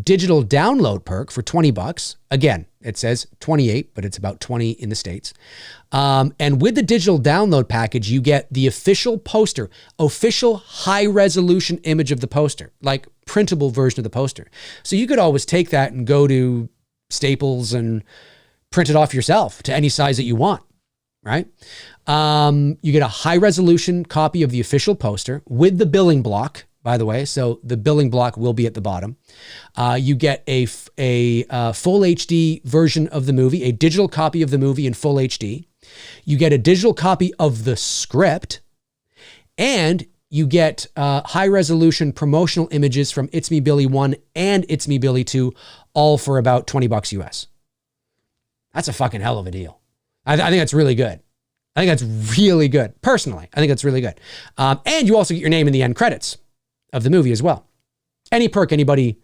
digital download perk for $20. Again, it says 28, but it's about 20 in the States. And with the digital download package, you get the official poster, official high resolution image of the poster, like printable version of the poster. So you could always take that and go to Staples and print it off yourself to any size that you want, right? You get a high resolution copy of the official poster with the billing block, by the way. So the billing block will be at the bottom. You get a full HD version of the movie, a digital copy of the movie in full HD. You get a digital copy of the script, and you get high resolution promotional images from It's Me Billy 1 and It's Me Billy 2, all for about $20 US. That's a fucking hell of a deal. I think that's really good. I think that's really good. Personally, I think that's really good. And you also get your name in the end credits of the movie as well. Any perk anybody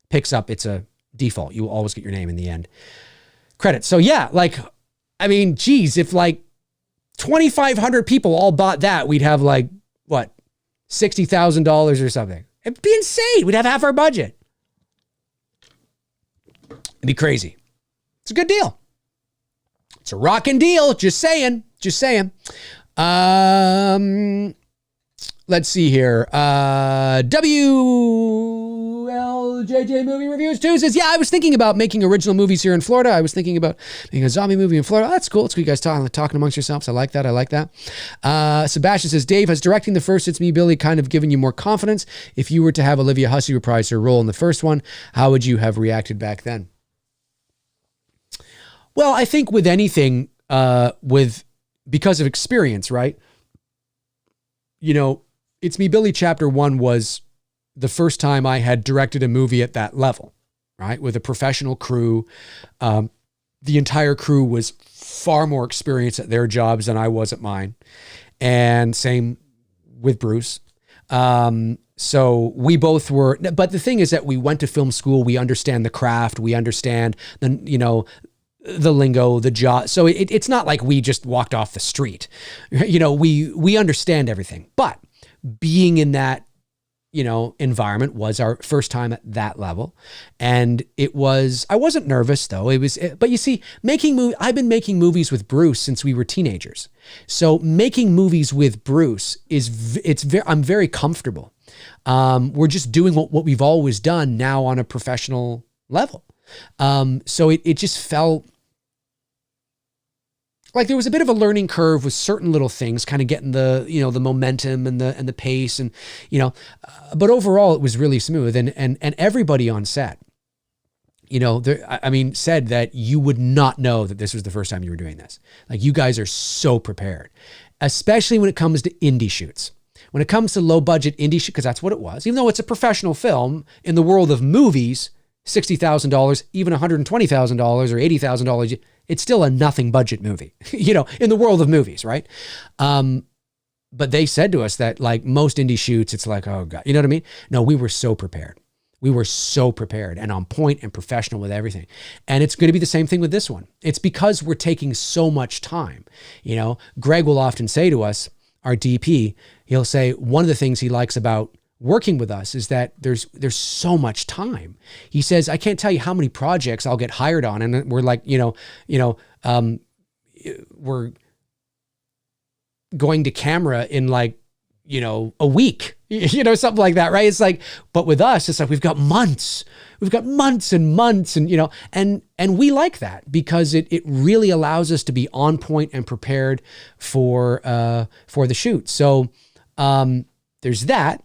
picks up, it's a default. You will always get your name in the end credits. So yeah, I mean, geez, if like 2,500 people all bought that, we'd have like, what, $60,000 or something. It'd be insane. We'd have half our budget. It'd be crazy. It's a good deal. It's a rockin' deal. Just saying. Let's see here. WLJJ Movie Reviews 2 says, yeah, I was thinking about making original movies here in Florida. I was thinking about making a zombie movie in Florida. Oh, that's cool. It's cool you guys talking amongst yourselves. I like that. Sebastian says, Dave, has directing the first It's Me Billy kind of given you more confidence? If you were to have Olivia Hussey reprise her role in the first one, how would you have reacted back then? Well, I think with anything, because of experience, right? It's Me Billy Chapter 1 was the first time I had directed a movie at that level, right? With a professional crew, the entire crew was far more experienced at their jobs than I was at mine. And same with Bruce. So we both were, but the thing is that we went to film school. We understand the craft. We understand the lingo, the job. So it's not like we just walked off the street. We understand everything, but being in that, environment was our first time at that level. And I wasn't nervous though. But you see, I've been making movies with Bruce since we were teenagers. So making movies with Bruce I'm very comfortable. We're just doing what we've always done now on a professional level. So it just felt like there was a bit of a learning curve with certain little things, kind of getting the momentum and the pace and, but overall it was really smooth and everybody on set, said that you would not know that this was the first time you were doing this. Like, you guys are so prepared, especially when it comes to indie shoots. When it comes to low budget indie shoot, because that's what it was, even though it's a professional film in the world of movies, $60,000, even $120,000 or $80,000, it's still a nothing budget movie, in the world of movies, right? But they said to us that, like most indie shoots, it's like, oh God, you know what I mean? No, we were so prepared. We were so prepared and on point and professional with everything. And it's going to be the same thing with this one. It's because we're taking so much time. Greg will often say to us, our DP, he'll say one of the things he likes about working with us is that there's so much time. He says, I can't tell you how many projects I'll get hired on. And we're like, we're going to camera in like, a week, something like that. Right. It's like, but with us, it's like, we've got months and months and we like that because it really allows us to be on point and prepared for the shoot. So, there's that.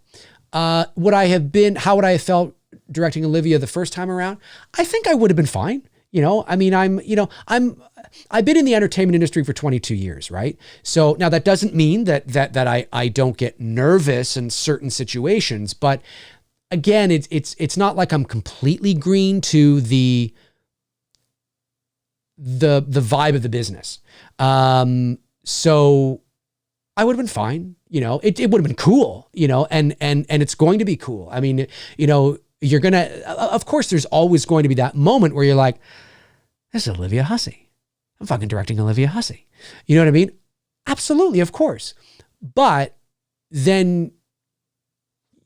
How would I have felt directing Olivia the first time around? I think I would have been fine. I've been in the entertainment industry for 22 years, right? So now that doesn't mean that I don't get nervous in certain situations, but again, it's not like I'm completely green to the vibe of the business. So I would have been fine. It would have been cool, and it's going to be cool. I mean, you're going to, of course, there's always going to be that moment where you're like, this is Olivia Hussey. I'm fucking directing Olivia Hussey. You know what I mean? Absolutely, of course. But then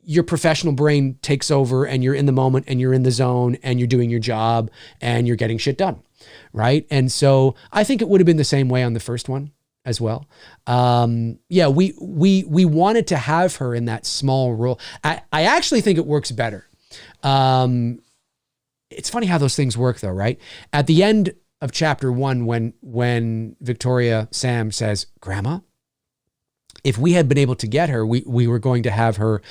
your professional brain takes over and you're in the moment and you're in the zone and you're doing your job and you're getting shit done, right? And so I think it would have been the same way on the first one as well. We wanted to have her in that small role. I actually think it works better. It's funny how those things work though, right? At the end of chapter 1, when Victoria Sam says, Grandma, if we had been able to get her, we were going to have her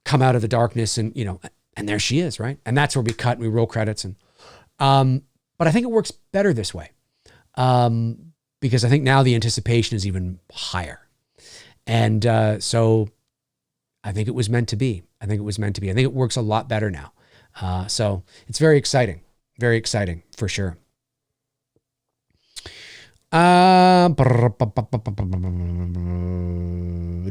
come out of the darkness and there she is, right? And that's where we cut and we roll credits. And, but I think it works better this way. Because I think now the anticipation is even higher. And so I think it was meant to be. I think it works a lot better now. So it's very exciting for sure.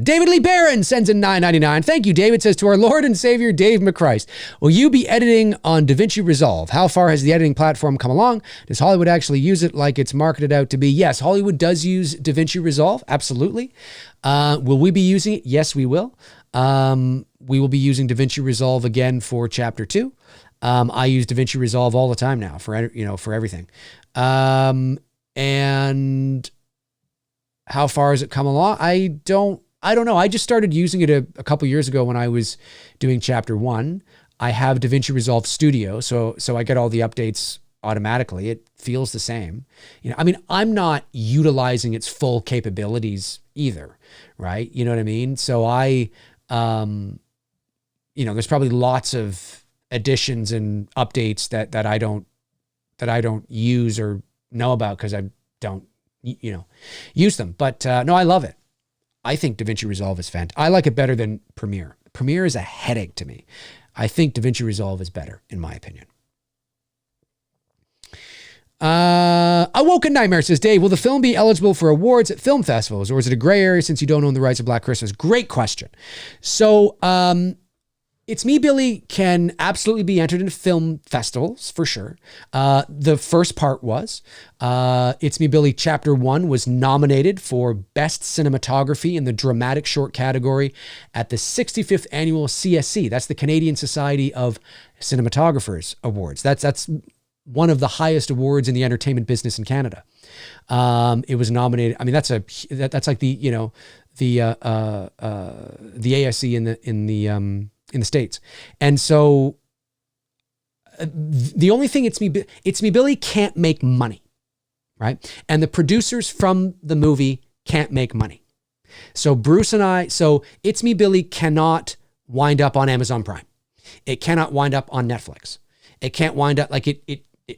David Lee Barron sends in $9.99. Thank you, David. Says, to our Lord and Savior, Dave McChrist, will you be editing on DaVinci Resolve? How far has the editing platform come along? Does Hollywood actually use it like it's marketed out to be? Yes, Hollywood does use DaVinci Resolve. Absolutely. Will we be using it? Yes, we will. We will be using DaVinci Resolve again for chapter 2. I use DaVinci Resolve all the time now for everything. And how far has it come along? I don't know. I just started using it a couple years ago when I was doing chapter 1. I have DaVinci Resolve Studio, so I get all the updates automatically. It feels the same. I'm not utilizing its full capabilities either, right? You know what I mean? So there's probably lots of additions and updates that I don't use or know about because I don't, use them. But no, I love it. I think DaVinci Resolve is fantastic. I like it better than Premiere. Premiere is a headache to me. I think DaVinci Resolve is better, in my opinion. Awoken Nightmare says, Dave, will the film be eligible for awards at film festivals, or is it a gray area since you don't own the rights to Black Christmas? Great question. So, It's Me, Billy can absolutely be entered into film festivals for sure. The first part was, It's Me, Billy Chapter 1 was nominated for Best Cinematography in the Dramatic Short category at the 65th Annual CSC. That's the Canadian Society of Cinematographers Awards. That's one of the highest awards in the entertainment business in Canada. It was nominated. I mean, that's like the ASC in the States. And so the only thing It's Me Billy can't make money, right? And the producers from the movie can't make money. So It's Me Billy cannot wind up on Amazon Prime. It cannot wind up on Netflix. It can't wind up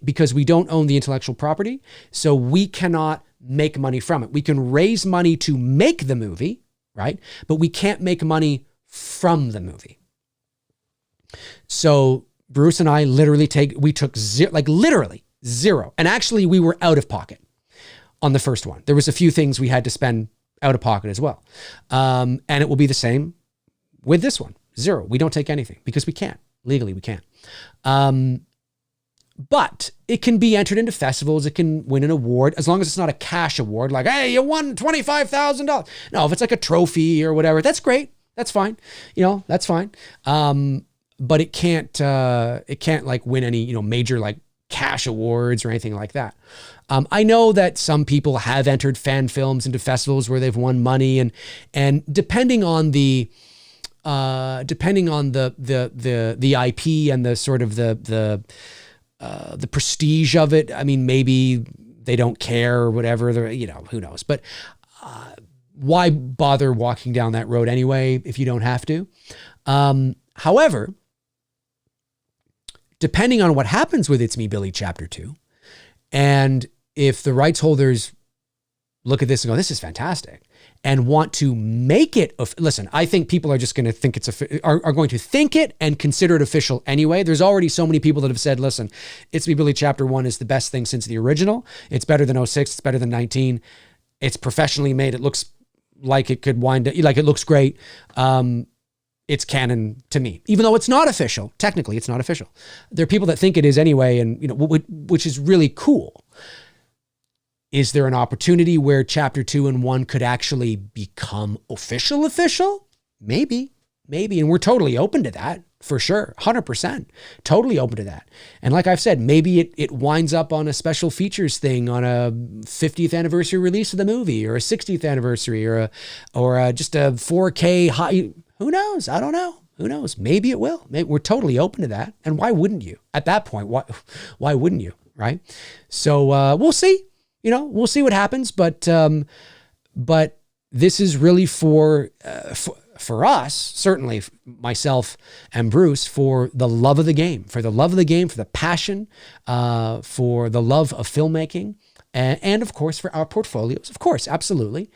because we don't own the intellectual property. So we cannot make money from it. We can raise money to make the movie, right? But we can't make money from the movie. So Bruce and I took literally zero. And actually we were out of pocket on the first one. There was a few things we had to spend out of pocket as well. And it will be the same with this one. Zero. We don't take anything because we can't. Legally, we can't. But it can be entered into festivals. It can win an award as long as it's not a cash award. Like, hey, you won $25,000. No, if it's like a trophy or whatever, that's great. That's fine. That's fine. But it can't like win any, major like cash awards or anything like that. I know that some people have entered fan films into festivals where they've won money, and depending on the IP and the sort of the prestige of it. I mean, maybe they don't care or whatever. Who knows? But why bother walking down that road anyway if you don't have to? However, depending on what happens with It's Me, Billy Chapter 2, and if the rights holders look at this and go, this is fantastic, and want to make it, listen, I think people are just going to think are going to think it and consider it official anyway. There's already so many people that have said, listen, It's Me, Billy Chapter 1 is the best thing since the original. It's better than 06. It's better than 19. It's professionally made. It looks like it could it looks great. It's canon to me, even though it's not official. Technically, it's not official. There are people that think it is anyway, and which is really cool. Is there an opportunity where Chapter 2 and 1 could actually become official? Maybe, and we're totally open to that for sure, 100%, totally open to that. And like I've said, maybe it winds up on a special features thing on a 50th anniversary release of the movie, or a 60th anniversary, or just a 4K high. Who knows? I don't know. Who knows? Maybe it will. Maybe we're totally open to that. And why wouldn't you? At that point, why wouldn't you? Right? So we'll see. We'll see what happens. But this is really for us, certainly myself and Bruce, for the love of the game, for the passion, for the love of filmmaking, and of course for our portfolios. Of course, absolutely.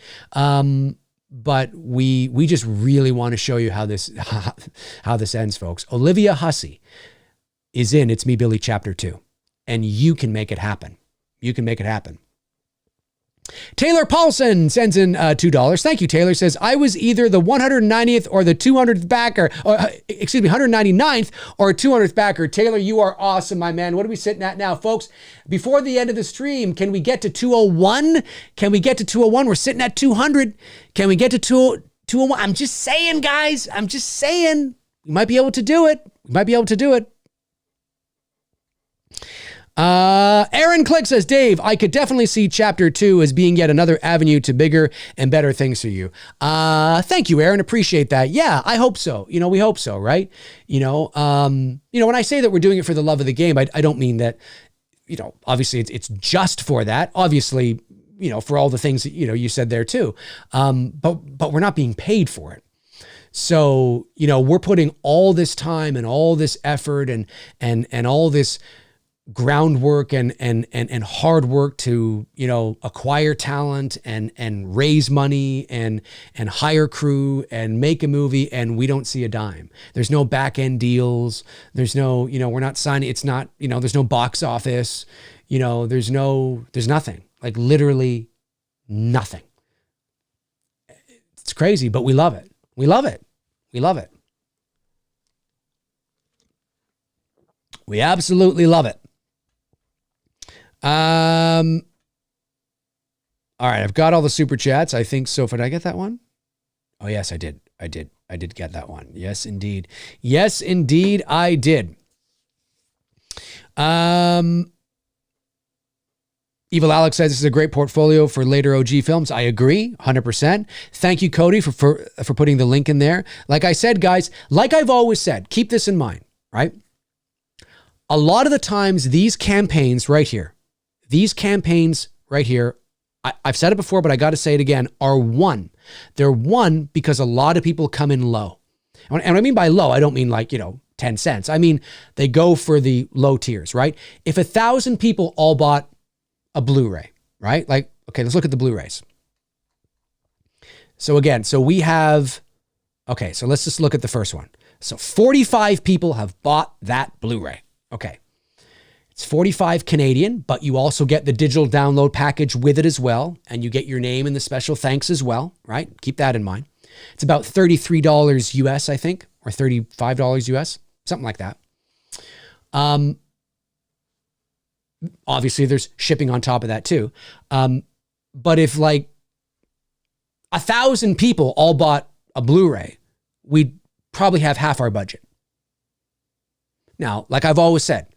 But we just really want to show you how this ends, folks. Olivia Hussey is in It's Me, Billy Chapter 2, and you can make it happen. You can make it happen. Taylor Paulson sends in $2. Thank you, Taylor. Says, I was either the 190th or the 200th backer, 199th or 200th backer. Taylor, you are awesome, my man. What are we sitting at now, folks? Before the end of the stream, can we get to 201? Can we get to 201? We're sitting at 200. Can we get to 201? I'm just saying, guys. I'm just saying. We might be able to do it. Aaron Click says, Dave, I could definitely see Chapter 2 as being yet another avenue to bigger and better things for you. Thank you, Aaron. Appreciate that. Yeah, I hope so. We hope so, right? When I say that we're doing it for the love of the game, I don't mean that, obviously it's just for that. Obviously, for all the things that, you said there too. But we're not being paid for it. So, we're putting all this time and all this effort and all this groundwork and hard work to, acquire talent and raise money and hire crew and make a movie, and we don't see a dime. There's no back end deals. There's no, we're not signing. It's not, there's no box office. There's nothing, like literally nothing. It's crazy, but we love it. We love it. We love it. We absolutely love it. All right, I've got all the super chats. I think so. Did I get that one? Oh, yes, I did. I did get that one. Yes, indeed. Yes, indeed, I did. Evil Alex says this is a great portfolio for later OG films. I agree, 100%. Thank you, Cody, for putting the link in there. Like I said, guys, like I've always said, keep this in mind, right? A lot of the times, these campaigns right here, I've said it before, but I got to say it again, are won. They're won because a lot of people come in low. And what I mean by low, I don't mean like, 10 cents. I mean, they go for the low tiers, right? If 1,000 people all bought a Blu-ray, right? Like, okay, let's look at the Blu-rays. So again, so let's just look at the first one. So 45 people have bought that Blu-ray. Okay. It's 45 Canadian, but you also get the digital download package with it as well. And you get your name and the special thanks as well, right? Keep that in mind. It's about $33 US, I think, or $35 US, something like that. Obviously there's shipping on top of that too. But if like 1,000 people all bought a Blu-ray, we'd probably have half our budget. Now, like I've always said,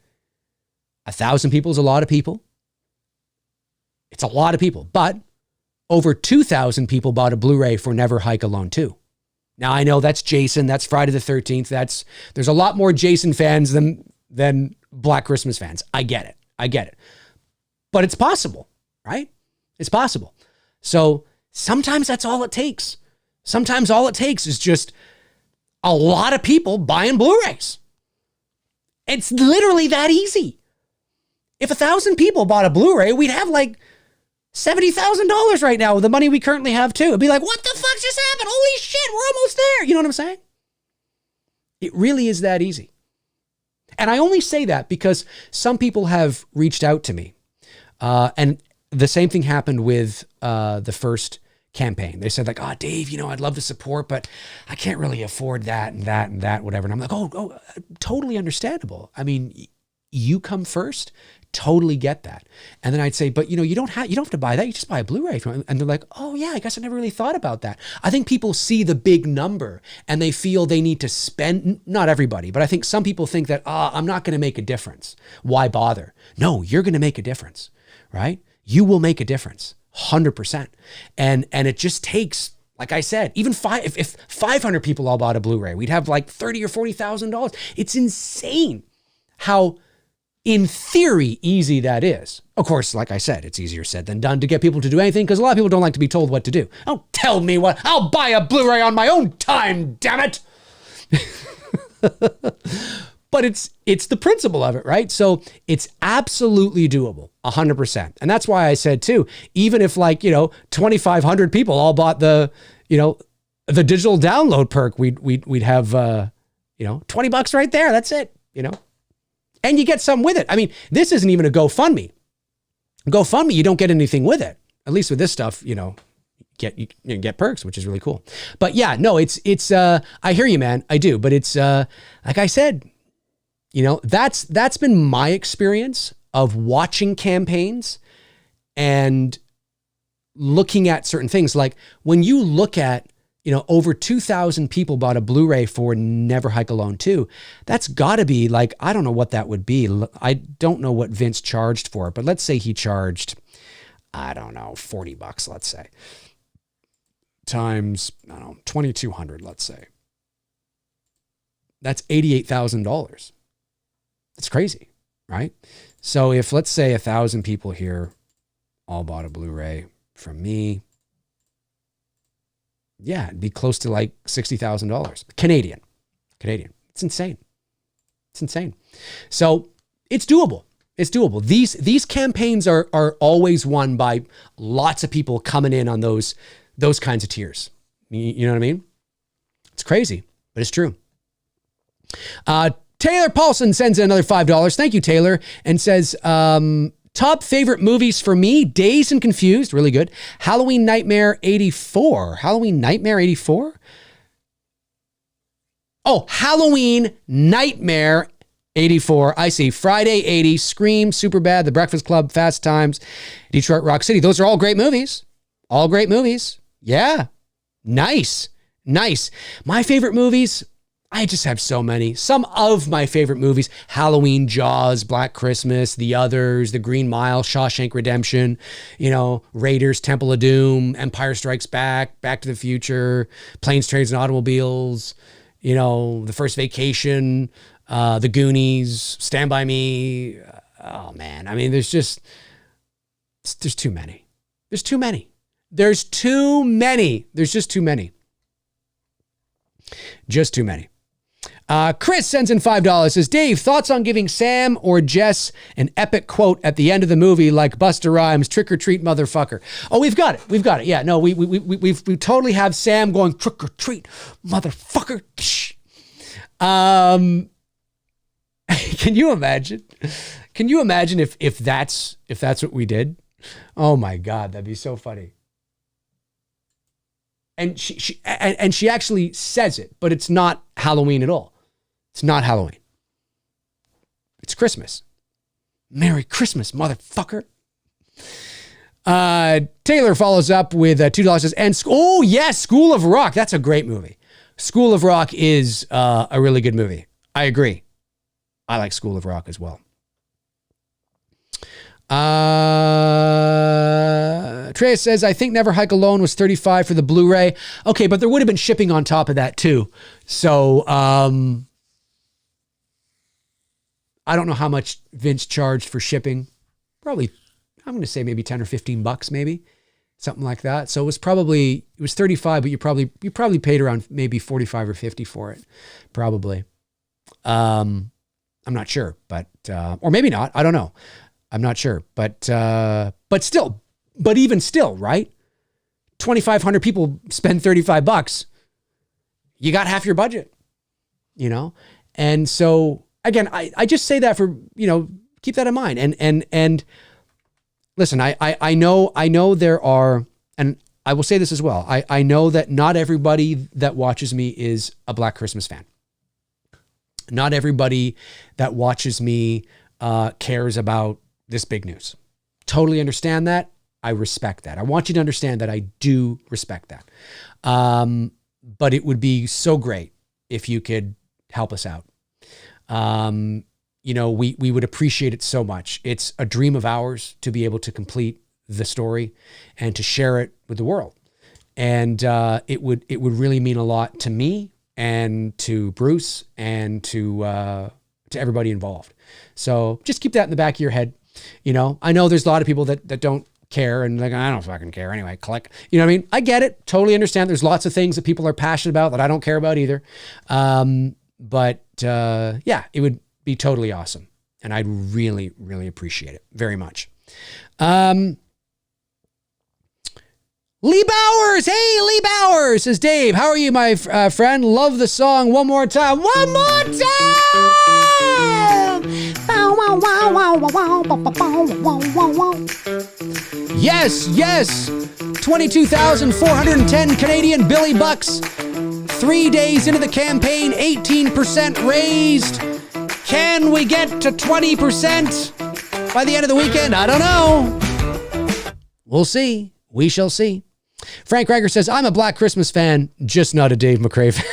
1,000 people is a lot of people. It's a lot of people, but over 2,000 people bought a Blu-ray for Never Hike Alone 2. Now I know that's Jason, that's Friday the 13th. There's a lot more Jason fans than Black Christmas fans. I get it. But it's possible, right? It's possible. So sometimes that's all it takes. Sometimes all it takes is just a lot of people buying Blu-rays. It's literally that easy. If 1,000 people bought a Blu-ray, we'd have like $70,000 right now with the money we currently have too. It'd be like, what the fuck just happened? Holy shit, we're almost there. You know what I'm saying? It really is that easy. And I only say that because some people have reached out to me. And the same thing happened with the first campaign. They said like, oh, Dave, I'd love to support, but I can't really afford that and that and that, whatever. And I'm like, oh, totally understandable. I mean, you come first. Totally get that. And then I'd say, but you don't have to buy that. You just buy a Blu-ray. And they're like, oh yeah, I guess I never really thought about that. I think people see the big number and they feel they need to spend, not everybody, but I think some people think that, I'm not going to make a difference. Why bother? No, you're going to make a difference, right? You will make a difference 100%. And it just takes, like I said, even if 500 people all bought a Blu-ray, we'd have like $30,000 or $40,000. It's insane how, in theory, easy that is. Of course, like I said, it's easier said than done to get people to do anything because a lot of people don't like to be told what to do. Don't tell me what. I'll buy a Blu-ray on my own time, damn it. But it's the principle of it, right? So it's absolutely doable, 100%. And that's why I said too, even if 2,500 people all bought the digital download perk, we'd have $20 right there. That's it, And you get some with it. I mean, this isn't even a GoFundMe. GoFundMe, you don't get anything with it. At least with this stuff, you get perks, which is really cool. But yeah, no, it's I hear you, man. I do. But it's like I said, that's been my experience of watching campaigns and looking at certain things. Like when you look at, over 2,000 people bought a Blu-ray for Never Hike Alone 2. That's got to be like, I don't know what that would be. I don't know what Vince charged for it, but let's say he charged, I don't know, $40, let's say. Times, I don't know, 2,200, let's say. That's $88,000. That's crazy, right? So if, let's say 1,000 people here all bought a Blu-ray from me, yeah, it'd be close to like $60,000 Canadian. It's insane. So it's doable. It's doable. These campaigns are always won by lots of people coming in on those kinds of tiers. You know what I mean? It's crazy, but it's true. Taylor Paulson sends in another $5. Thank you, Taylor, and says, top favorite movies for me, Dazed and Confused, really good. Halloween Nightmare 84. Halloween Nightmare 84? Oh, Halloween Nightmare 84. I see. Friday 80, Scream, Superbad, The Breakfast Club, Fast Times, Detroit Rock City. Those are all great movies. All great movies. Yeah. Nice. My favorite movies, I just have so many. Some of my favorite movies: Halloween, Jaws, Black Christmas, The Others, The Green Mile, Shawshank Redemption, Raiders, Temple of Doom, Empire Strikes Back, Back to the Future, Planes, Trains, and Automobiles, The First Vacation, The Goonies, Stand By Me. Oh man. I mean, there's too many. There's too many. There's just too many. Just too many. Chris sends in $5, says, Dave, thoughts on giving Sam or Jess an epic quote at the end of the movie like Busta Rhymes, trick or treat, motherfucker? Oh, we've got it. Yeah, no, we totally have Sam going, trick or treat, motherfucker. Can you imagine? If that's what we did? Oh my God, that'd be so funny. And she actually says it, but it's not Halloween at all. It's not Halloween. It's Christmas. Merry Christmas, motherfucker. Taylor follows up with $2. Says, and oh yes, School of Rock. That's a great movie. School of Rock is a really good movie. I agree. I like School of Rock as well. Trey says, I think Never Hike Alone was $35 for the Blu-ray. Okay, but there would have been shipping on top of that too. So I don't know how much Vince charged for shipping. Probably, I'm going to say maybe 10 or 15 bucks, maybe something like that. So it was 35, but you probably paid around maybe 45 or 50 for it. Probably. I'm not sure, but, or maybe not. I don't know. I'm not sure, but even still, right? 2,500 people spend 35 bucks. You got half your budget, And so again, I just say that for, keep that in mind. And listen, I know there are, and I will say this as well. I know that not everybody that watches me is a Black Christmas fan. Not everybody that watches me cares about this big news. Totally understand that. I respect that. I want you to understand that I do respect that. But it would be so great if you could help us out. We would appreciate it so much. It's a dream of ours to be able to complete the story and to share it with the world. And it would really mean a lot to me and to Bruce and to everybody involved. So just keep that in the back of your head. I know there's a lot of people that don't care and like, I don't fucking care anyway, click. You know what I mean? I get it. Totally understand. There's lots of things that people are passionate about that I don't care about either. But it would be totally awesome. And I'd really, really appreciate it very much. Lee Bowers. Hey, Lee Bowers says, Dave, how are you, my friend? Love the song one more time. One more time. Yes. 22,410 Canadian Billy Bucks. 3 days into the campaign, 18% raised. Can we get to 20% by the end of the weekend? I don't know. We'll see. We shall see. Frank Reiger says, I'm a Black Christmas fan, just not a Dave McRae fan.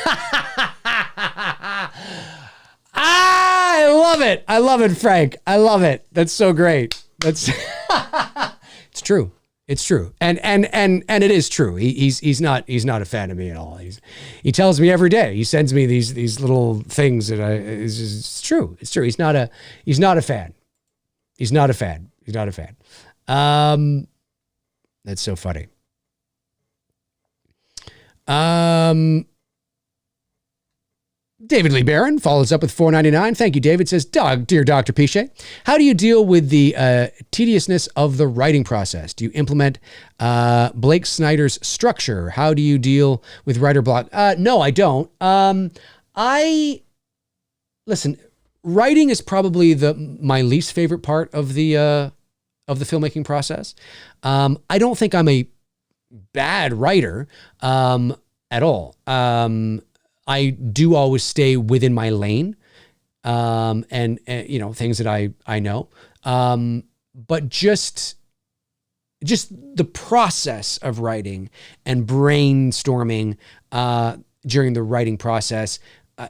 I love it, Frank. I love it. That's so great. It's true. It's true. And it is true. He's not a fan of me at all. He tells me every day. He sends me these little things that it's true. It's true. He's not a fan. He's not a fan. That's so funny. David Lee Barron follows up with $4.99. Thank you, David. Says, dear Dr. Pichet, how do you deal with the tediousness of the writing process? Do you implement Blake Snyder's structure? How do you deal with writer block? No, I don't. Listen, writing is probably my least favorite part of the filmmaking process. I don't think I'm a bad writer at all. I do always stay within my lane, and things that I know. But just the process of writing and brainstorming during the writing process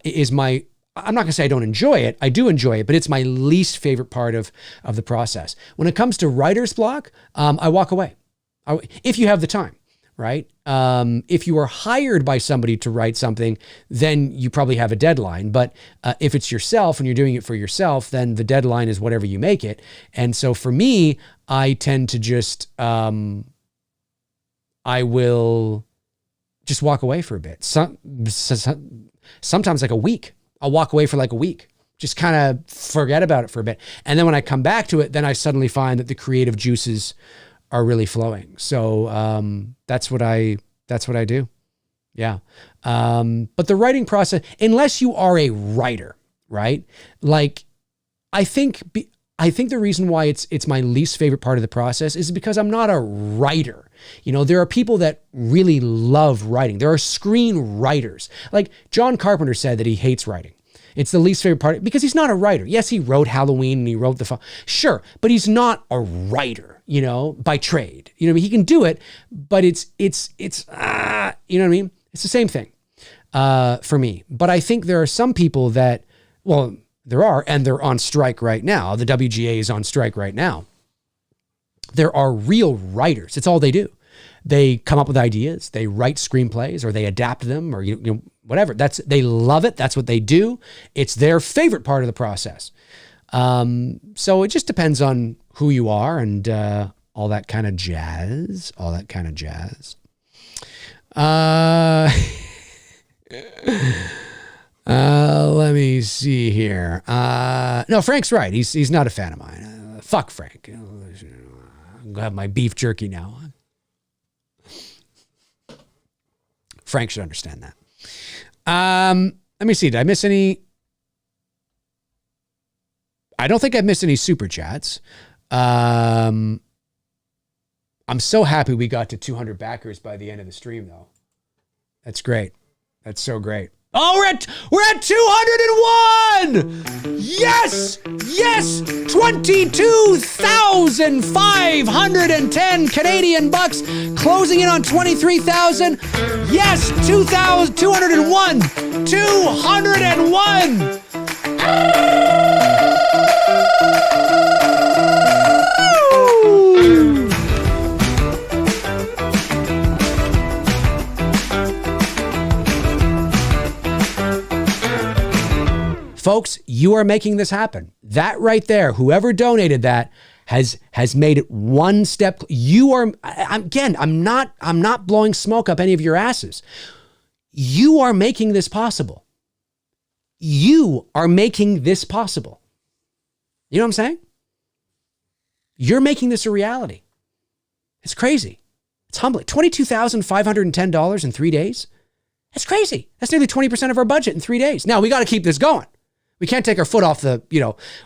is I'm not gonna say I don't enjoy it. I do enjoy it, but it's my least favorite part of the process. When it comes to writer's block, I walk away. If you have the time. Right? If you are hired by somebody to write something, then you probably have a deadline. But if it's yourself and you're doing it for yourself, then the deadline is whatever you make it. And so for me, I tend to just, I will just walk away for a bit. Sometimes like a week. I'll walk away for like a week. Just kind of forget about it for a bit. And then when I come back to it, then I suddenly find that the creative juices are really flowing. So that's what I do. Yeah. But the writing process, unless you are a writer, right? Like, I think the reason why it's my least favorite part of the process is because I'm not a writer. There are people that really love writing. There are screenwriters. Like John Carpenter said that he hates writing. It's the least favorite part because he's not a writer. Yes, he wrote Halloween and he wrote sure, but he's not a writer, by trade. He can do it, but it's you know what I mean? It's the same thing for me. But I think there are some people that, well, there are, and they're on strike right now. The WGA is on strike right now. There are real writers. It's all they do. They come up with ideas, they write screenplays, or they adapt them, or whatever. They love it. That's what they do. It's their favorite part of the process. So it just depends on who you are and all that kind of jazz. Let me see here. No, Frank's right. He's not a fan of mine. Fuck Frank. I'm gonna have my beef jerky now. Frank should understand that. Let me see. Did I miss any? I don't think I've missed any super chats. I'm so happy we got to 200 backers by the end of the stream, though. That's great. That's so great. Oh, we're at 201. Yes, 22,510 Canadian bucks, closing in on 23,000. Yes, 201. 201. Folks, you are making this happen. That right there, whoever donated that has made it one step. You are, again, I'm not blowing smoke up any of your asses. You are making this possible. You are making this possible. You know what I'm saying? You're making this a reality. It's crazy. It's humbling. $22,510 in 3 days. That's crazy. That's nearly 20% of our budget in 3 days. Now we got to keep this going. We can't take our foot off the,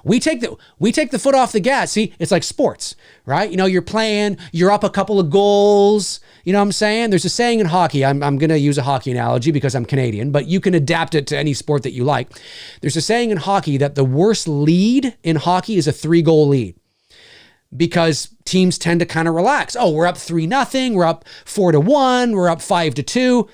we take the foot off the gas. See, it's like sports, right? You're playing, you're up a couple of goals. You know what I'm saying? There's a saying in hockey. I'm going to use a hockey analogy because I'm Canadian, but you can adapt it to any sport that you like. There's a saying in hockey that the worst lead in hockey is a 3-goal lead because teams tend to kind of relax. Oh, we're up 3-0. We're up 4-1. We're up 5-2.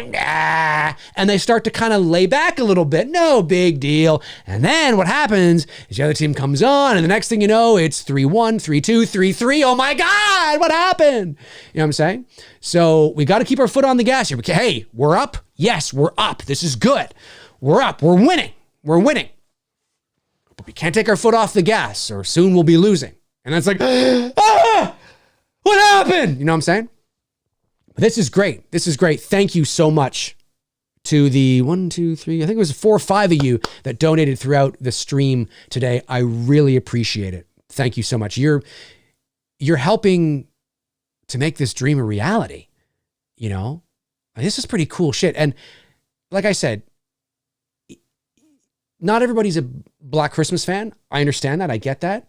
Yeah, and they start to kind of lay back a little bit. No big deal. And then what happens is the other team comes on, and the next thing you know, it's 3-1, 3-2, 3-3. Oh my God, what happened? You know what I'm saying? So we got to keep our foot on the gas here. Hey, we're up. Yes, we're up. This is good. We're up. We're winning. We're winning. But we can't take our foot off the gas, or soon we'll be losing. And that's like, what happened? You know what I'm saying? This is great. This is great. Thank you so much to the 1, 2, 3, I think it was 4 or 5 of you that donated throughout the stream today. I really appreciate it. Thank you so much. You're helping to make this dream a reality. You know, this is pretty cool shit. And like I said, not everybody's a Black Christmas fan. I understand that. I get that.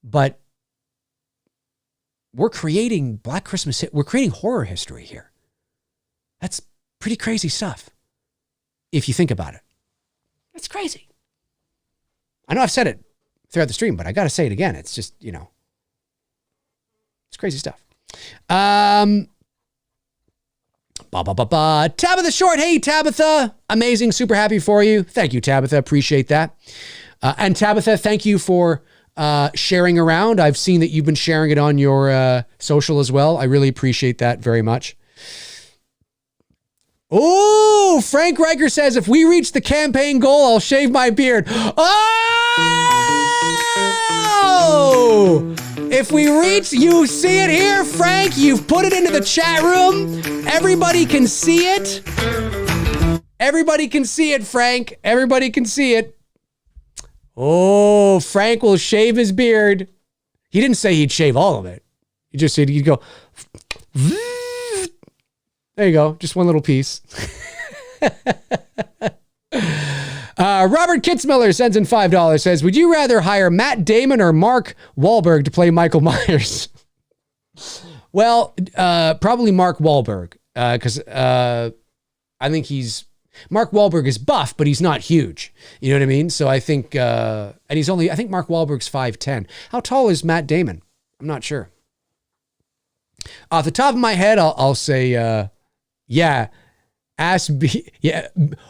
But we're creating Black Christmas. We're creating horror history here. That's pretty crazy stuff. If you think about it, that's crazy. I know I've said it throughout the stream, but I got to say it again. It's just, you know, it's crazy stuff. Tabitha Short. Hey, Tabitha. Amazing. Super happy for you. Thank you, Tabitha. Appreciate that. And Tabitha, thank you for sharing around. I've seen that you've been sharing it on your social as well. I really appreciate that very much. Oh, Frank Riker says, if we reach the campaign goal, I'll shave my beard. Oh! If we reach, you see it here, Frank. You've put it into the chat room. Everybody can see it. Everybody can see it, Frank. Everybody can see it. Oh, Frank will shave his beard. He didn't say he'd shave all of it. He just said he'd go. There you go. Just one little piece. Robert Kitzmiller sends in $5, says, would you rather hire Matt Damon or Mark Wahlberg to play Michael Myers? Well, probably Mark Wahlberg, because I think Mark Wahlberg is buff, but he's not huge. You know what I mean? So I think, and I think Mark Wahlberg's 5'10". How tall is Matt Damon? I'm not sure. Off the top of my head, I'll say, yeah. Yeah.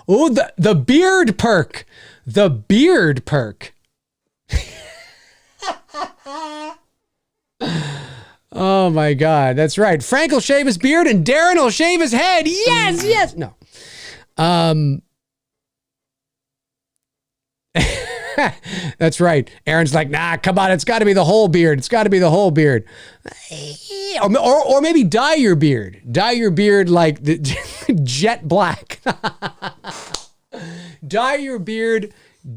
Oh, the beard perk. The beard perk. Oh my God. That's right. Frank will shave his beard and Darren will shave his head. Yes, yes. No. That's right. Aaron's like, nah, come on. It's got to be the whole beard. It's got to be the whole beard. Or maybe dye your beard. Dye your beard like the jet black. Dye your beard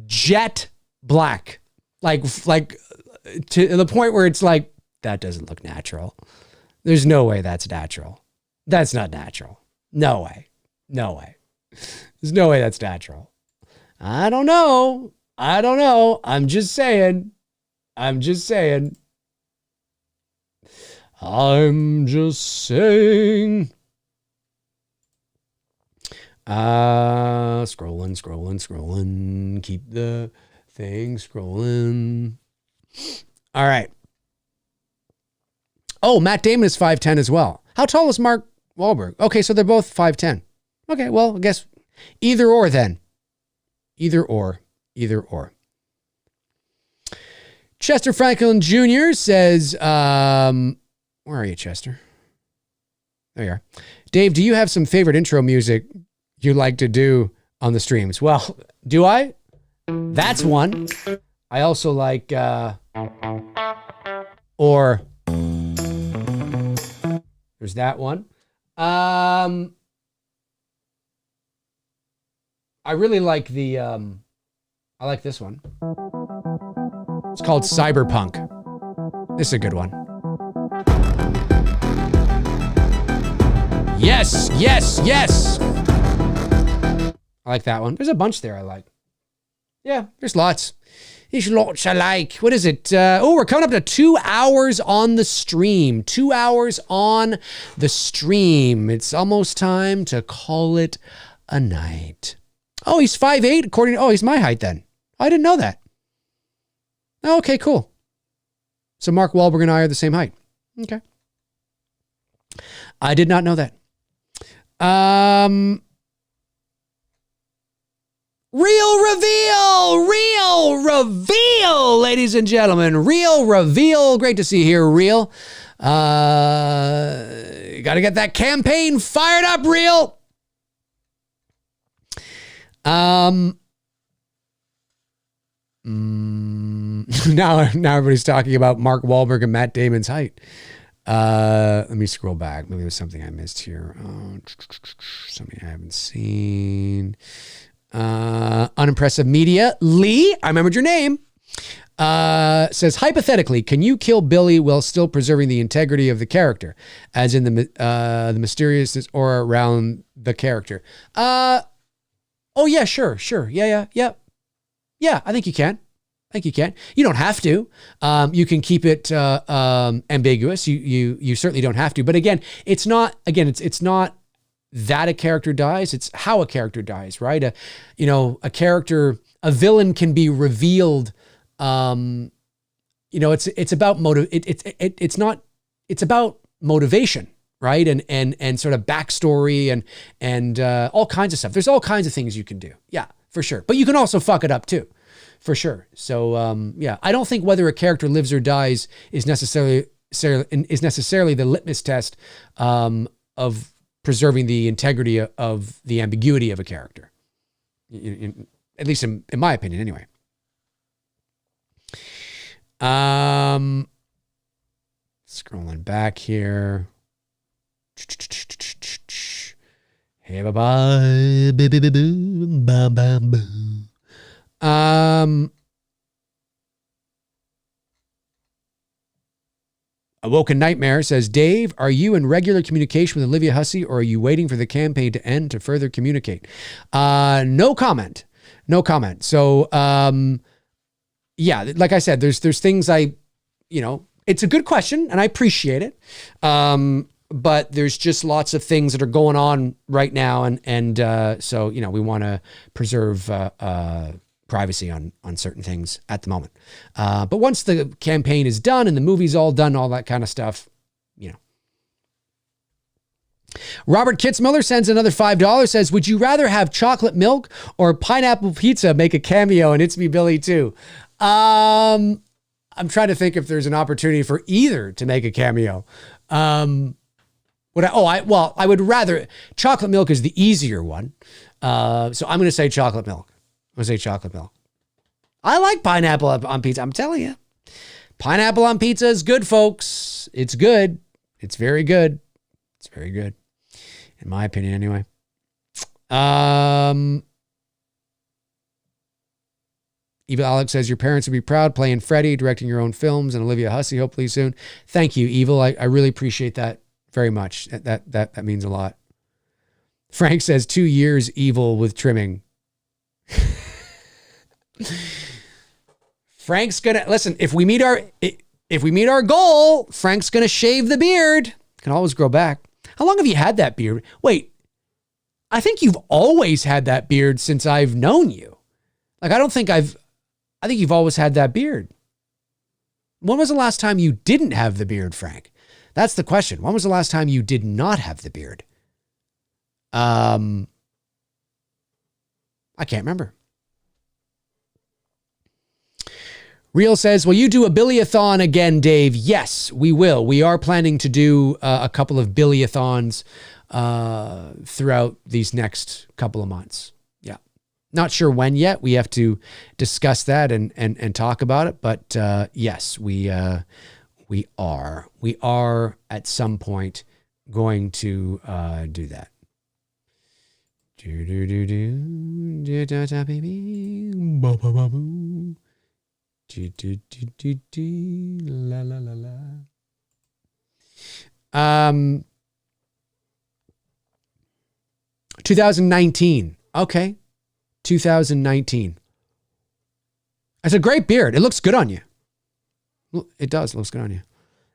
jet black. Like to the point where it's like, that doesn't look natural. There's no way that's natural. That's not natural. No way. No way. There's no way that's natural. I don't know. I'm just saying. Scrolling. Keep the thing scrolling. All right. Oh, Matt Damon is 5'10" as well. How tall is Mark Wahlberg? Okay, so they're both 5'10". Okay, well, I guess either or then. Either or. Chester Franklin Jr. says, where are you, Chester? There you are. Dave, do you have some favorite intro music you like to do on the streams? Well, do I? That's one. I also like, or there's that one. I really like the, I like this one. It's called Cyberpunk. This is a good one. Yes. I like that one. There's a bunch there I like. Yeah, there's lots. There's lots I like. What is it? We're coming up to 2 hours on the stream. 2 hours on the stream. It's almost time to call it a night. Oh, he's 5'8", he's my height then. I didn't know that. Oh, okay, cool. So Mark Wahlberg and I are the same height. Okay. I did not know that. Real reveal, ladies and gentlemen. Real reveal. Great to see you here, Real. You got to get that campaign fired up, Real. Now everybody's talking about Mark Wahlberg and Matt Damon's height. Let me scroll back. Maybe there's something I missed here. Something I haven't seen. Unimpressive Media. Lee, I remembered your name. Says, hypothetically, can you kill Billy while still preserving the integrity of the character, as in the mysteriousness aura around the character? Oh yeah, sure. Yeah. I think you can. You don't have to. You can keep it ambiguous. You certainly don't have to. But again, it's not that a character dies. It's how a character dies, right? A villain can be revealed. It's about it's about motivation, right? And sort of backstory and all kinds of stuff. There's all kinds of things you can do. Yeah, for sure. But you can also fuck it up too. For sure. So, I don't think whether a character lives or dies is necessarily the litmus test of preserving the integrity of the ambiguity of a character. At least in my opinion, anyway. Scrolling back here. Hey, bye-bye. Bye-bye. Awoken Nightmare says, Dave, are you in regular communication with Olivia Hussey, or are you waiting for the campaign to end to further communicate? No comment. So, like I said, there's things it's a good question and I appreciate it. But there's just lots of things that are going on right now. And so, we want to preserve, privacy on certain things at the moment. But once the campaign is done and the movie's all done, all that kind of stuff, Robert Kitzmiller sends another $5, says, would you rather have chocolate milk or pineapple pizza make a cameo in It's Me Billy 2? I'm trying to think if there's an opportunity for either to make a cameo. I would rather, chocolate milk is the easier one. So I'm going to say chocolate milk. I like pineapple on pizza. I'm telling you, pineapple on pizza is good, folks. It's good. It's very good. In my opinion, anyway. Eva Alex says, your parents would be proud playing Freddie, directing your own films, and Olivia Hussey, hopefully soon. Thank you, Evil. I really appreciate that very much. That means a lot. Frank says 2 years, Evil, with trimming. Frank's gonna listen. If we meet our goal, Frank's gonna shave the beard. Can always grow back. How long have you had that beard? Wait, I think you've always had that beard since I've known you. Like, I think you've always had that beard. When was the last time you didn't have the beard, Frank? That's the question. When was the last time you did not have the beard? I can't remember. Real says, will you do a Billy-a-thon again, Dave? Yes, we will. We are planning to do a couple of Billy-a-thons throughout these next couple of months. Yeah. Not sure when yet. We have to discuss that and talk about it. But yes, we are. We are at some point going to do that. La la la la. 2019. Okay. 2019. That's a great beard. It looks good on you. It does. It looks good on you.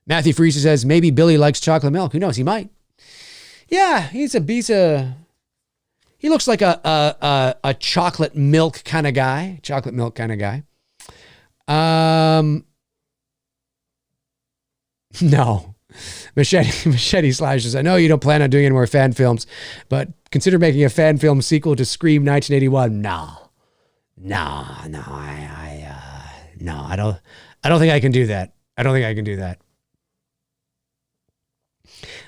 Matthew Freezer says, maybe Billy likes chocolate milk. Who knows? He might. Yeah, he looks like a chocolate milk kind of guy. No. Machete Slashes. I know you don't plan on doing any more fan films, but consider making a fan film sequel to Scream 1981. No, I don't think I can do that.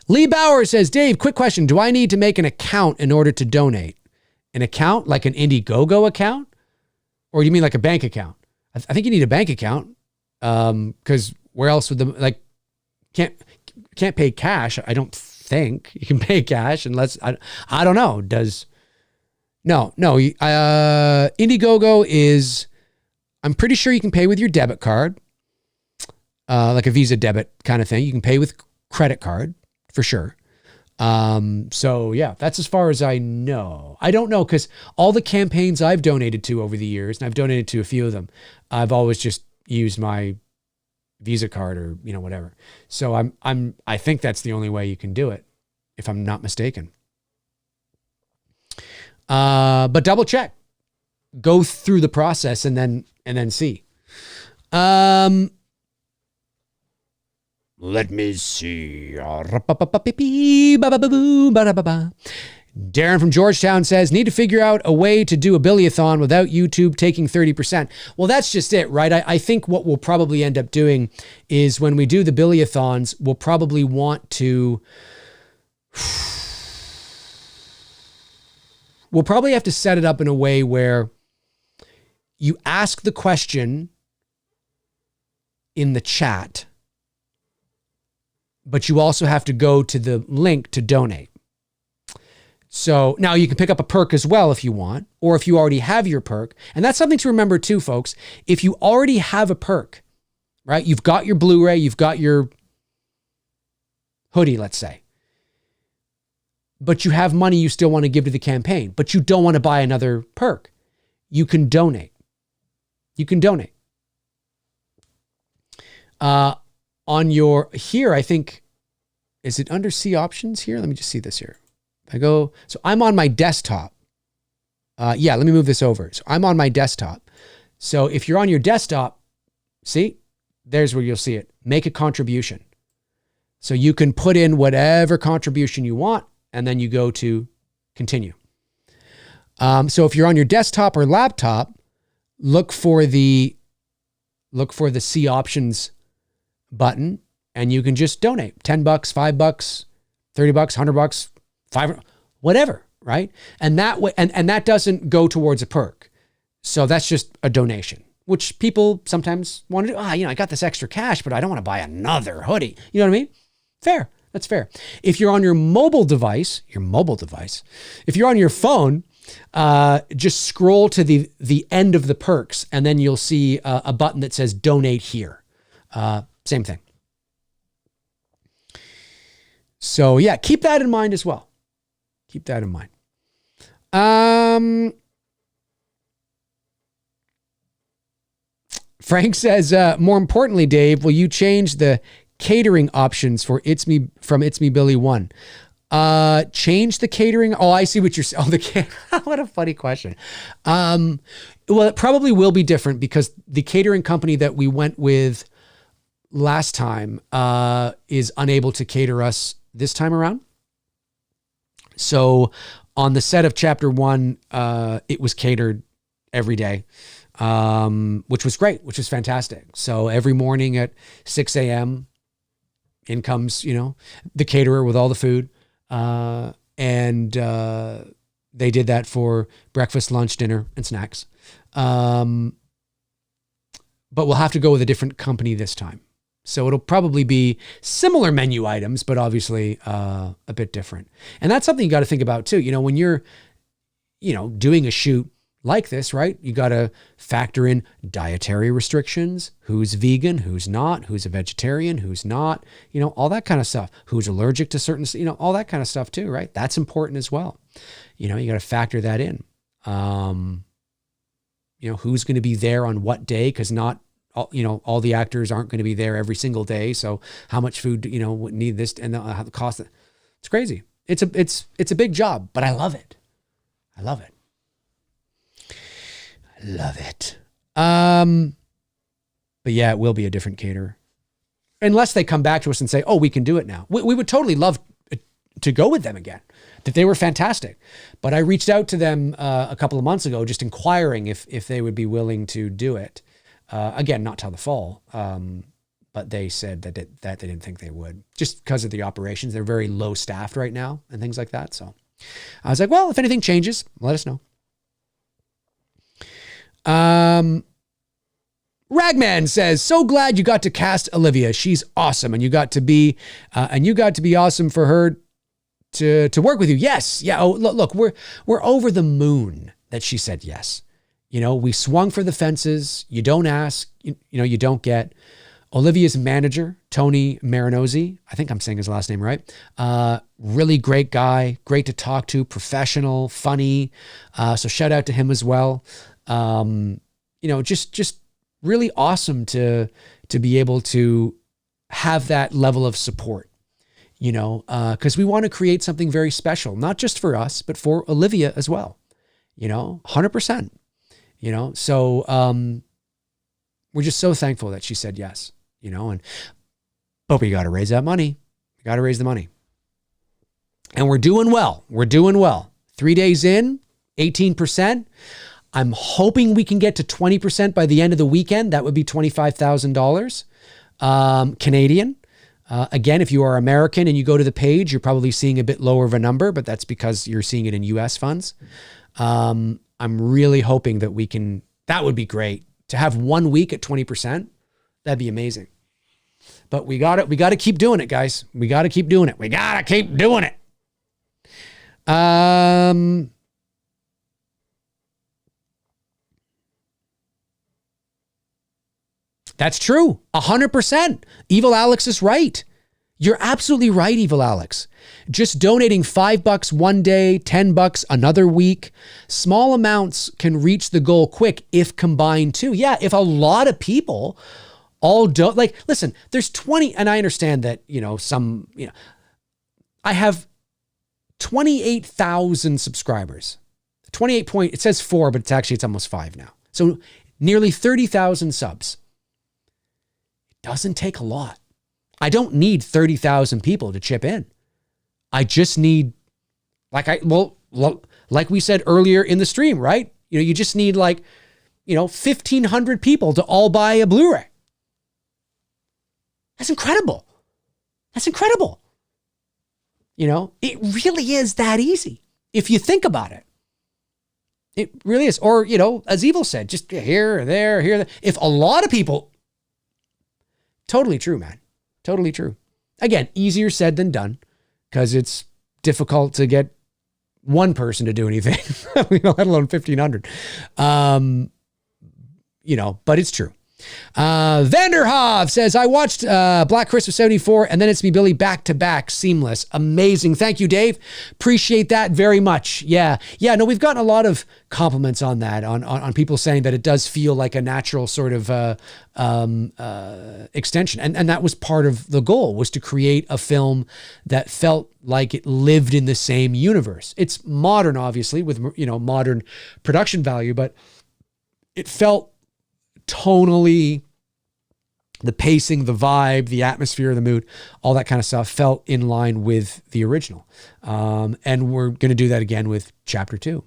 Lee Bauer says, Dave, quick question. Do I need to make an account in order to donate? An account, like an Indiegogo account? Or do you mean like a bank account? I think you need a bank account. Because where else would can't pay cash. I don't think you can pay cash unless I don't know. Indiegogo is, I'm pretty sure you can pay with your debit card, like a Visa debit kind of thing. You can pay with credit card for sure. So yeah, that's as far as I know. I don't know, because all the campaigns I've donated to over the years, and I've donated to a few of them, I've always just used my Visa card or, whatever. So I think that's the only way you can do it, if I'm not mistaken. But double check, go through the process and then see. Let me see. Darren from Georgetown says, need to figure out a way to do a Billy-a-thon without YouTube taking 30%. Well, that's just it, right? I think what we'll probably end up doing is when we do the Billy-a-thons, we'll probably want to... We'll probably have to set it up in a way where you ask the question in the chat, but you also have to go to the link to donate. So now you can pick up a perk as well if you want, or if you already have your perk. And that's something to remember too, folks. If you already have a perk, right? You've got your Blu-ray, you've got your hoodie, let's say, but you have money you still want to give to the campaign, but you don't want to buy another perk. You can donate. You can donate. On your, here, I think, is it under see options here? Let me just see this here. If I go, so I'm on my desktop. Yeah, let me move this over. So I'm on my desktop. So if you're on your desktop, see, there's where you'll see it. Make a contribution. So you can put in whatever contribution you want, and then you go to continue. So if you're on your desktop or laptop, look for the see options button, and you can just donate $10, $5, $30, $100, $500, whatever, right? And that way, and that doesn't go towards a perk. So that's just a donation, which people sometimes want to do. I got this extra cash, but I don't want to buy another hoodie. You know what I mean? Fair. That's fair. If you're on your mobile device, if you're on your phone, just scroll to the end of the perks, and then you'll see a button that says donate here. Same thing. So yeah, keep that in mind as well. Keep that in mind. Frank says, more importantly, Dave, will you change the catering options for It's Me Billy 1? Change the catering. Oh, I see what you're saying. What a funny question. Well, it probably will be different because the catering company that we went with last time is unable to cater us this time around. So on the set of chapter 1, it was catered every day, which was great, which was fantastic. So every morning at 6 a.m., in comes, the caterer with all the food. And they did that for breakfast, lunch, dinner, and snacks. But we'll have to go with a different company this time. So it'll probably be similar menu items, but obviously a bit different. And that's something you got to think about too. When you're, doing a shoot like this, right? You got to factor in dietary restrictions, who's vegan, who's not, who's a vegetarian, who's not, all that kind of stuff, who's allergic to certain, all that kind of stuff too, right? That's important as well. You got to factor that in. Who's going to be there on what day? Cause not all the actors aren't going to be there every single day. So how much food, would need this and the cost. It's crazy. It's a big job, but I love it. I love it. Love it. But yeah, it will be a different caterer. Unless they come back to us and say, oh, we can do it now. We would totally love to go with them again. That they were fantastic. But I reached out to them a couple of months ago, just inquiring if they would be willing to do it. Again, not till the fall. But they said that they didn't think they would. Just because of the operations. They're very low staffed right now and things like that. So I was like, well, if anything changes, let us know. Ragman says, so glad you got to cast Olivia. She's awesome. And you got to be awesome for her to work with you. Yes. Yeah. Oh, look, we're over the moon that she said yes. You know, we swung for the fences. You don't ask, you don't get. Olivia's manager, Tony Marinozzi, I think I'm saying his last name right. Really great guy, great to talk to, professional, funny. So shout out to him as well. Just really awesome to be able to have that level of support, because we want to create something very special, not just for us, but for Olivia as well, 100%, so we're just so thankful that she said yes, but we got to raise that money. We got to raise the money. And we're doing well. 3 days in, 18%. I'm hoping we can get to 20% by the end of the weekend. That would be $25,000 Canadian. Again, if you are American and you go to the page, you're probably seeing a bit lower of a number, but that's because you're seeing it in US funds. I'm really hoping that that would be great to have 1 week at 20%. That'd be amazing. But we got to keep doing it, guys. We got to keep doing it. That's true. 100%. Evil Alex is right. You're absolutely right, Evil Alex. Just donating $5 one day, $10 another week. Small amounts can reach the goal quick if combined too. Yeah, if a lot of people all don't, listen, there's 20, and I understand that, I have 28,000 subscribers. It says 4, but it's almost 5 now. So nearly 30,000 subs. Doesn't take a lot. I don't need 30,000 people to chip in. I just need, like we said earlier in the stream, right? You just need 1,500 people to all buy a Blu-ray. That's incredible. It really is that easy if you think about it. It really is. Or, as Evil said, just here, there. If a lot of people, totally true, man. Totally true. Again, easier said than done because it's difficult to get one person to do anything, let alone 1,500. But it's true. Vanderhoff says, I watched Black Christmas 74 and then It's Me Billy back to back, seamless. Amazing. Thank you, Dave. Appreciate that very much. Yeah. No, we've gotten a lot of compliments on that, on people saying that it does feel like a natural sort of extension. And that was part of the goal, was to create a film that felt like it lived in the same universe. It's modern, obviously, with, modern production value, but it felt tonally, the pacing, the vibe, the atmosphere, the mood, all that kind of stuff felt in line with the original. And we're going to do that again with chapter 2.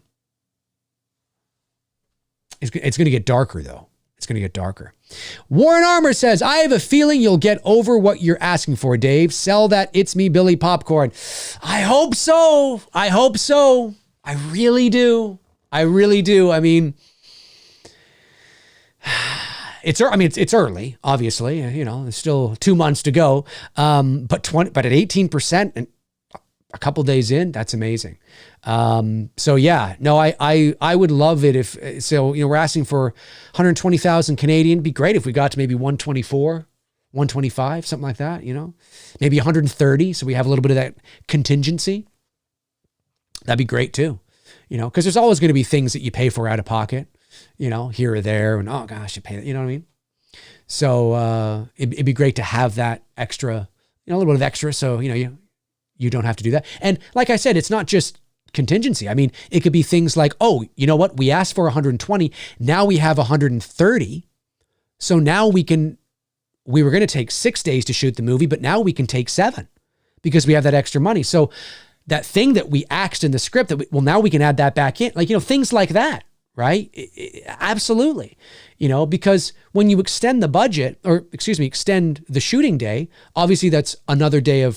It's going to get darker, though. It's going to get darker. Warren Armour says, I have a feeling you'll get over what you're asking for, Dave. Sell that It's Me Billy popcorn. I hope so. I really do. I mean, it's early, obviously, there's still 2 months to go. But at 18% and a couple days in, that's amazing. So yeah, no, I would love it if, we're asking for 120,000 Canadian. It'd be great if we got to maybe 124, 125, something like that, maybe 130. So we have a little bit of that contingency. That'd be great too, because there's always going to be things that you pay for out of pocket. Here or there, and oh gosh, you pay that, you know what I mean? So it'd be great to have that extra, a little bit of extra, so you don't have to do that. And like I said, it's not just contingency. I mean, it could be things like, oh, you know what? We asked for 120, now we have 130. So now we were going to take 6 days to shoot the movie, but now we can take 7 because we have that extra money. So that thing that we axed in the script, now we can add that back in, things like that. Right? Absolutely. Because when you extend the budget, extend the shooting day, obviously that's another day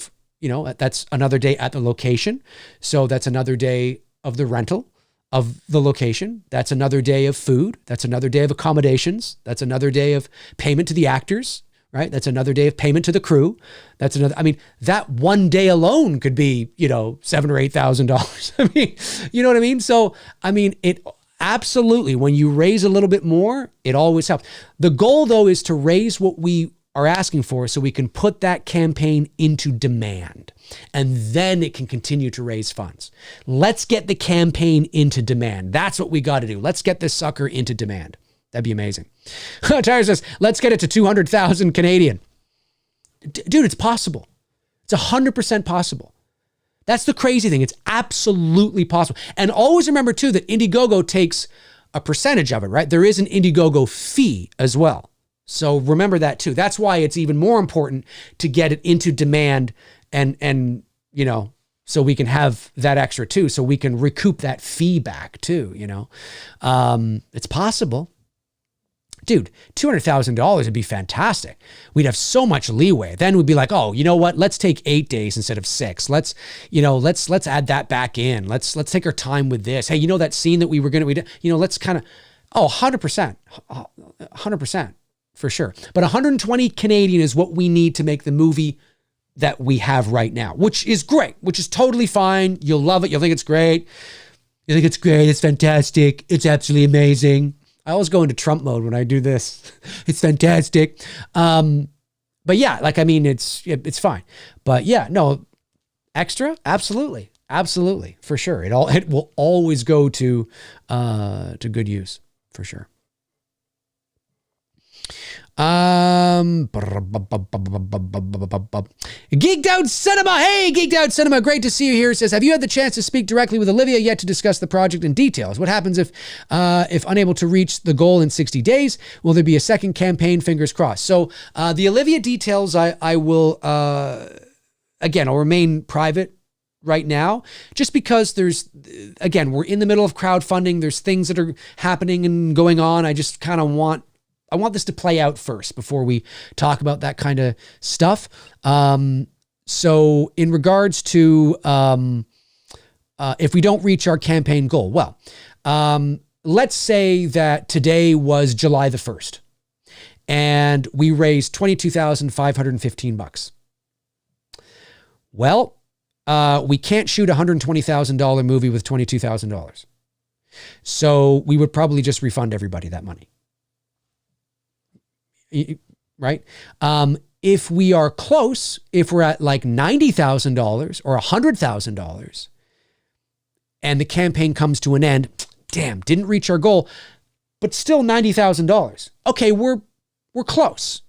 that's another day at the location. So that's another day of the rental. of the location. That's another day of food. That's another day of accommodations. That's another day of payment to the actors, right? That's another day of payment to the crew. That's another, I mean, that one day alone could be, $7,000 or $8,000. I mean, you know what I mean? So, I mean, it absolutely, when you raise a little bit more, it always helps. The goal though is to raise what we are asking for so we can put that campaign into demand, and then it can continue to raise funds. Let's get the campaign into demand. That's what we got to do. Let's get this sucker into demand. That'd be amazing. Tyler says, let's get it to 200,000 Canadian. Dude, it's possible. It's 100% possible. That's the crazy thing. It's absolutely possible. And always remember too that Indiegogo takes a percentage of it, right? There is an Indiegogo fee as well. So remember that too. That's why it's even more important to get it into demand and so we can have that extra too, so we can recoup that fee back too, It's possible. Dude, $200,000 would be fantastic. We'd have so much leeway. Then we'd be like, oh, you know what? Let's take 8 days instead of 6. Let's add that back in. Let's take our time with this. Hey, that scene that we were going to, let's kind of, 100%. For sure. But 120 Canadian is what we need to make the movie that we have right now, which is great, which is totally fine. You'll love it. You'll think it's great. You think it's great. It's fantastic. It's absolutely amazing. I always go into Trump mode when I do this. It's fantastic. But yeah, it's fine. But yeah, no, extra? Absolutely. Absolutely. For sure. It will always go to good use, for sure. Geeked Out Cinema. Hey, Geeked Out Cinema. Great to see you here. It says, have you had the chance to speak directly with Olivia yet to discuss the project in details? What happens if unable to reach the goal in 60 days? Will there be a second campaign? Fingers crossed. So the Olivia details, I will, again, I'll remain private right now, just because we're in the middle of crowdfunding. There's things that are happening and going on. I just kind of want this to play out first before we talk about that kind of stuff. So in regards to if we don't reach our campaign goal, well, let's say that today was July the 1st and we raised $22,515. Well, we can't shoot a $120,000 movie with $22,000. So we would probably just refund everybody that money. Right? If we are close, if we're at like $90,000 or $100,000 and the campaign comes to an end, damn, didn't reach our goal, but still $90,000. Okay, we're close,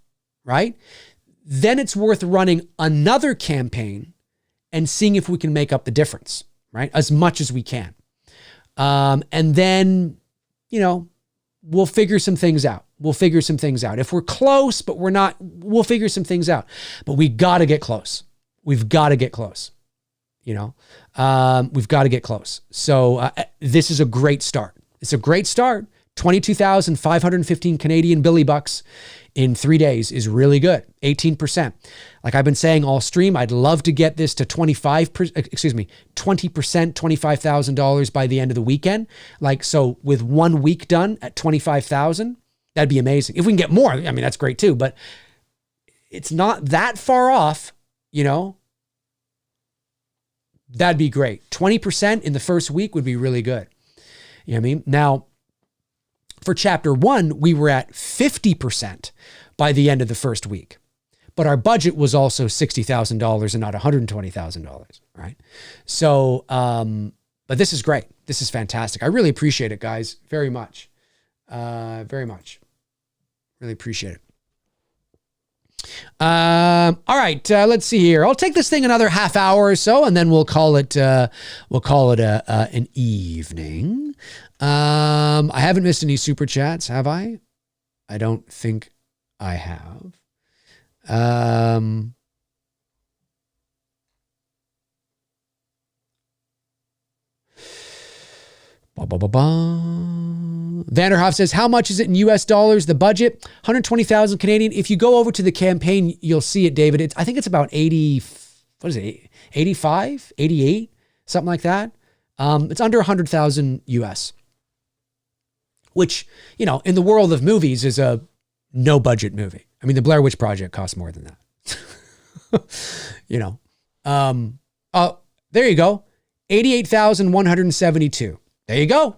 right? Then it's worth running another campaign and seeing if we can make up the difference, right? As much as we can. And then, we'll figure some things out. If we're close, but we're not, we'll figure some things out. But we got to get close. We've got to get close. We've got to get close. So this is a great start. It's a great start. 22,515 Canadian billy bucks in 3 days is really good. 18%. Like I've been saying all stream, I'd love to get this to 20%, $25,000 by the end of the weekend. Like, so with 1 week done at 25,000, that'd be amazing. If we can get more, that's great too, but it's not that far off, that'd be great. 20% in the first week would be really good. You know what I mean? Now, for chapter 1, we were at 50% by the end of the first week, but our budget was also $60,000 and not $120,000, right? So, but this is great. This is fantastic. I really appreciate it, guys, very much. Very much. Really appreciate it. All right, let's see here. I'll take this thing another half hour or so, and then we'll call it an evening. I haven't missed any super chats, have I? I don't think I have. Vanderhoff says, how much is it in US dollars? The budget, 120,000 Canadian. If you go over to the campaign, you'll see it, David. I think it's about 80, 85, 88, something like that. It's under 100,000 US, which, you know, in the world of movies is a no budget movie. I mean, the Blair Witch Project costs more than that. You know, there you go. 88,172. There you go.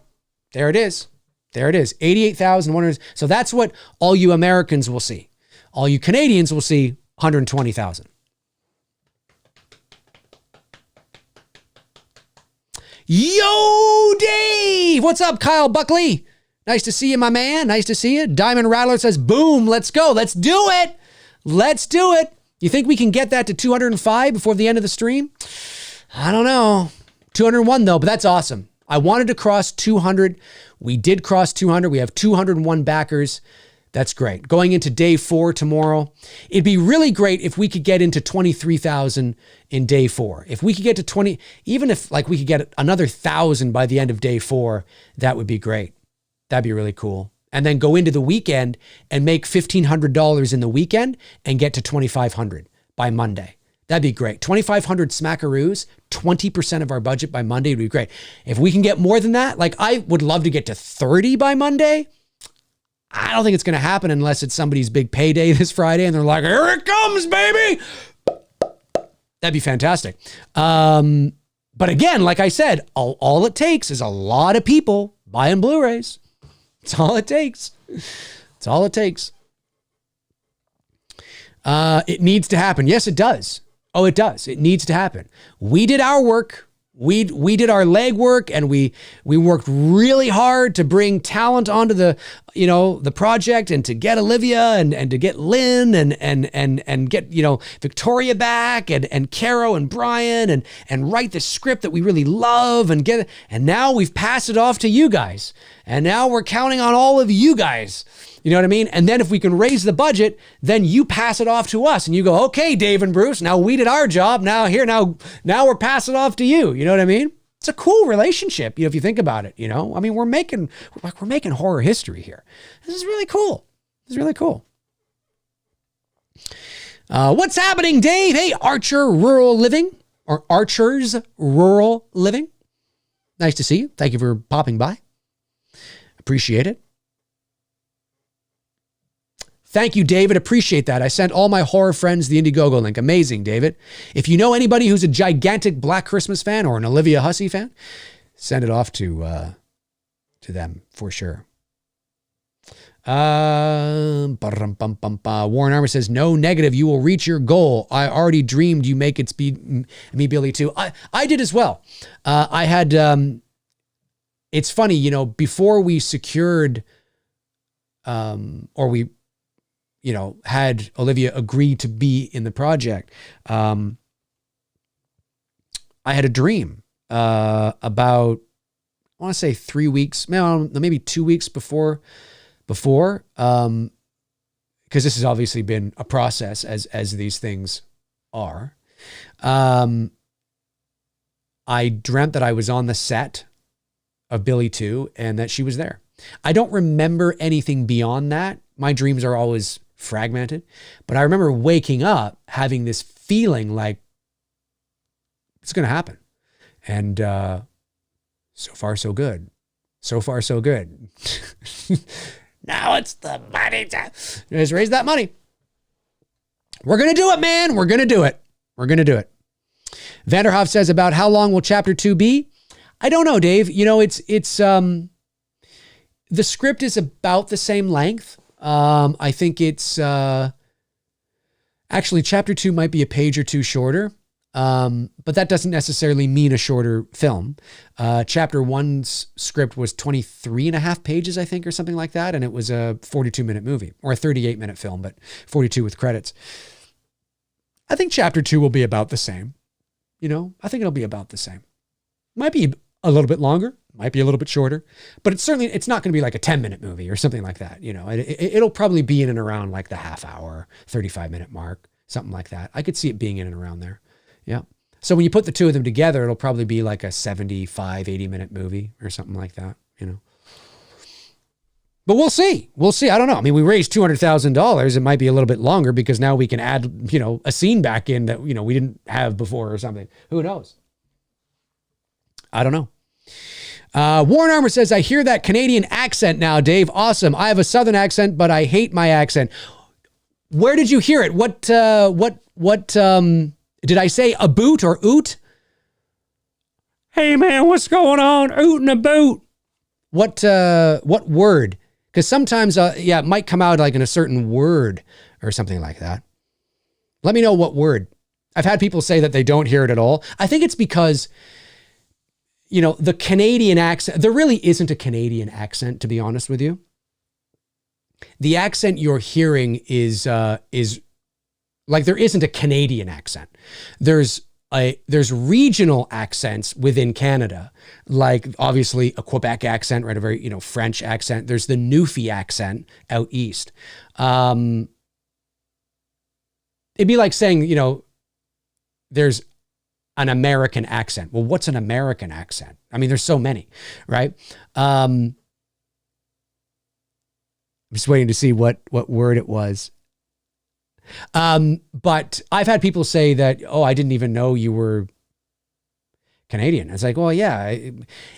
There it is. There it is. 88,100. So that's what all you Americans will see. All you Canadians will see 120,000. Yo, Dave. What's up, Kyle Buckley? Nice to see you, my man. Nice to see you. Diamond Rattler says, boom, let's go. Let's do it. Let's do it. You think we can get that to 205 before the end of the stream? I don't know. 201 though, but that's awesome. I wanted to cross 200. We did cross 200. We have 201 backers. That's great. Going into day 4 tomorrow. It'd be really great if we could get into 23,000 in day 4. If we could get to 20, even if like we could get another 1,000 by the end of day 4, that would be great. That'd be really cool. And then go into the weekend and make $1,500 in the weekend and get to 2,500 by Monday. That'd be great. 2,500 smackaroos, 20% of our budget by Monday would be great. If we can get more than that, like I would love to get to 30 by Monday. I don't think it's going to happen unless it's somebody's big payday this Friday and they're like, here it comes, baby. That'd be fantastic. But again, like I said, all it takes is a lot of people buying Blu-rays. It's all it takes. It's all it takes. It needs to happen. Yes, it does. Oh, it does. It needs to happen. We did our work. We did our legwork, and we worked really hard to bring talent onto the project, and to get Olivia and to get Lynn and get, Victoria back and Caro and Brian and write the script that we really love and now we've passed it off to you guys. And now we're counting on all of you guys. You know what I mean? And then if we can raise the budget, then you pass it off to us and you go, okay, Dave and Bruce, now we did our job. Now we're passing it off to you. You know what I mean? It's a cool relationship, if you think about it, I mean, we're making horror history here. This is really cool. This is really cool. What's happening, Dave? Hey, Archers Rural Living. Nice to see you. Thank you for popping by. Appreciate it. Thank you, David. Appreciate that. I sent all my horror friends the Indiegogo link. Amazing, David. If you know anybody who's a gigantic Black Christmas fan or an Olivia Hussey fan, send it off to them for sure. Warren Armour says, no negative. You will reach your goal. I already dreamed you make it speed me, Billy, too. I did as well. I had, it's funny, before we secured, or we, had Olivia agree to be in the project. I had a dream about, I want to say 3 weeks, maybe 2 weeks before, because this has obviously been a process as these things are. I dreamt that I was on the set of Billy 2 and that she was there. I don't remember anything beyond that. My dreams are always fragmented, but I remember waking up having this feeling like it's going to happen. And so far, so good. So far, so good. Now it's the money time. Just raise that money. We're going to do it, man. We're going to do it. We're going to do it. Vanderhoff says, about how long will chapter 2 be? I don't know, Dave. It's the script is about the same length. I think it's actually chapter 2 might be a page or two shorter, but that doesn't necessarily mean a shorter film. Chapter 1's script was 23 and a half pages, I think, or something like that, and it was a 42-minute movie, or a 38-minute film, but 42 with credits. I think chapter 2 will be about the same. I think it'll be about the same. Might be a little bit longer. Might be a little bit shorter, but it's not going to be like a 10-minute movie or something like that. It'll probably be in and around like the half hour, 35-minute mark, something like that. I could see it being in and around there. Yeah. So when you put the two of them together, it'll probably be like a 75, 80-minute movie or something like that, But we'll see. I don't know. I mean, we raised $200,000. It might be a little bit longer because now we can add, a scene back in that, we didn't have before or something. Who knows? I don't know. Warren Armour says, I hear that Canadian accent now, Dave. Awesome. I have a Southern accent, but I hate my accent. Where did you hear it? What did I say? A boot or oot? Hey man, what's going on? Oot and a boot. What word? Because sometimes, it might come out like in a certain word or something like that. Let me know what word. I've had people say that they don't hear it at all. I think it's because, the Canadian accent, there really isn't a Canadian accent, to be honest with you. The accent you're hearing is like there isn't a Canadian accent. There's regional accents within Canada, like obviously a Quebec accent, right? A very, French accent. There's the Newfie accent out east. It'd be like saying, there's an American accent. Well, what's an American accent? I mean, there's so many, right? I'm just waiting to see what word it was. But I've had people say that, I didn't even know you were Canadian. It's like, well, yeah,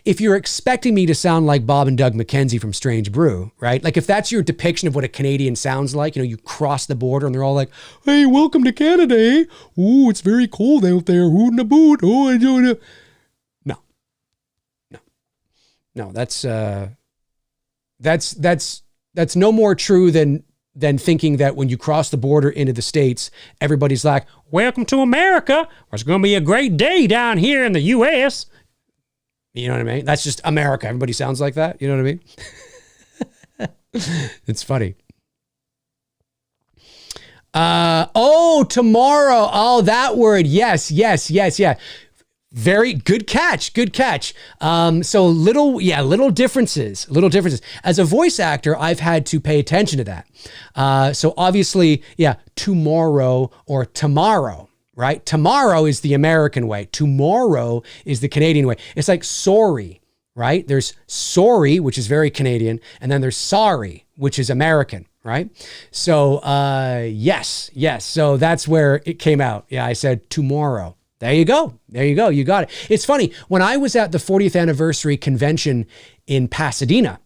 if you're expecting me to sound like Bob and Doug McKenzie from Strange Brew, right? Like if that's your depiction of what a Canadian sounds like, you cross the border and they're all like, hey, welcome to Canada, eh? Ooh, it's very cold out there. Ooh, in the boot. Oh, I don't know. No, that's no more true than thinking that when you cross the border into the States, everybody's like, welcome to America. It's going to be a great day down here in the U.S. You know what I mean? That's just America. Everybody sounds like that. You know what I mean? It's funny. Tomorrow. Oh, that word. Yes. Yeah. Very good catch. So little differences. As a voice actor, I've had to pay attention to that. So obviously, tomorrow or tomorrow, right? Tomorrow is the American way. Tomorrow is the Canadian way. It's like sorry, right? There's sorry, which is very Canadian, and then there's sorry, which is American, right? So yes. So that's where it came out. Yeah, I said tomorrow. There you go. You got it. It's funny. When I was at the 40th anniversary convention in Pasadena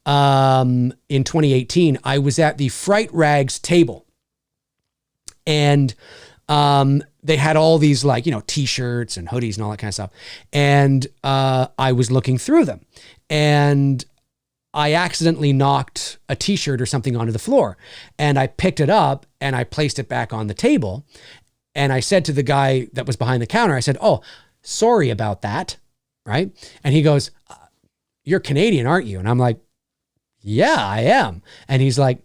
in 2018, I was at the Fright Rags table. And they had all these T-shirts and hoodies and all that kind of stuff. And I was looking through them. And I accidentally knocked a T-shirt or something onto the floor. And I picked it up and I placed it back on the table. And I said to the guy that was behind the counter, I said, oh, sorry about that, right? And he goes, you're Canadian, aren't you? And I'm like, yeah, I am. And he's like,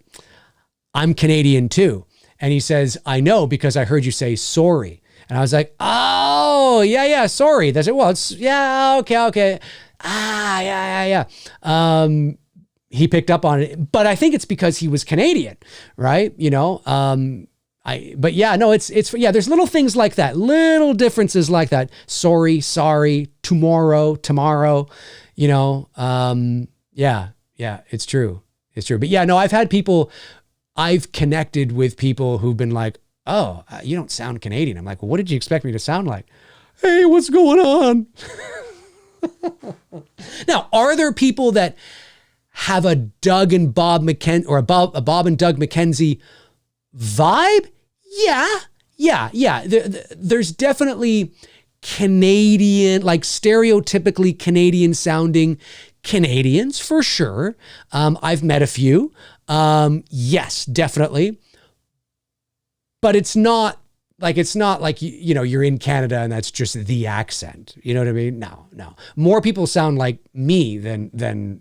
I'm Canadian too. And he says, I know because I heard you say sorry. And I was like, oh, yeah, sorry. They said, well, it's, yeah, okay. Yeah. He picked up on it, but I think it's because he was Canadian, right? There's little things like that, little differences like that. Sorry, tomorrow, it's true. But I've connected with people who've been like, oh, you don't sound Canadian. I'm like, well, what did you expect me to sound like? Hey, what's going on? Now, are there people that have a Doug and Bob McKenzie or a Bob and Doug McKenzie vibe? Yeah. There's definitely Canadian, like stereotypically Canadian sounding Canadians for sure. I've met a few. Yes, definitely. But it's not like you're in Canada and that's just the accent. You know what I mean? No. More people sound like me than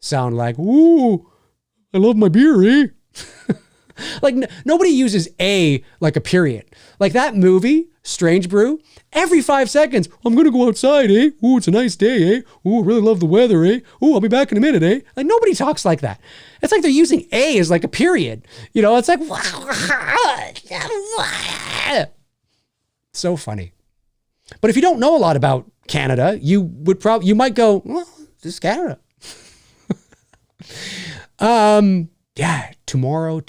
sound like, ooh, I love my beer, eh? Like nobody uses a like a period. Like that movie, Strange Brew, every 5 seconds, I'm going to go outside, eh? Ooh, it's a nice day, eh? Ooh, I really love the weather, eh? Ooh, I'll be back in a minute, eh? Like nobody talks like that. It's like they're using a as like a period. It's like, so funny. But if you don't know a lot about Canada, you might go, well, this is Canada. Yeah, tomorrow.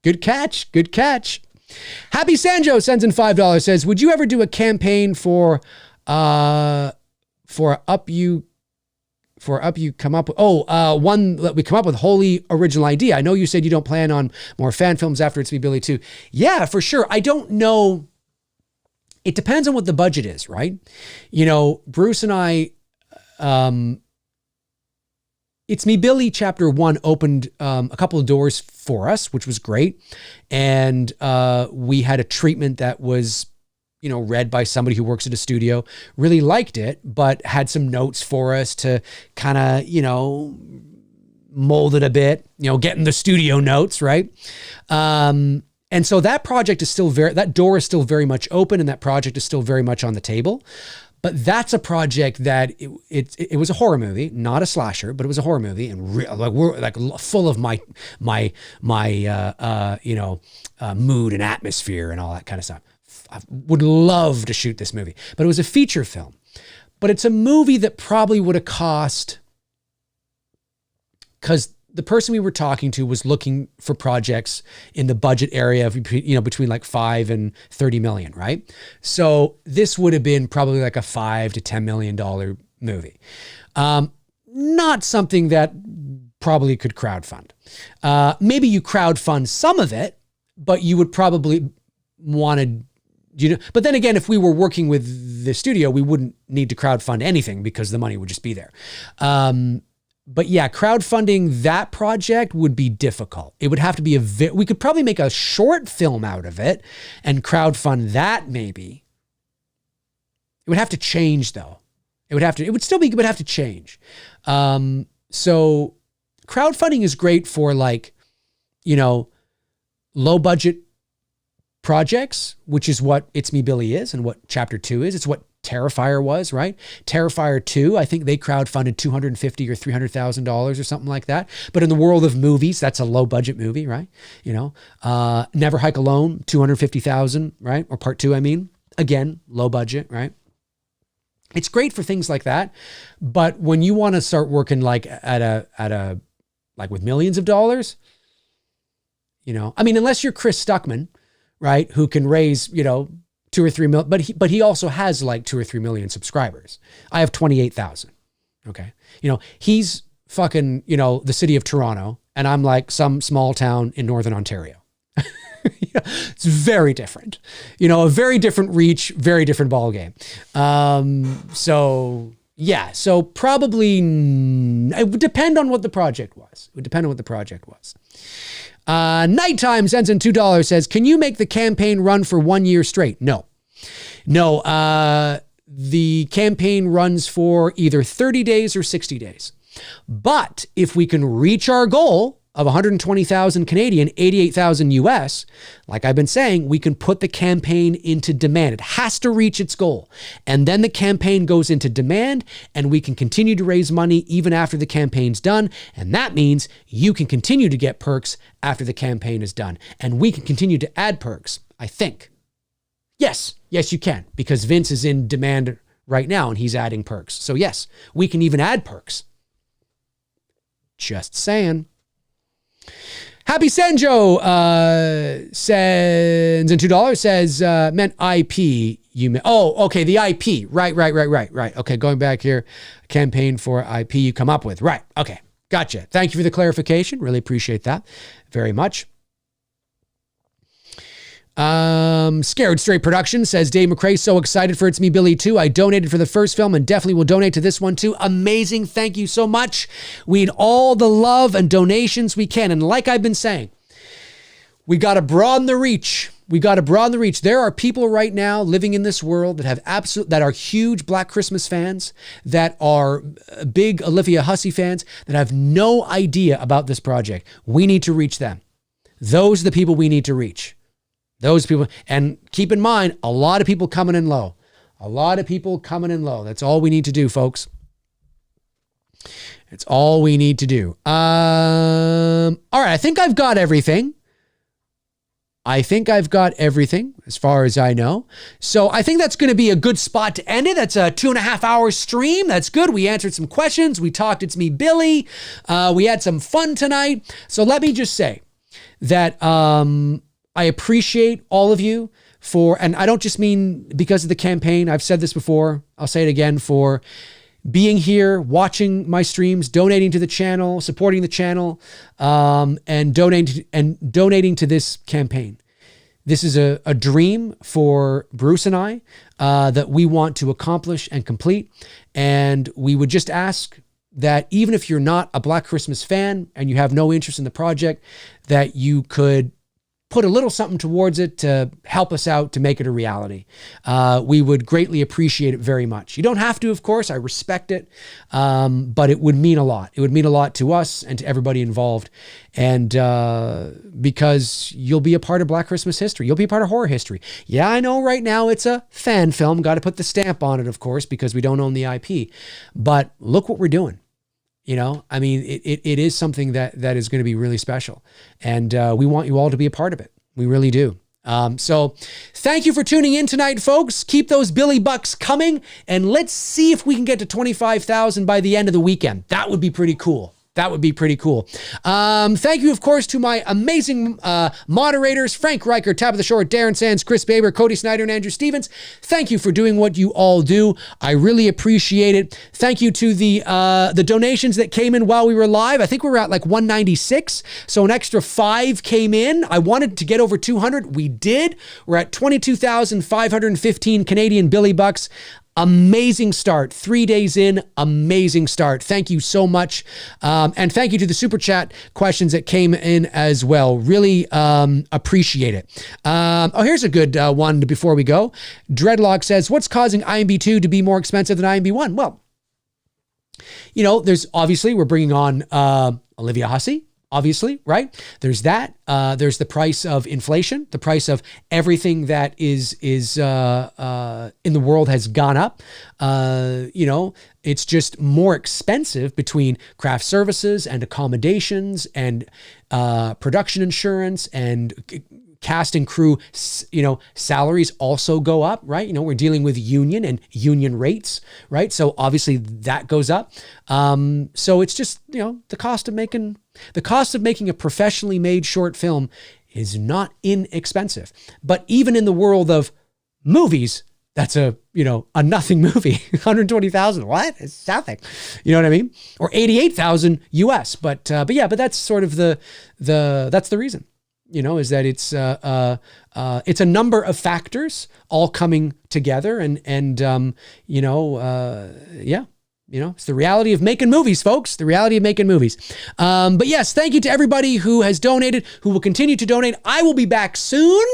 Good catch. Happy Sanjo sends in $5, says, would you ever do a campaign for come up with, one that we come up with, wholly original idea. I know you said you don't plan on more fan films after It's Me Billy 2. Yeah, for sure. I don't know. It depends on what the budget is, right? You know, Bruce and I, It's Me Billy Chapter 1 opened a couple of doors for us, which was great. And we had a treatment that was, you know, read by somebody who works at a studio, really liked it, but had some notes for us to kind of, you know, mold it a bit, you know, getting the studio notes, right? And so that project is still that door is still very much open, and that project is still very much on the table. But that's a project that it was a horror movie, not a slasher, but it was a horror movie, and we're like full of my mood and atmosphere and all that kind of stuff. I would love to shoot this movie, but it was a feature film. But it's a movie that probably would have cost, because the person we were talking to was looking for projects in the budget area of, you know, between like 5 and 30 million, right? So this would have been probably like a $5 to $10 million movie. Not something that probably could crowdfund. Maybe you crowdfund some of it, but you would probably want to, you know, but then again, if we were working with the studio, we wouldn't need to crowdfund anything because the money would just be there. But yeah, crowdfunding that project would be difficult. It would have to be we could probably make a short film out of it and crowdfund that maybe. It would have to change though. It would have to change. So crowdfunding is great for, like, you know, low budget projects, which is what It's Me Billy is and what Chapter 2 is. It's what Terrifier was, right? Terrifier 2, I think they crowdfunded $250,000 or $300,000 or something like that. But in the world of movies, that's a low budget movie, right? You know, Never Hike Alone, $250,000, right? Or Part 2, I mean. Again, low budget, right? It's great for things like that. But when you want to start working like at a like with millions of dollars, you know, I mean, unless you're Chris Stuckman, right, who can raise, you know, 2 or 3 million, but he also has like 2 or 3 million subscribers. I have 28,000. Okay. You know, he's fucking, you know, the city of Toronto, and I'm like some small town in Northern Ontario. It's very different, you know, a very different reach, very different ball game. So yeah, so probably it would depend on what the project was. Nighttime sends in $2, says, can you make the campaign run for 1 year straight? No. The campaign runs for either 30 days or 60 days. But if we can reach our goal of 120,000 Canadian, 88,000 US, like I've been saying, we can put the campaign into demand. It has to reach its goal. And then the campaign goes into demand, and we can continue to raise money even after the campaign's done. And that means you can continue to get perks after the campaign is done. And we can continue to add perks, I think. Yes, you can, because Vince is in demand right now and he's adding perks. So yes, we can even add perks. Just saying. Happy Sanjo sends in $2, says, meant IP. Okay, the IP. Right. Okay, going back here. Campaign for IP you come up with. Right, okay, gotcha. Thank you for the clarification. Really appreciate that very much. Scared Straight Production says, Dave McRae, so excited for It's Me Billy 2. I donated for the first film and definitely will donate to this one too. Amazing. Thank you so much. We need all the love and donations we can. And like I've been saying, we got to broaden the reach. There are people right now living in this world that are huge Black Christmas fans, that are big Olivia Hussey fans, that have no idea about this project. We need to reach them. Those are the people we need to reach. Those people, and keep in mind, a lot of people coming in low. That's all we need to do, folks. It's all we need to do. All right, I think I've got everything. As far as I know. So I think that's going to be a good spot to end it. That's a 2.5 hour stream. That's good. We answered some questions. We talked It's Me Billy. We had some fun tonight. So let me just say that I appreciate all of you for, and I don't just mean because of the campaign. I've said this before. I'll say it again, for being here, watching my streams, donating to the channel, supporting the channel, and donating to this campaign. This is a dream for Bruce and I that we want to accomplish and complete. And we would just ask that even if you're not a Black Christmas fan and you have no interest in the project, that you could put a little something towards it to help us out to make it a reality. We would greatly appreciate it very much. You don't have to, of course. I respect it, but it would mean a lot. It would mean a lot to us and to everybody involved. And because you'll be a part of Black Christmas history. You'll be a part of horror history. Yeah, I know right now it's a fan film. Got to put the stamp on it, of course, because we don't own the IP. But look what we're doing. You know, I mean, it is something that is going to be really special. And we want you all to be a part of it. We really do. So thank you for tuning in tonight, folks. Keep those Billy Bucks coming. And let's see if we can get to 25,000 by the end of the weekend. That would be pretty cool. That would be pretty cool. Thank you, of course, to my amazing moderators, Frank Riker, Tabitha Short, Darren Sands, Chris Baber, Cody Snyder, and Andrew Stevens. Thank you for doing what you all do. I really appreciate it. Thank you to the donations that came in while we were live. I think we were at like 196, so an extra 5 came in. I wanted to get over 200. We did. We're at 22,515 Canadian Billy Bucks. Amazing start. 3 days in, amazing start. Thank you so much. And thank you to the super chat questions that came in as well. Really appreciate it. Here's a good one before we go. Dreadlock says, what's causing IMDb 2 to be more expensive than IMDb 1? Well, you know, there's obviously, we're bringing on Olivia Hussey. Obviously, right? There's that. There's the price of inflation. The price of everything that is in the world has gone up. You know, it's just more expensive between craft services and accommodations and production insurance and cast and crew, you know, salaries also go up, right? You know, we're dealing with union and union rates, right? So obviously that goes up. So it's just, you know, the cost of making a professionally made short film is not inexpensive. But even in the world of movies, that's a nothing movie. 120,000. What? It's nothing. You know what I mean? Or 88,000 US. But that's sort of that's the reason. You know, is that it's a number of factors all coming together, and you know, it's the reality of making movies, folks. The reality of making movies. But yes, thank you to everybody who has donated, who will continue to donate. I will be back soon.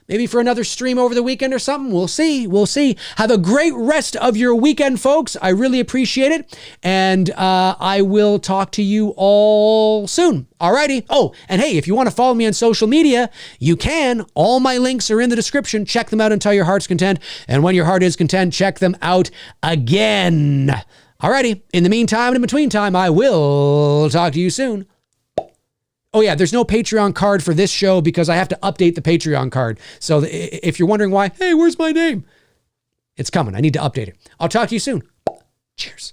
Maybe for another stream over the weekend or something. We'll see. We'll see. Have a great rest of your weekend, folks. I really appreciate it. And I will talk to you all soon. Alrighty. Oh, and hey, if you want to follow me on social media, you can. All my links are in the description. Check them out until your heart's content. And when your heart is content, check them out again. Alrighty. In the meantime and in between time, I will talk to you soon. Oh yeah, there's no Patreon card for this show because I have to update the Patreon card. So if you're wondering why, hey, where's my name? It's coming. I need to update it. I'll talk to you soon. Cheers.